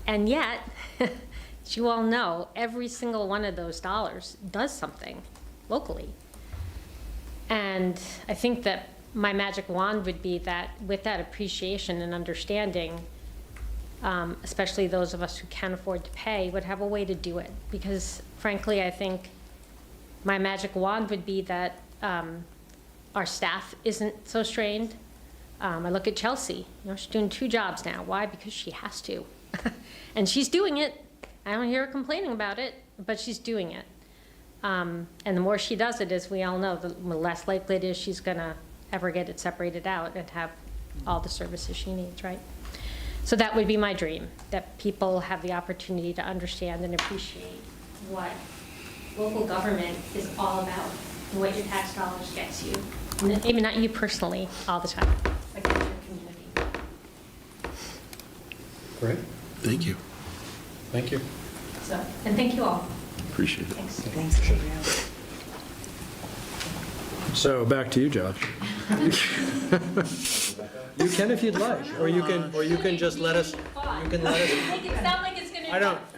Speaker 18: And yet, as you all know, every single one of those dollars does something locally. And I think that my magic wand would be that with that appreciation and understanding, especially those of us who can afford to pay, would have a way to do it. Because frankly, I think my magic wand would be that our staff isn't so strained. I look at Chelsea, she's doing 2 jobs now. Why? Because she has to. And she's doing it. I don't hear her complaining about it, but she's doing it. And the more she does it, as we all know, the less likely it is she's gonna ever get it separated out and have all the services she needs, right? So that would be my dream, that people have the opportunity to understand and appreciate what local government is all about and what your tax dollars gets you. Maybe not you personally all the time, but your community.
Speaker 1: Great.
Speaker 3: Thank you.
Speaker 1: Thank you.
Speaker 18: So, and thank you all.
Speaker 3: Appreciate it.
Speaker 18: Thanks.
Speaker 9: Thanks.
Speaker 1: So back to you, Josh. You can if you'd like, or you can just let us. You can let us.
Speaker 18: Make it sound like it's gonna.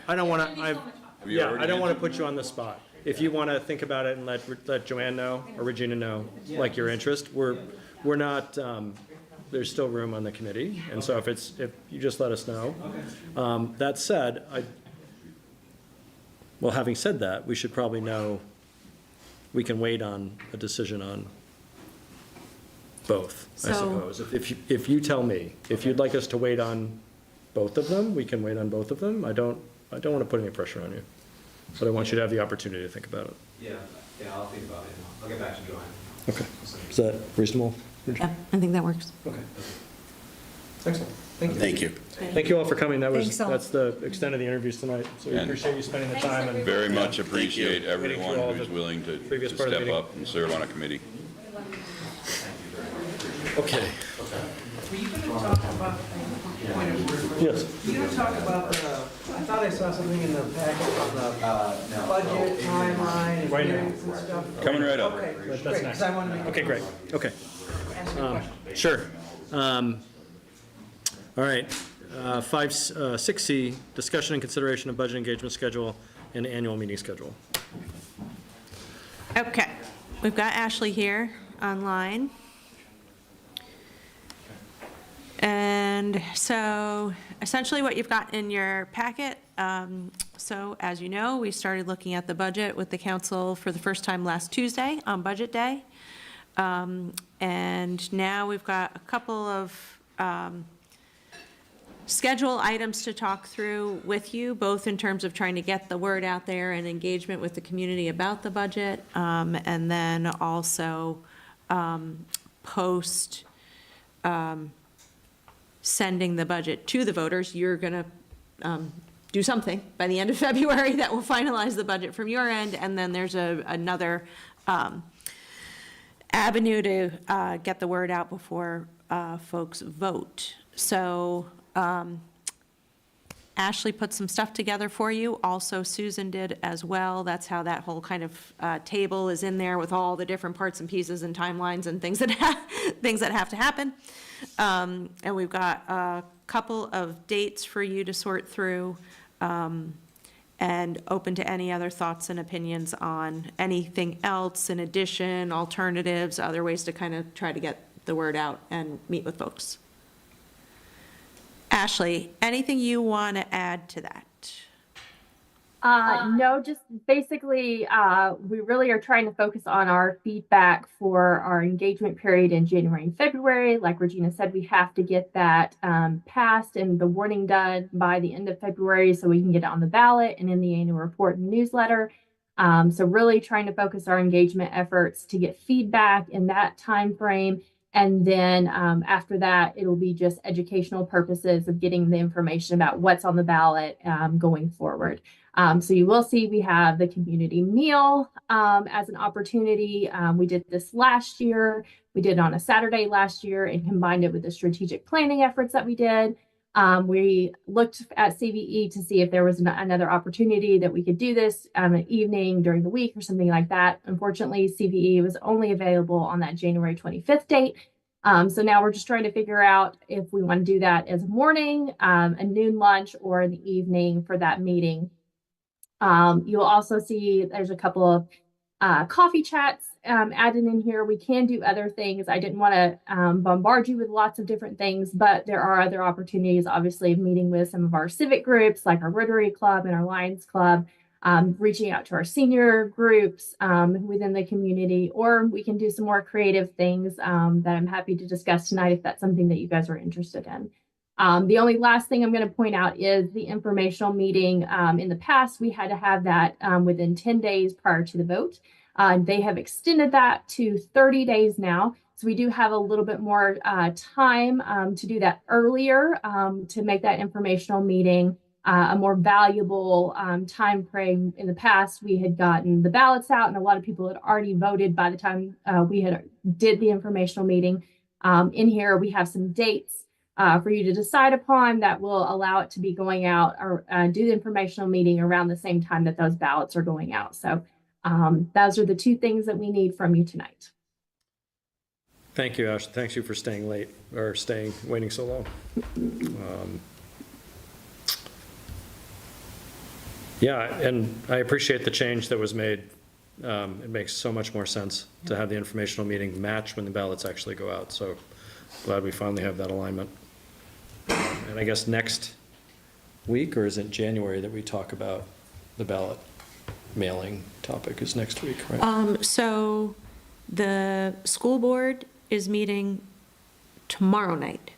Speaker 1: I don't want to. I don't want to put you on the spot. If you want to think about it and let Joanne know or Regina know, like your interest, we're not. There's still room on the committee, and so if you just let us know. That said, well, having said that, we should probably know. We can wait on a decision on both, I suppose. If you tell me, if you'd like us to wait on both of them, we can wait on both of them. I don't want to put any pressure on you, but I want you to have the opportunity to think about it.
Speaker 20: Yeah, I'll think about it. I'll get back to Joanne.
Speaker 1: Okay. Is that reasonable?
Speaker 13: Yeah, I think that works.
Speaker 1: Okay. Excellent. Thank you.
Speaker 4: Thank you.
Speaker 1: Thank you all for coming.
Speaker 9: Thanks all.
Speaker 1: That's the extent of the interviews tonight. So we
Speaker 3: And
Speaker 1: appreciate you spending the time. And
Speaker 3: Very much appreciate
Speaker 1: Waiting
Speaker 3: everyone
Speaker 1: through all
Speaker 3: who's
Speaker 1: the
Speaker 3: willing to
Speaker 1: previous part of the
Speaker 3: step
Speaker 1: meeting.
Speaker 3: up and serve on a committee.
Speaker 1: Okay.
Speaker 5: Were you gonna talk about, point of order?
Speaker 1: Yes.
Speaker 5: Were you gonna talk about I thought I saw something in the packet on the budget timeline and
Speaker 1: Right now.
Speaker 5: hearings and stuff?
Speaker 3: Coming right up.
Speaker 5: Okay,
Speaker 1: That's
Speaker 5: great,
Speaker 1: next.
Speaker 5: 'cause I wanted to make.
Speaker 1: Okay, great. Okay.
Speaker 5: Ask you a question.
Speaker 1: Sure. All right. 6C, discussion and consideration of budget engagement schedule and annual meeting schedule.
Speaker 13: Okay, we've got Ashley here online. And so essentially what you've got in your packet, so as you know, we started looking at the budget with the council for the first time last Tuesday on Budget Day. And now we've got a couple of schedule items to talk through with you, both in terms of trying to get the word out there and engagement with the community about the budget, and then also post sending the budget to the voters. You're going to do something by the end of February that will finalize the budget from your end, and then there's another avenue to get the word out before folks vote. So Ashley put some stuff together for you. Also, Susan did as well. That's how that whole kind of table is in there with all the different parts and pieces and timelines and things that have to happen. And we've got a couple of dates for you to sort through, and open to any other thoughts and opinions on anything else in addition, alternatives, other ways to kind of try to get the word out and meet with folks. Ashley, anything you want to add to that?
Speaker 21: No, just basically, we really are trying to focus on our feedback for our engagement period in January and February. Like Regina said, we have to get that passed and the warning done by the end of February so we can get it on the ballot and in the annual report and newsletter. So really trying to focus our engagement efforts to get feedback in that time frame. And then after that, it'll be just educational purposes of getting the information about what's on the ballot going forward. So you will see we have the community meal as an opportunity. We did this last year. We did it on a Saturday last year and combined it with the strategic planning efforts that we did. We looked at CVE to see if there was another opportunity that we could do this an evening during the week or something like that. Unfortunately, CVE was only available on that January 25th date. So now we're just trying to figure out if we want to do that as a morning, a noon lunch, or in the evening for that meeting. You'll also see there's a couple of coffee chats added in here. We can do other things. I didn't want to bombard you with lots of different things, but there are other opportunities, obviously, of meeting with some of our civic groups like our Rotary Club and our Lions Club, reaching out to our senior groups within the community, or we can do some more creative things that I'm happy to discuss tonight if that's something that you guys are interested in. The only last thing I'm going to point out is the informational meeting. In the past, we had to have that within 10 days prior to the vote. They have extended that to 30 days now. So we do have a little bit more time to do that earlier to make that informational meeting a more valuable time frame. In the past, we had gotten the ballots out and a lot of people had already voted by the time we did the informational meeting. In here, we have some dates for you to decide upon that will allow it to be going out or do the informational meeting around the same time that those ballots are going out. So those are the two things that we need from you tonight.
Speaker 1: Thank you, Ash. Thanks you for staying late or waiting so long. Yeah, and I appreciate the change that was made. It makes so much more sense to have the informational meeting match when the ballots actually go out. So glad we finally have that alignment. And I guess next week, or is it January that we talk about the ballot mailing topic is next week, right?
Speaker 13: So the school board is meeting tomorrow night.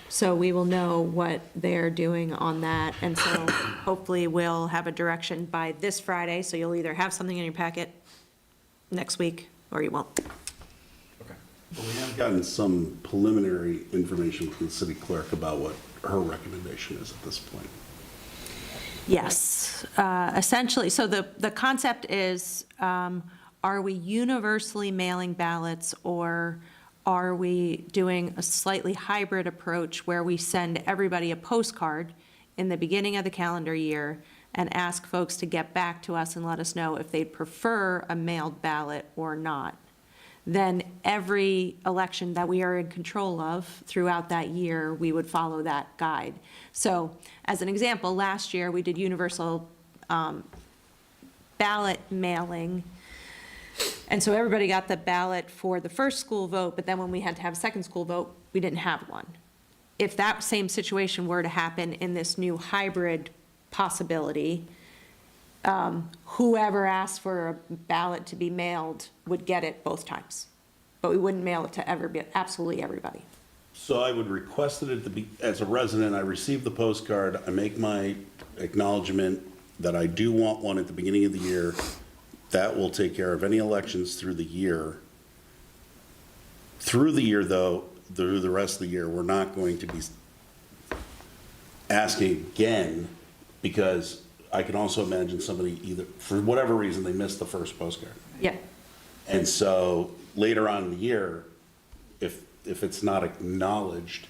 Speaker 13: So we will know what they're doing on that. And so hopefully we'll have a direction by this Friday. So you'll either have something in your packet next week or you won't.
Speaker 4: Well, we have gotten some preliminary information from the city clerk about what her recommendation is at this point.
Speaker 13: Yes, essentially. So the concept is, are we universally mailing ballots, or are we doing a slightly hybrid approach where we send everybody a postcard in the beginning of the calendar year and ask folks to get back to us and let us know if they'd prefer a mailed ballot or not? Then every election that we are in control of throughout that year, we would follow that guide. So as an example, last year we did universal ballot mailing. And so everybody got the ballot for the first school vote, but then when we had to have a second school vote, we didn't have one. If that same situation were to happen in this new hybrid possibility, whoever asked for a ballot to be mailed would get it both times. But we wouldn't mail it to absolutely everybody.
Speaker 4: So I would request that as a resident, I receive the postcard, I make my acknowledgement that I do want one at the beginning of the year. That will take care of any elections through the year. Through the year, though, through the rest of the year, we're not going to be asking again, because I can also imagine somebody either, for whatever reason, they missed the first postcard.
Speaker 13: Yeah.
Speaker 4: And so later on in the year, if it's not acknowledged,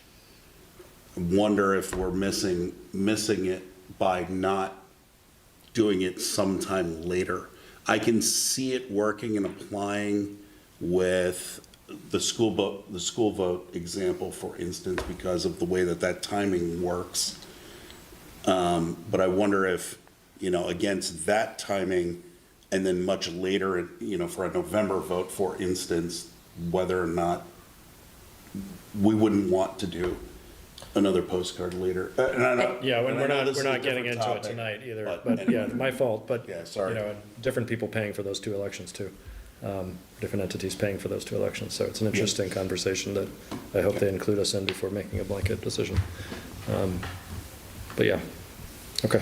Speaker 4: wonder if we're missing it by not doing it sometime later. I can see it working and applying with the school vote example, for instance, because of the way that timing works. But I wonder if, against that timing, and then much later, for a November vote, for instance, whether or not we wouldn't want to do another postcard later.
Speaker 1: Yeah, we're not getting into it tonight either, but yeah, my fault, but,
Speaker 4: yeah, sorry.
Speaker 1: Different people paying for those two elections too. Different entities paying for those two elections, so it's an interesting conversation that I hope they include us in before making a blanket decision. But yeah, okay.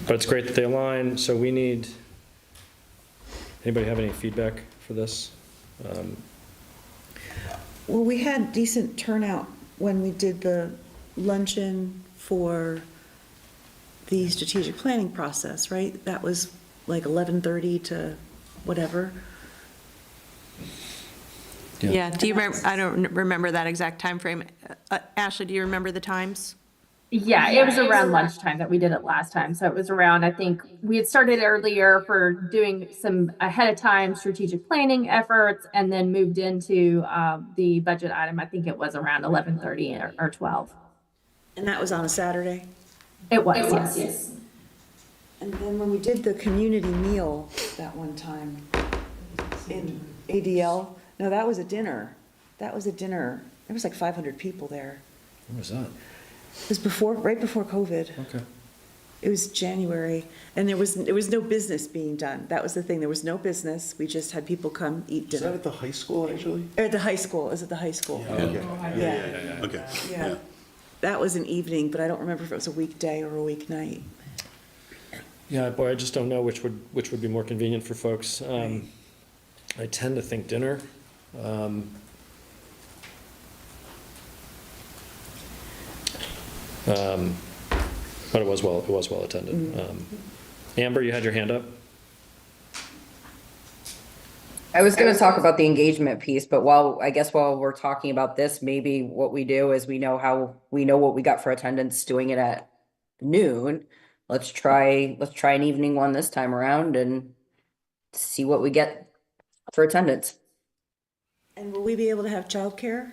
Speaker 1: But it's great that they align, so we need, anybody have any feedback for this?
Speaker 9: Well, we had decent turnout when we did the luncheon for the strategic planning process, right? That was like 11:30 to whatever.
Speaker 13: Yeah, do you remember, I don't remember that exact time frame. Ashley, do you remember the times?
Speaker 21: Yeah, it was around lunchtime that we did it last time. So it was around, I think we had started earlier for doing some ahead of time strategic planning efforts and then moved into the budget item. I think it was around 11:30 or 12.
Speaker 9: And that was on a Saturday?
Speaker 21: It was, yes.
Speaker 9: And then when we did the community meal that one time in ADL, no, that was a dinner. That was a dinner. There was like 500 people there.
Speaker 16: When was that?
Speaker 9: It was before, right before COVID.
Speaker 16: Okay.
Speaker 9: It was January, and there was no business being done. That was the thing. There was no business. We just had people come eat dinner.
Speaker 4: Is that at the high school, actually?
Speaker 9: At the high school. Is it the high school?
Speaker 4: Yeah. Okay.
Speaker 9: Yeah.
Speaker 4: Okay.
Speaker 9: Yeah. That was an evening, but I don't remember if it was a weekday or a weeknight.
Speaker 1: Yeah, boy, I just don't know which would be more convenient for folks. I tend to think dinner. But it was well attended. Amber, you had your hand up.
Speaker 7: I was going to talk about the engagement piece, but while we're talking about this, maybe what we do is we know what we got for attendance doing it at noon. Let's try an evening one this time around and see what we get for attendance.
Speaker 9: And will we be able to have childcare?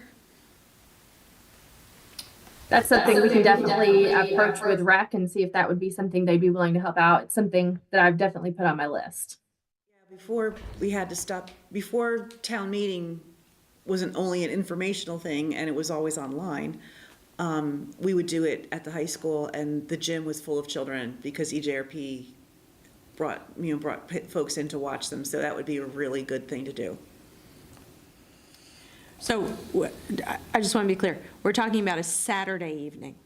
Speaker 21: That's something we can definitely approach with rec and see if that would be something they'd be willing to help out. It's something that I've definitely put on my list.
Speaker 9: Before we had to stop, before town meeting wasn't only an informational thing and it was always online, we would do it at the high school and the gym was full of children because EJRP brought folks in to watch them. So that would be a really good thing to do.
Speaker 13: So I just want to be clear. We're talking about a Saturday evening.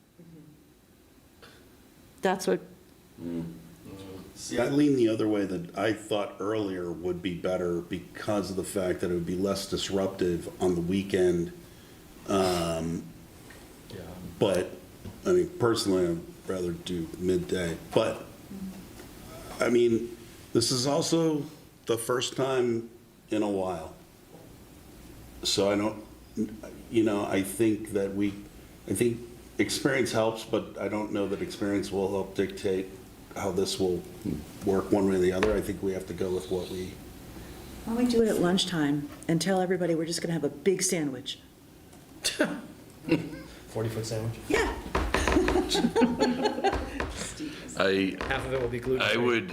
Speaker 13: That's what.
Speaker 4: See, I lean the other way that I thought earlier would be better because of the fact that it would be less disruptive on the weekend. But, I mean, personally, I'd rather do midday. But, I mean, this is also the first time in a while. So I don't, I think experience helps, but I don't know that experience will help dictate how this will work one way or the other. I think we have to go with what we.
Speaker 9: Why don't we do it at lunchtime and tell everybody we're just going to have a big sandwich?
Speaker 1: 40-foot sandwich?
Speaker 9: Yeah.
Speaker 1: Half of it will be gluten-free.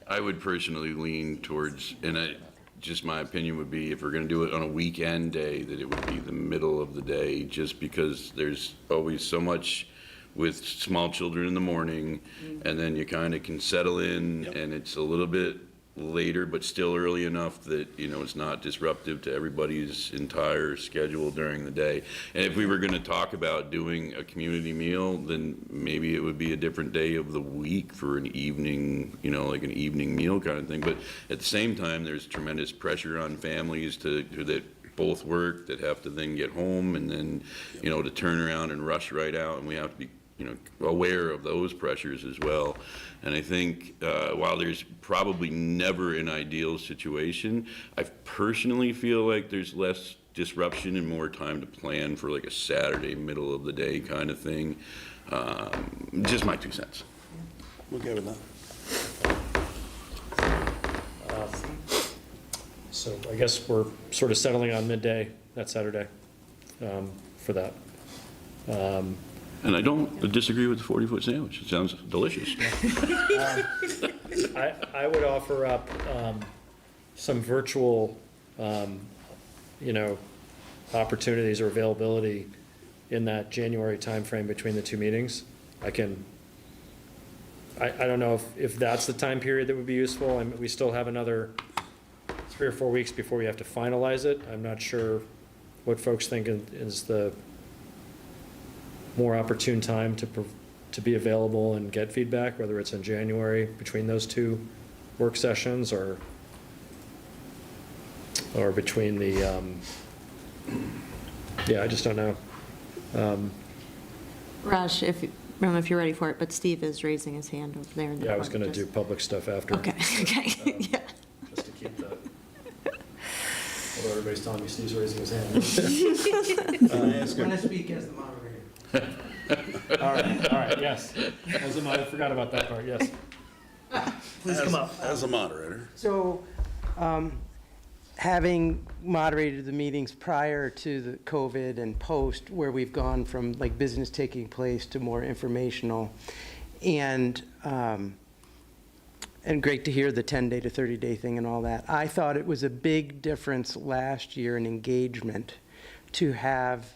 Speaker 3: I would personally lean towards, and just my opinion would be if we're going to do it on a weekend day, that it would be the middle of the day, just because there's always so much with small children in the morning, and then you kind of can settle in, and it's a little bit later, but still early enough that, it's not disruptive to everybody's entire schedule during the day. And if we were going to talk about doing a community meal, then maybe it would be a different day of the week for an evening, like an evening meal kind of thing. But at the same time, there's tremendous pressure on families that both work, that have to then get home and then, to turn around and rush right out, and we have to be aware of those pressures as well. And I think while there's probably never an ideal situation, I personally feel like there's less disruption and more time to plan for like a Saturday middle of the day kind of thing. Just my 2 cents.
Speaker 4: We'll go with that.
Speaker 1: So I guess we're sort of settling on midday that Saturday for that.
Speaker 3: And I don't disagree with the 40-foot sandwich. It sounds delicious.
Speaker 1: I would offer up some virtual, opportunities or availability in that January timeframe between the two meetings. I don't know if that's the time period that would be useful. I mean, we still have another 3 or 4 weeks before we have to finalize it. I'm not sure what folks think is the more opportune time to be available and get feedback, whether it's in January between those two work sessions or between the, I just don't know.
Speaker 13: Raj, I don't know if you're ready for it, but Steve is raising his hand over there.
Speaker 1: I was going to do public stuff after.
Speaker 13: Okay, yeah.
Speaker 1: Just to keep that. Although everybody's telling me Steve's raising his hand.
Speaker 5: I'm going to speak as the moderator.
Speaker 1: All right, yes. I forgot about that part, yes. Please come up.
Speaker 4: As a moderator.
Speaker 15: So, having moderated the meetings prior to the COVID and post, where we've gone from like business taking place to more informational, and great to hear the 10-day to 30-day thing and all that. I thought it was a big difference last year in engagement to have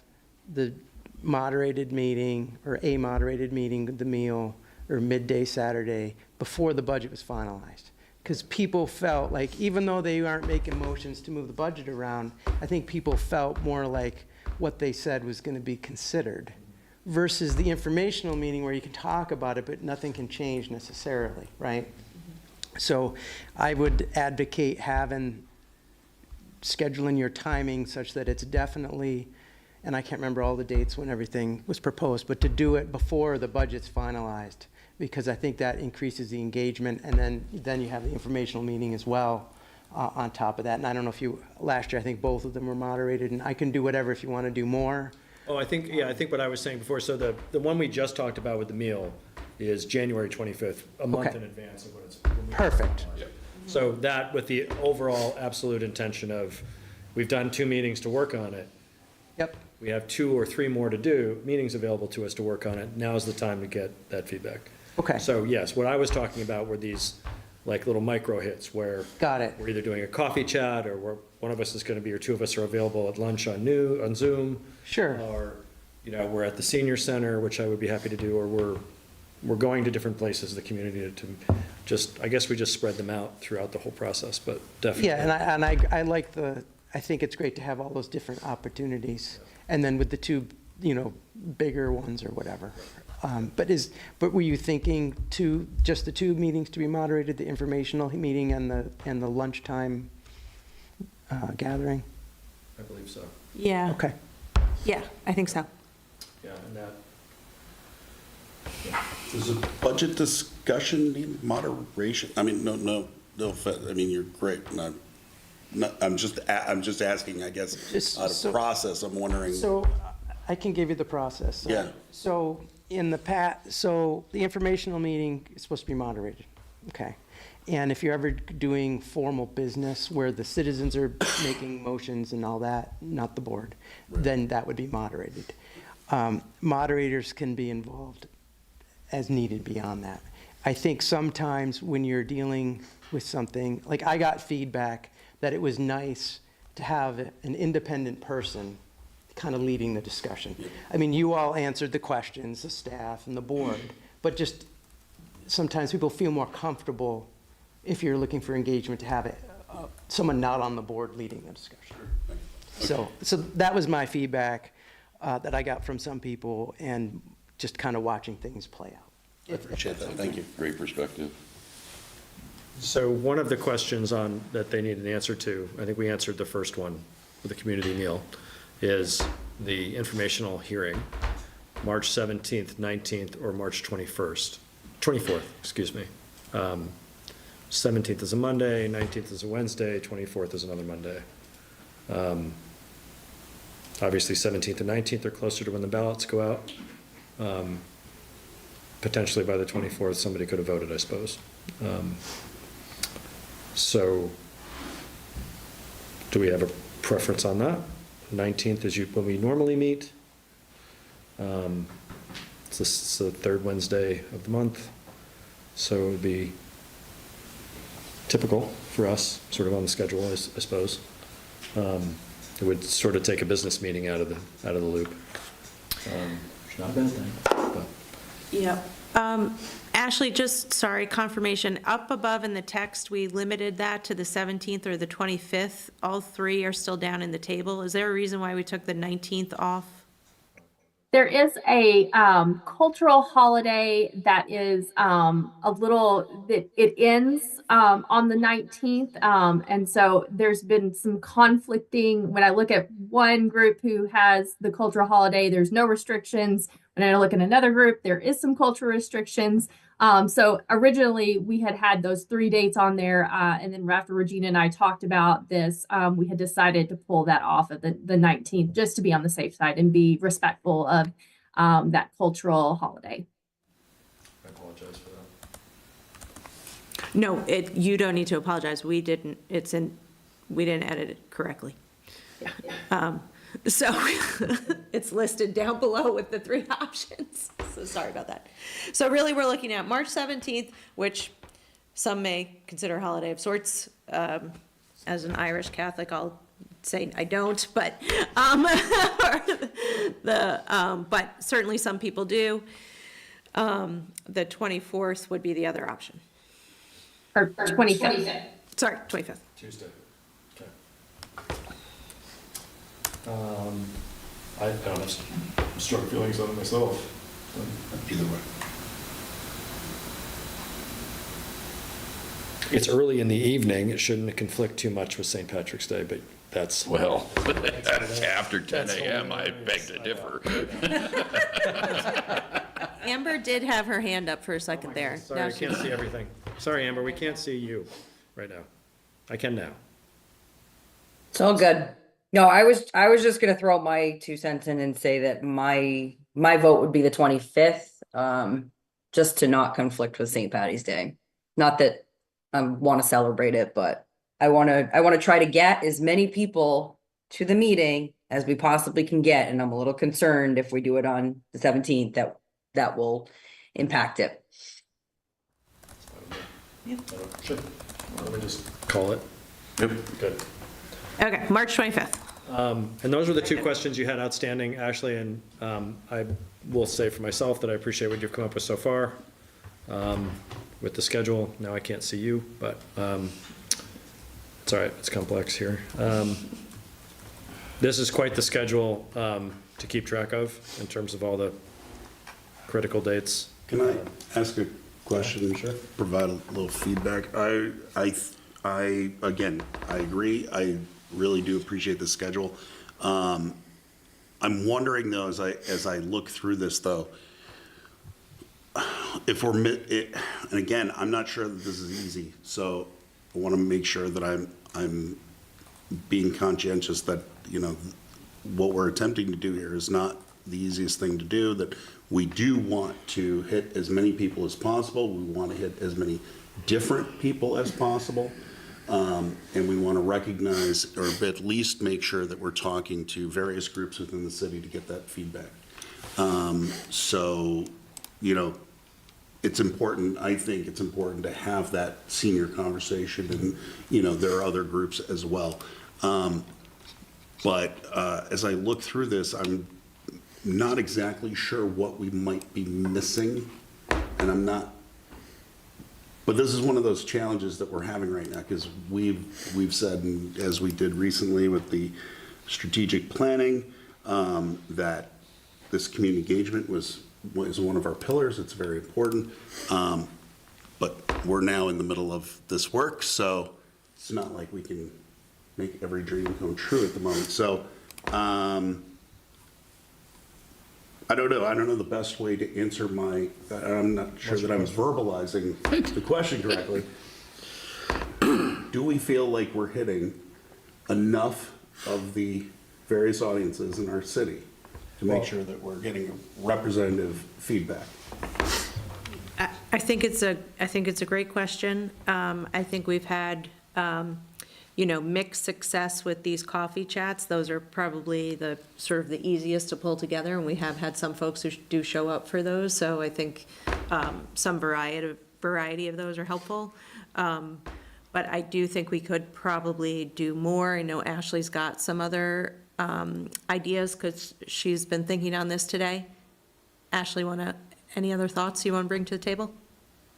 Speaker 15: the moderated meeting or a moderated meeting, the meal, or midday Saturday before the budget was finalized. Because people felt like, even though they aren't making motions to move the budget around, I think people felt more like what they said was going to be considered versus the informational meeting where you can talk about it, but nothing can change necessarily, right? So I would advocate scheduling your timing such that it's definitely, and I can't remember all the dates when everything was proposed, but to do it before the budget's finalized, because I think that increases the engagement, and then you have the informational meeting as well on top of that. And I don't know if last year I think both of them were moderated, and I can do whatever if you want to do more.
Speaker 1: Oh, I think what I was saying before, so the one we just talked about with the meal is January 25th, a month in advance of what it's.
Speaker 15: Perfect.
Speaker 1: So that, with the overall absolute intention of, we've done 2 meetings to work on it.
Speaker 15: Yep.
Speaker 1: We have 2 or 3 more to do, meetings available to us to work on it. Now's the time to get that feedback.
Speaker 15: Okay.
Speaker 1: So yes, what I was talking about were these like little micro hits where
Speaker 15: got it.
Speaker 1: We're either doing a coffee chat, or one of us is going to be, or 2 of us are available at lunch on Zoom.
Speaker 15: Sure.
Speaker 1: Or, we're at the senior center, which I would be happy to do, or we're going to different places in the community to just, I guess we just spread them out throughout the whole process, but definitely.
Speaker 15: Yeah, and I like I think it's great to have all those different opportunities, and then with the 2, bigger ones or whatever. But were you thinking just the 2 meetings to be moderated, the informational meeting and the lunchtime gathering?
Speaker 1: I believe so.
Speaker 13: Yeah.
Speaker 15: Okay.
Speaker 13: Yeah, I think so.
Speaker 1: Yeah, and that.
Speaker 4: Does a budget discussion need moderation? I mean, no, I mean, you're great. I'm just asking, I guess, out of process, I'm wondering.
Speaker 15: So I can give you the process.
Speaker 4: Yeah.
Speaker 15: So in the the informational meeting is supposed to be moderated, okay? And if you're ever doing formal business where the citizens are making motions and all that, not the board, then that would be moderated. Moderators can be involved as needed beyond that. I think sometimes when you're dealing with something, like I got feedback that it was nice to have an independent person kind of leading the discussion. I mean, you all answered the questions, the staff and the board, but just sometimes people feel more comfortable if you're looking for engagement to have someone not on the board leading the discussion. So that was my feedback that I got from some people, and just kind of watching things play out.
Speaker 4: I appreciate that. Thank you.
Speaker 3: Great perspective.
Speaker 1: So one of the questions that they need an answer to, I think we answered the first one with the community meal, is the informational hearing, March 17th, 19th, or March 24th, excuse me. 17th is a Monday, 19th is a Wednesday, 24th is another Monday. Obviously, 17th and 19th are closer to when the ballots go out. Potentially by the 24th, somebody could have voted, I suppose. So do we have a preference on that? 19th is when we normally meet. It's the 3rd Wednesday of the month. So it would be typical for us, sort of on the schedule, I suppose. It would sort of take a business meeting out of the loop. Which not a bad thing. But.
Speaker 13: Yep. Ashley, confirmation. Up above in the text, we limited that to the 17th or the 25th. All 3 are still down in the table. Is there a reason why we took the 19th off?
Speaker 21: There is a cultural holiday that is it ends on the 19th. And so there's been some conflicting. When I look at one group who has the cultural holiday, there's no restrictions. When I look at another group, there is some cultural restrictions. So originally we had those 3 dates on there. And then after Regina and I talked about this, we had decided to pull that off at the 19th, just to be on the safe side and be respectful of that cultural holiday.
Speaker 16: I apologize for that.
Speaker 13: No, you don't need to apologize. We didn't edit it correctly. So it's listed down below with the 3 options. So sorry about that. So really, we're looking at March 17th, which some may consider a holiday of sorts. As an Irish Catholic, I'll say I don't, but but certainly some people do. The 24th would be the other option.
Speaker 21: Or 25th.
Speaker 13: Sorry, 25th.
Speaker 16: Tuesday. Okay. I don't have strong feelings on it myself.
Speaker 4: Either way.
Speaker 16: It's early in the evening. It shouldn't conflict too much with St. Patrick's Day, but that's...
Speaker 3: Well, that's after 10 a.m. I beg to differ.
Speaker 13: Amber did have her hand up for a second there.
Speaker 1: Sorry, I can't see everything. Sorry, Amber, we can't see you right now. I can now.
Speaker 7: It's all good. No, I was just gonna throw my 2 cents in and say that my vote would be the 25th, just to not conflict with St. Patty's Day. Not that I want to celebrate it, but I want to try to get as many people to the meeting as we possibly can get, and I'm a little concerned if we do it on the 17th that will impact it.
Speaker 16: Sure. Let me just call it.
Speaker 3: Yep.
Speaker 16: Good.
Speaker 13: Okay, March 25th.
Speaker 1: And those were the 2 questions you had outstanding, Ashley, and I will say for myself that I appreciate what you've come up with so far. With the schedule, now I can't see you, but it's all right, it's complex here. This is quite the schedule to keep track of in terms of all the critical dates.
Speaker 4: Can I ask a question? Sure. Provide a little feedback. I again, I agree. I really do appreciate the schedule. I'm wondering though, as I look through this though, if we're and again, I'm not sure that this is easy, so I want to make sure that I'm being conscientious that, you know, what we're attempting to do here is not the easiest thing to do, that we do want to hit as many people as possible. We want to hit as many different people as possible. And we want to recognize, or at least make sure that we're talking to various groups within the city to get that feedback. So, you know, it's important, I think it's important to have that senior conversation, and, you know, there are other groups as well. But as I look through this, I'm not exactly sure what we might be missing, and I'm not, but this is one of those challenges that we're having right now, because we've said, and as we did recently with the strategic planning, that this community engagement is one of our pillars. It's very important, but we're now in the middle of this work, so it's not like we can make every dream come true at the moment. So I don't know the best way to answer I'm not sure that I'm verbalizing the question correctly. Do we feel like we're hitting enough of the various audiences in our city to make sure that we're getting representative feedback?
Speaker 13: I think it's a great question. I think we've had, you know, mixed success with these coffee chats. Those are probably the sort of the easiest to pull together, and we have had some folks who do show up for those. So I think some variety of those are helpful. But I do think we could probably do more. I know Ashley's got some other ideas because she's been thinking on this today. Ashley, any other thoughts you want to bring to the table?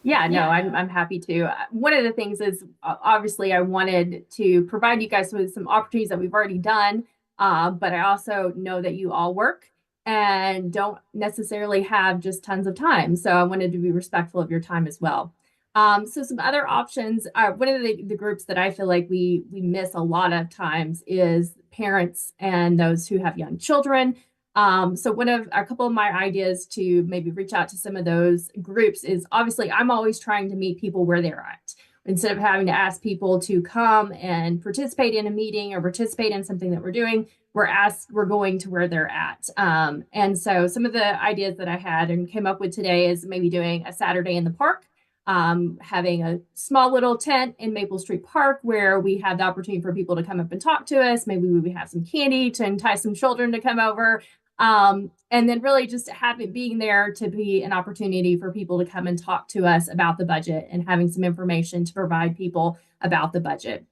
Speaker 21: Yeah, no, I'm happy to. One of the things is obviously I wanted to provide you guys with some opportunities that we've already done, but I also know that you all work and don't necessarily have just tons of time. So I wanted to be respectful of your time as well. So some other options are, one of the groups that I feel like we miss a lot of times is parents and those who have young children. So a couple of my ideas to maybe reach out to some of those groups is, obviously I'm always trying to meet people where they're at. Instead of having to ask people to come and participate in a meeting or participate in something that we're doing, we're going to where they're at. And so some of the ideas that I had and came up with today is maybe doing a Saturday in the park, having a small little tent in Maple Street Park where we have the opportunity for people to come up and talk to us. Maybe we would have some candy to entice some children to come over. And then really just having being there to be an opportunity for people to come and talk to us about the budget and having some information to provide people about the budget.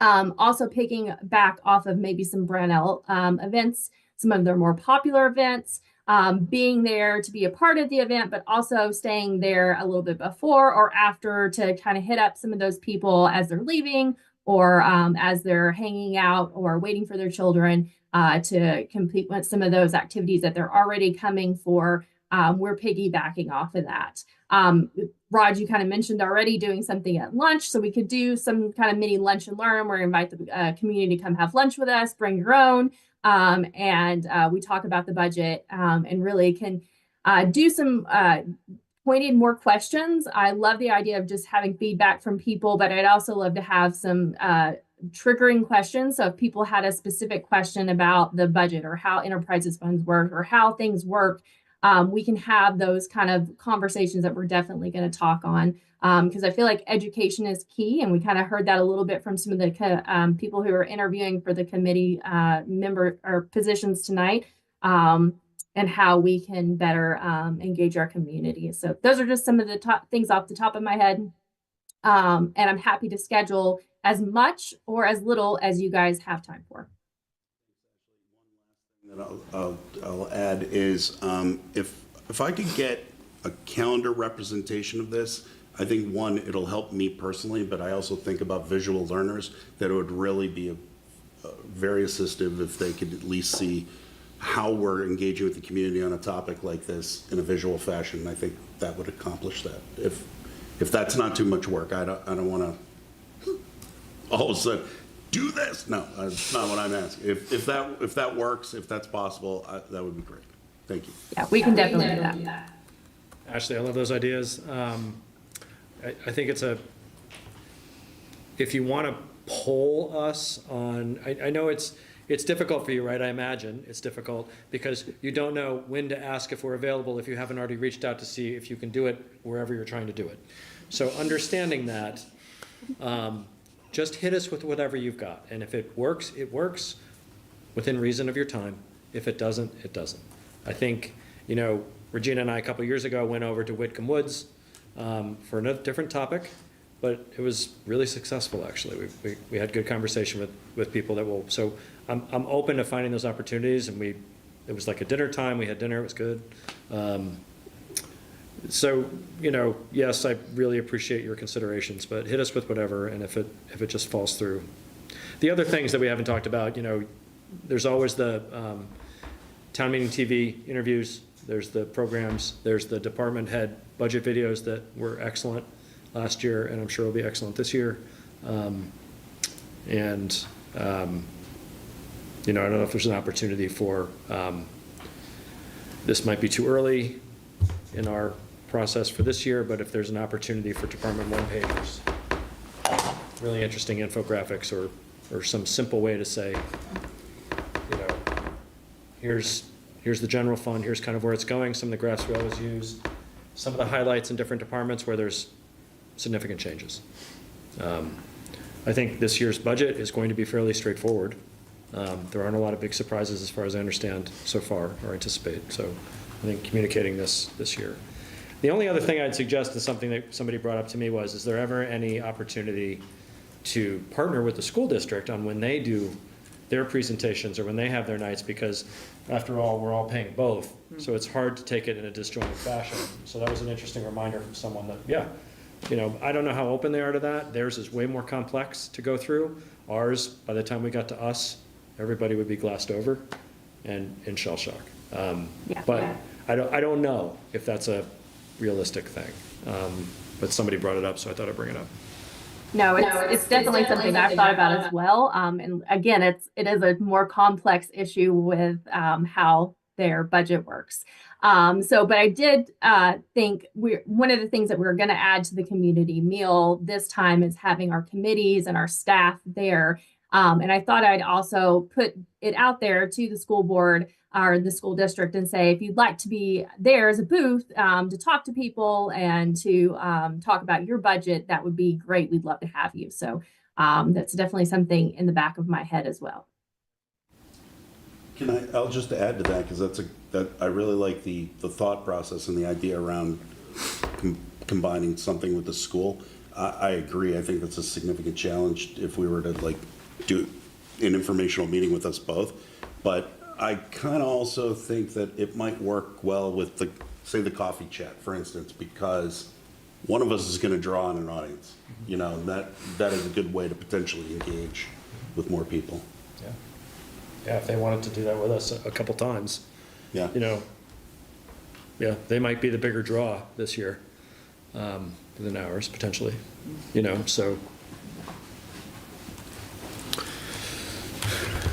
Speaker 21: Also picking back off of maybe some Brownell events, some of their more popular events, being there to be a part of the event, but also staying there a little bit before or after to kind of hit up some of those people as they're leaving or as they're hanging out or waiting for their children to complete some of those activities that they're already coming for. We're piggybacking off of that. Rod, you kind of mentioned already doing something at lunch, so we could do some kind of mini lunch and learn where we invite the community to come have lunch with us, bring your own, and we talk about the budget and really can do some pointed more questions. I love the idea of just having feedback from people, but I'd also love to have some triggering questions. So if people had a specific question about the budget or how enterprises funds work or how things work, we can have those kind of conversations that we're definitely going to talk on because I feel like education is key. And we kind of heard that a little bit from some of the people who are interviewing for the committee member or positions tonight and how we can better engage our community. So those are just some of the top things off the top of my head. And I'm happy to schedule as much or as little as you guys have time for.
Speaker 4: That I'll add is if I could get a calendar representation of this, I think one, it'll help me personally, but I also think about visual learners that it would really be very assistive if they could at least see how we're engaging with the community on a topic like this in a visual fashion. I think that would accomplish that. If that's not too much work, I don't want to all of a sudden do this. No, that's not what I'm asking. If that works, if that's possible, that would be great. Thank you.
Speaker 21: Yeah, we can definitely do that.
Speaker 1: Ashley, I love those ideas. I think if you want to poll us on, I know it's difficult for you, right? I imagine it's difficult because you don't know when to ask if we're available if you haven't already reached out to see if you can do it wherever you're trying to do it. So understanding that, just hit us with whatever you've got. And if it works within reason of your time. If it doesn't, it doesn't. I think, Regina and I a couple years ago went over to Whitcomb Woods for another different topic, but it was really successful, actually. We had good conversation with people that will, so I'm open to finding those opportunities, and it was like a dinner time. We had dinner, it was good. So, yes, I really appreciate your considerations, but hit us with whatever, and if it just falls through. The other things that we haven't talked about, there's always the Town Meeting TV interviews, there's the programs, there's the department head budget videos that were excellent last year, and I'm sure will be excellent this year. I don't know if there's an opportunity for, this might be too early in our process for this year, but if there's an opportunity for department one-pagers, really interesting infographics or some simple way to say, here's the general fund, here's kind of where it's going, some of the graphs we always use, some of the highlights in different departments where there's significant changes. I think this year's budget is going to be fairly straightforward. There aren't a lot of big surprises as far as I understand so far or anticipate, so I think communicating this year. The only other thing I'd suggest is something that somebody brought up to me was, is there ever any opportunity to partner with the school district on when they do their presentations or when they have their nights? Because after all, we're all paying both. So it's hard to take it in a disjointed fashion. So that was an interesting reminder from someone that, I don't know how open they are to that. Theirs is way more complex to go through. Ours, by the time we got to us, everybody would be glassed over and in shell shock. But I don't know if that's a realistic thing. But somebody brought it up, so I thought I'd bring it up.
Speaker 21: No, it's definitely something I've thought about as well. And again, it is a more complex issue with how their budget works. But I did think one of the things that we're going to add to the community meal this time is having our committees and our staff there And I thought I'd also put it out there to the school board or the school district and say, if you'd like to be there as a booth to talk to people and to talk about your budget, that would be great. We'd love to have you. So that's definitely something in the back of my head as well.
Speaker 4: I'll just add to that, because I really like the thought process and the idea around combining something with the school. I agree. I think that's a significant challenge if we were to do an informational meeting with us both. But I kind of also think that it might work well with say the coffee chat, for instance, because one of us is going to draw on an audience. You know, that is a good way to potentially engage with more people.
Speaker 1: Yeah, if they wanted to do that with us a couple times. Yeah. You know, yeah, they might be the bigger draw this year than ours, potentially. You know, so.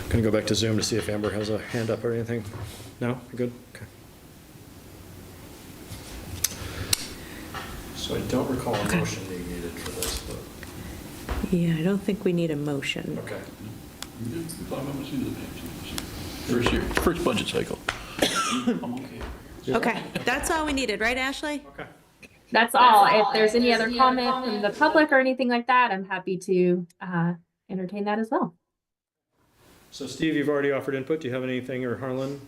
Speaker 1: Gonna go back to Zoom to see if Amber has a hand up or anything. No? You're good? Okay. So I don't recall a motion being needed for this, but.
Speaker 13: Yeah, I don't think we need a motion.
Speaker 1: Okay.
Speaker 3: First budget cycle.
Speaker 13: Okay, that's all we needed, right, Ashley?
Speaker 1: Okay.
Speaker 21: That's all. If there's any other comment from the public or anything like that, I'm happy to entertain that as well.
Speaker 1: So Steve, you've already offered input. Do you have anything, or Harlan?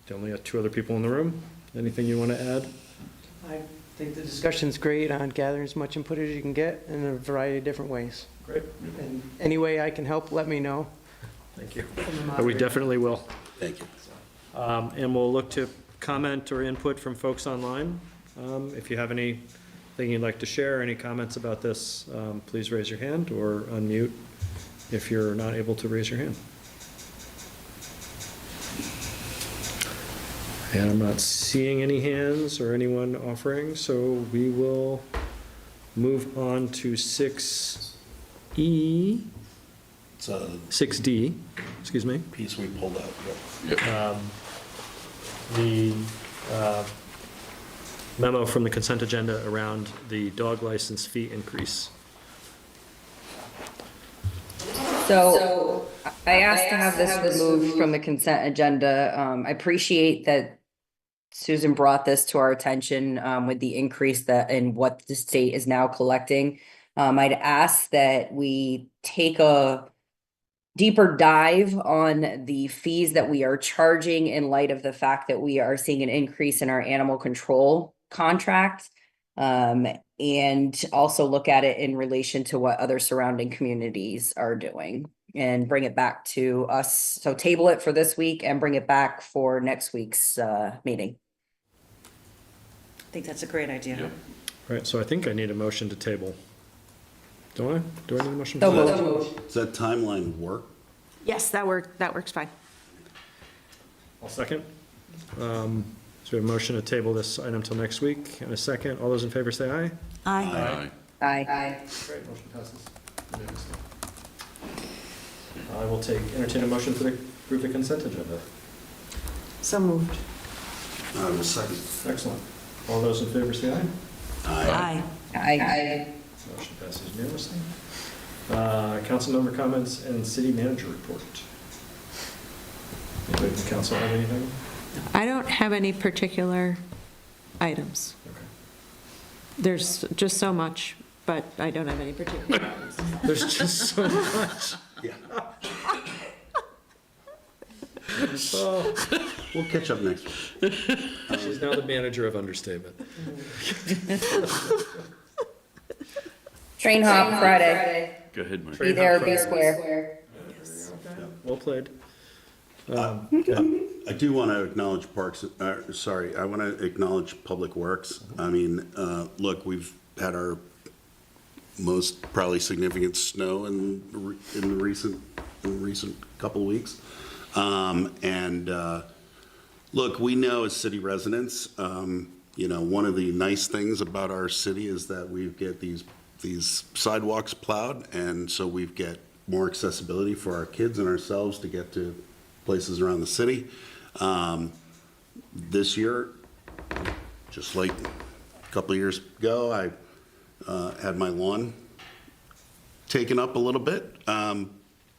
Speaker 1: You only have 2 other people in the room. Anything you want to add?
Speaker 15: I think the discussion's great on gathering as much input as you can get in a variety of different ways.
Speaker 1: Great.
Speaker 15: And any way I can help, let me know.
Speaker 1: Thank you. We definitely will.
Speaker 4: Thank you.
Speaker 1: And we'll look to comment or input from folks online. If you have anything you'd like to share, any comments about this, please raise your hand or unmute if you're not able to raise your hand. And I'm not seeing any hands or anyone offering, so we will move on to 6E.
Speaker 4: It's a
Speaker 1: 6D, excuse me.
Speaker 4: piece we pulled out.
Speaker 1: The memo from the consent agenda around the dog license fee increase.
Speaker 7: So I asked to have this removed from the consent agenda. I appreciate that Susan brought this to our attention with the increase in what the state is now collecting. I'd ask that we take a deeper dive on the fees that we are charging in light of the fact that we are seeing an increase in our animal control contract. And also look at it in relation to what other surrounding communities are doing and bring it back to us. So table it for this week and bring it back for next week's meeting.
Speaker 9: I think that's a great idea.
Speaker 1: All right, so I think I need a motion to table. Do I? Do I need a motion?
Speaker 7: So
Speaker 4: Does that timeline work?
Speaker 13: Yes, that works fine.
Speaker 1: I'll second. So we have a motion to table this item till next week and a second. All those in favor say aye.
Speaker 9: Aye.
Speaker 7: Aye.
Speaker 1: Great, motion passes unanimously. I will entertain a motion to approve the consent agenda.
Speaker 9: So moved.
Speaker 4: I will second.
Speaker 1: Excellent. All those in favor say aye.
Speaker 9: Aye.
Speaker 7: Aye.
Speaker 1: Motion passes unanimously. Council member comments and city manager report. Anybody from council have anything?
Speaker 13: I don't have any particular items.
Speaker 1: Okay.
Speaker 13: There's just so much, but I don't have any particular items.
Speaker 1: There's just so much.
Speaker 4: Yeah.
Speaker 1: Oh,
Speaker 4: We'll catch up next week.
Speaker 1: she's now the manager of understatement.
Speaker 7: Train hop Friday.
Speaker 3: Go ahead, Mike.
Speaker 7: Be there or be square.
Speaker 1: Well played.
Speaker 4: I do want to acknowledge I want to acknowledge Public Works. I mean, look, we've had our most probably significant snow in the recent couple of weeks. Look, we know as city residents, one of the nice things about our city is that we get these sidewalks plowed, and so we get more accessibility for our kids and ourselves to get to places around the city. This year, just like a couple of years ago, I had my lawn taken up a little bit.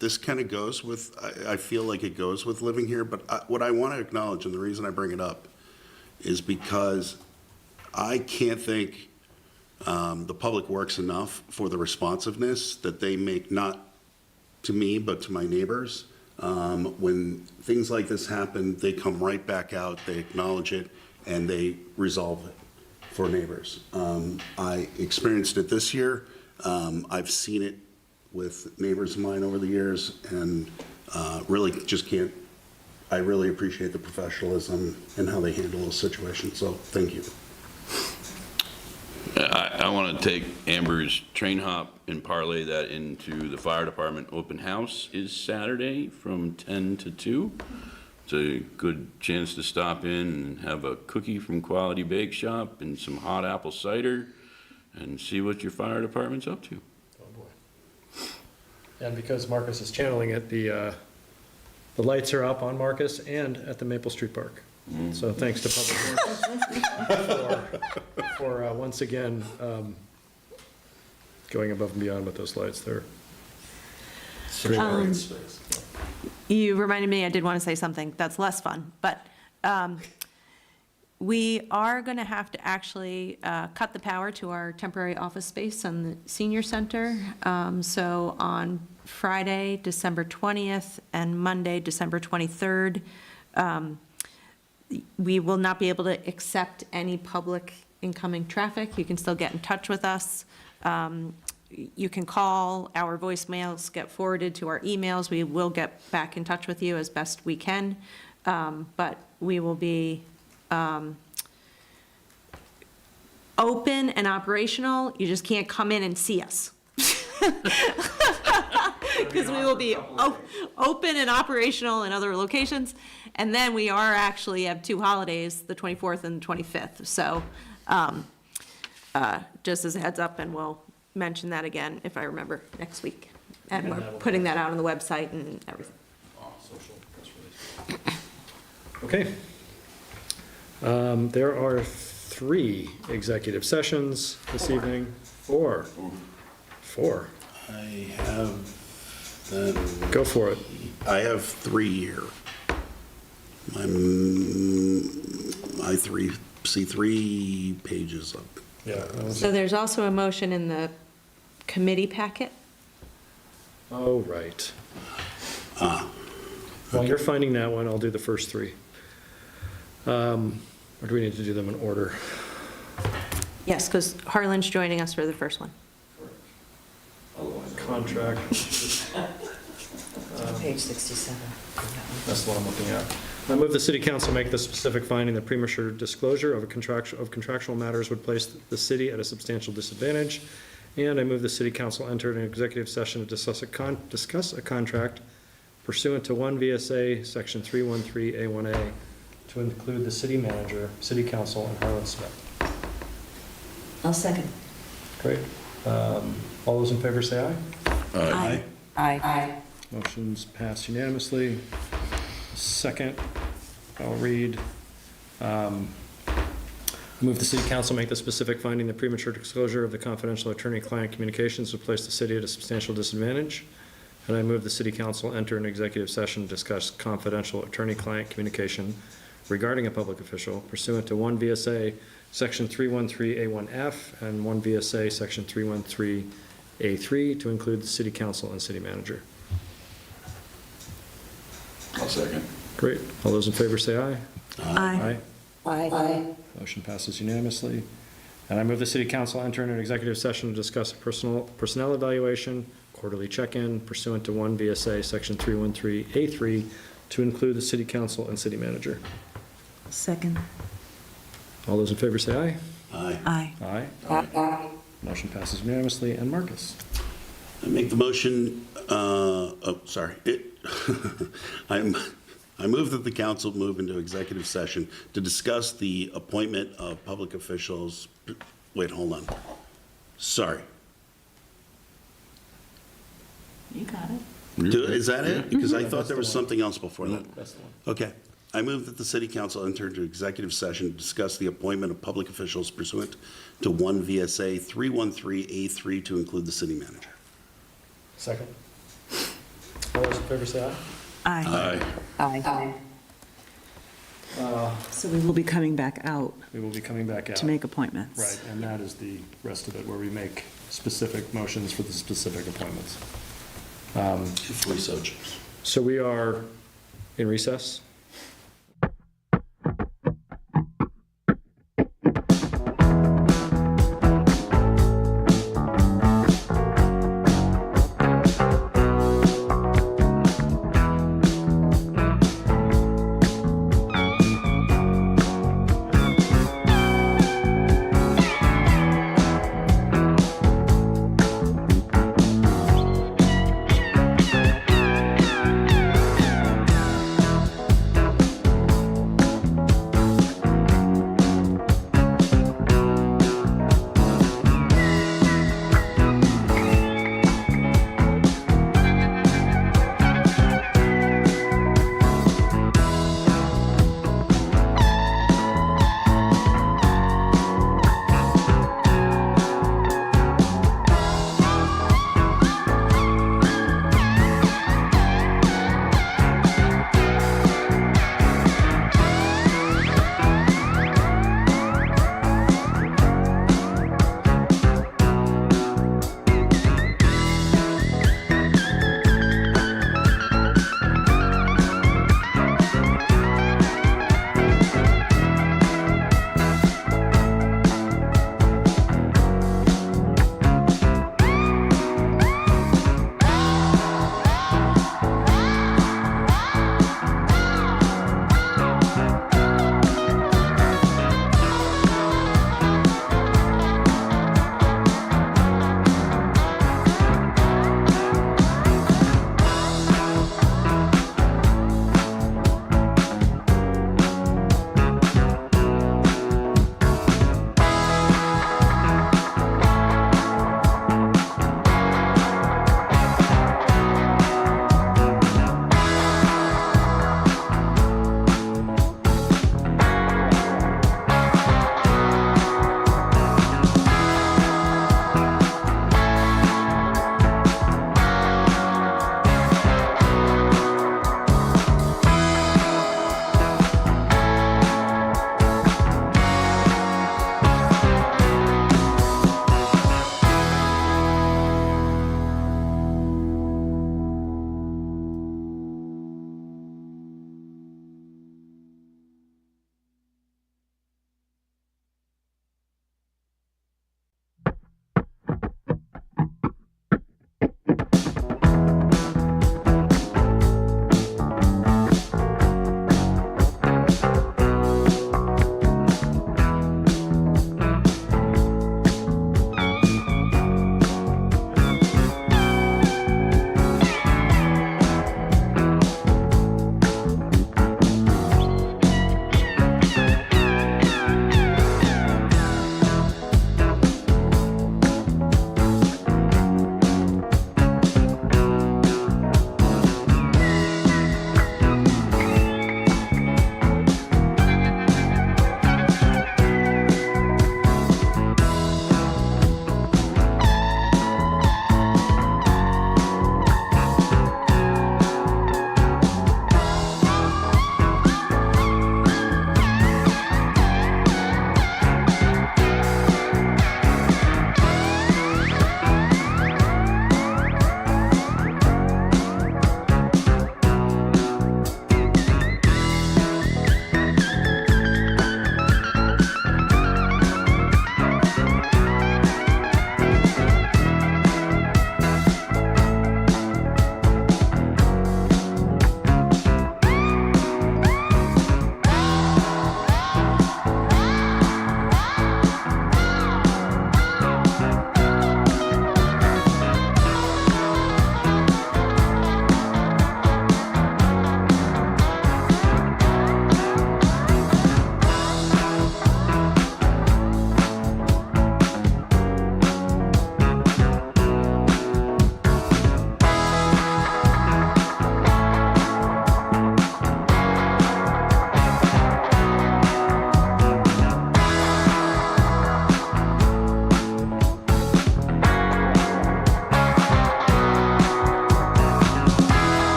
Speaker 4: this kind of goes with, I feel like it goes with living here, but what I want to acknowledge, and the reason I bring it up, is because I can't thank the Public Works enough for the responsiveness that they make, not to me, but to my neighbors. When things like this happen, they come right back out, they acknowledge it, and they resolve it for neighbors. I experienced it this year. I've seen it with neighbors of mine over the years, and really just can't, I really appreciate the professionalism and how they handle those situations, so thank you.
Speaker 3: I want to take Amber's train hop and parlay that into the fire department open house is Saturday from 10 to 2. It's a good chance to stop in and have a cookie from Quality Bake Shop and some hot apple cider and see what your fire department's up to.
Speaker 1: Oh, boy. And because Marcus is channeling it, the lights are up on Marcus and at the Maple Street Park. So thanks to Public Works for once again going above and beyond with those lights. They're great space.
Speaker 13: You reminded me, I did want to say something that's less fun, but we are going to have to actually cut the power to our temporary office space on the senior center. So on Friday, December 20th, and Monday, December 23rd, we will not be able to accept any public incoming traffic. You can still get in touch with us. You can call, our voicemails get forwarded to our emails. We will get back in touch with you as best we can, but we will be open and operational. You just can't come in and see us. Because we will be open and operational in other locations. And then we are actually have 2 holidays, the 24th and the 25th. So just as a heads up, and we'll mention that again if I remember next week. And we're putting that out on the website and everything.
Speaker 1: Okay. There are 3 executive sessions this evening. 4.
Speaker 4: I have,
Speaker 1: go for it.
Speaker 4: I have 3 here. I see 3 pages up.
Speaker 1: Yeah.
Speaker 13: So there's also a motion in the committee packet.
Speaker 1: Oh, right. While you're finding that one, I'll do the first 3. Or do we need to do them in order?
Speaker 13: Yes, because Harlan's joining us for the first one.
Speaker 1: Contract.
Speaker 7: Page 67.
Speaker 1: That's what I'm looking at. I move the city council make the specific finding that premature disclosure of contractual matters would place the city at a substantial disadvantage. And I move the city council enter an executive session to discuss a contract pursuant to 1 VSA section 313A1A to include the city manager, city council, and Harlan Smith.
Speaker 7: I'll second.
Speaker 1: Great. All those in favor say aye.
Speaker 4: Aye.
Speaker 7: Aye.
Speaker 1: Motion's passed unanimously. Second, I'll read. Move the city council make the specific finding that premature disclosure of the confidential attorney-client communications would place the city at a substantial disadvantage. And I move the city council enter an executive session to discuss confidential attorney-client communication regarding a public official pursuant to 1 VSA section 313A1F and 1 VSA section 313A3 to include the city council and city manager.
Speaker 3: I'll second.
Speaker 1: Great. All those in favor say aye.
Speaker 7: Aye. Aye.
Speaker 1: Motion passes unanimously. And I move the city council enter in an executive session to discuss a personnel evaluation, quarterly check-in pursuant to 1 VSA section 313A3 to include the city council and city manager.
Speaker 9: Second.
Speaker 1: All those in favor say aye.
Speaker 4: Aye.
Speaker 9: Aye.
Speaker 1: Aye. Motion passes unanimously. And Marcus?
Speaker 4: I make the motion, I move that the council move into executive session to discuss the appointment of public officials. Wait, hold on. Sorry.
Speaker 9: You got it.
Speaker 4: Is that it? Because I thought there was something else before that.
Speaker 1: That's the one.
Speaker 4: Okay. I move that the city council enter into executive session to discuss the appointment of public officials pursuant to 1 VSA 313A3 to include the city manager.
Speaker 1: Second. All All those in favor say aye.
Speaker 9: Aye.
Speaker 3: Aye.
Speaker 7: Aye.
Speaker 9: So we will be coming back out
Speaker 1: We will be coming back out.
Speaker 9: to make appointments.
Speaker 1: Right, and that is the rest of it, where we make specific motions for the specific appointments.
Speaker 16: If we so choose.
Speaker 1: So we are in recess.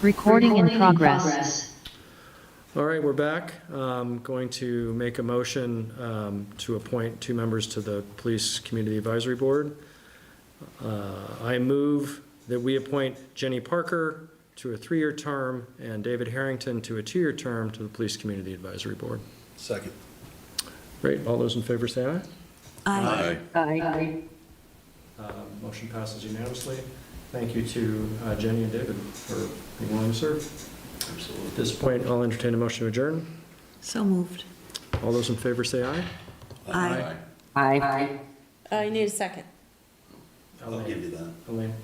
Speaker 2: Recording in progress.
Speaker 1: All right, we're back. Going to make a motion to appoint 2 members to the Police Community Advisory Board. I move that we appoint Jenny Parker to a 3-year term and David Harrington to a 2-year term to the Police Community Advisory Board.
Speaker 16: Second.
Speaker 1: Great, all those in favor say aye.
Speaker 9: Aye.
Speaker 7: Aye.
Speaker 1: Motion passes unanimously. Thank you to Jenny and David for being willing to serve. Absolutely. At this point, I'll entertain a motion to adjourn.
Speaker 9: So moved.
Speaker 1: All those in favor say aye.
Speaker 9: Aye.
Speaker 7: Aye.
Speaker 13: You need a second.
Speaker 4: I'll give you that.
Speaker 1: Elaine.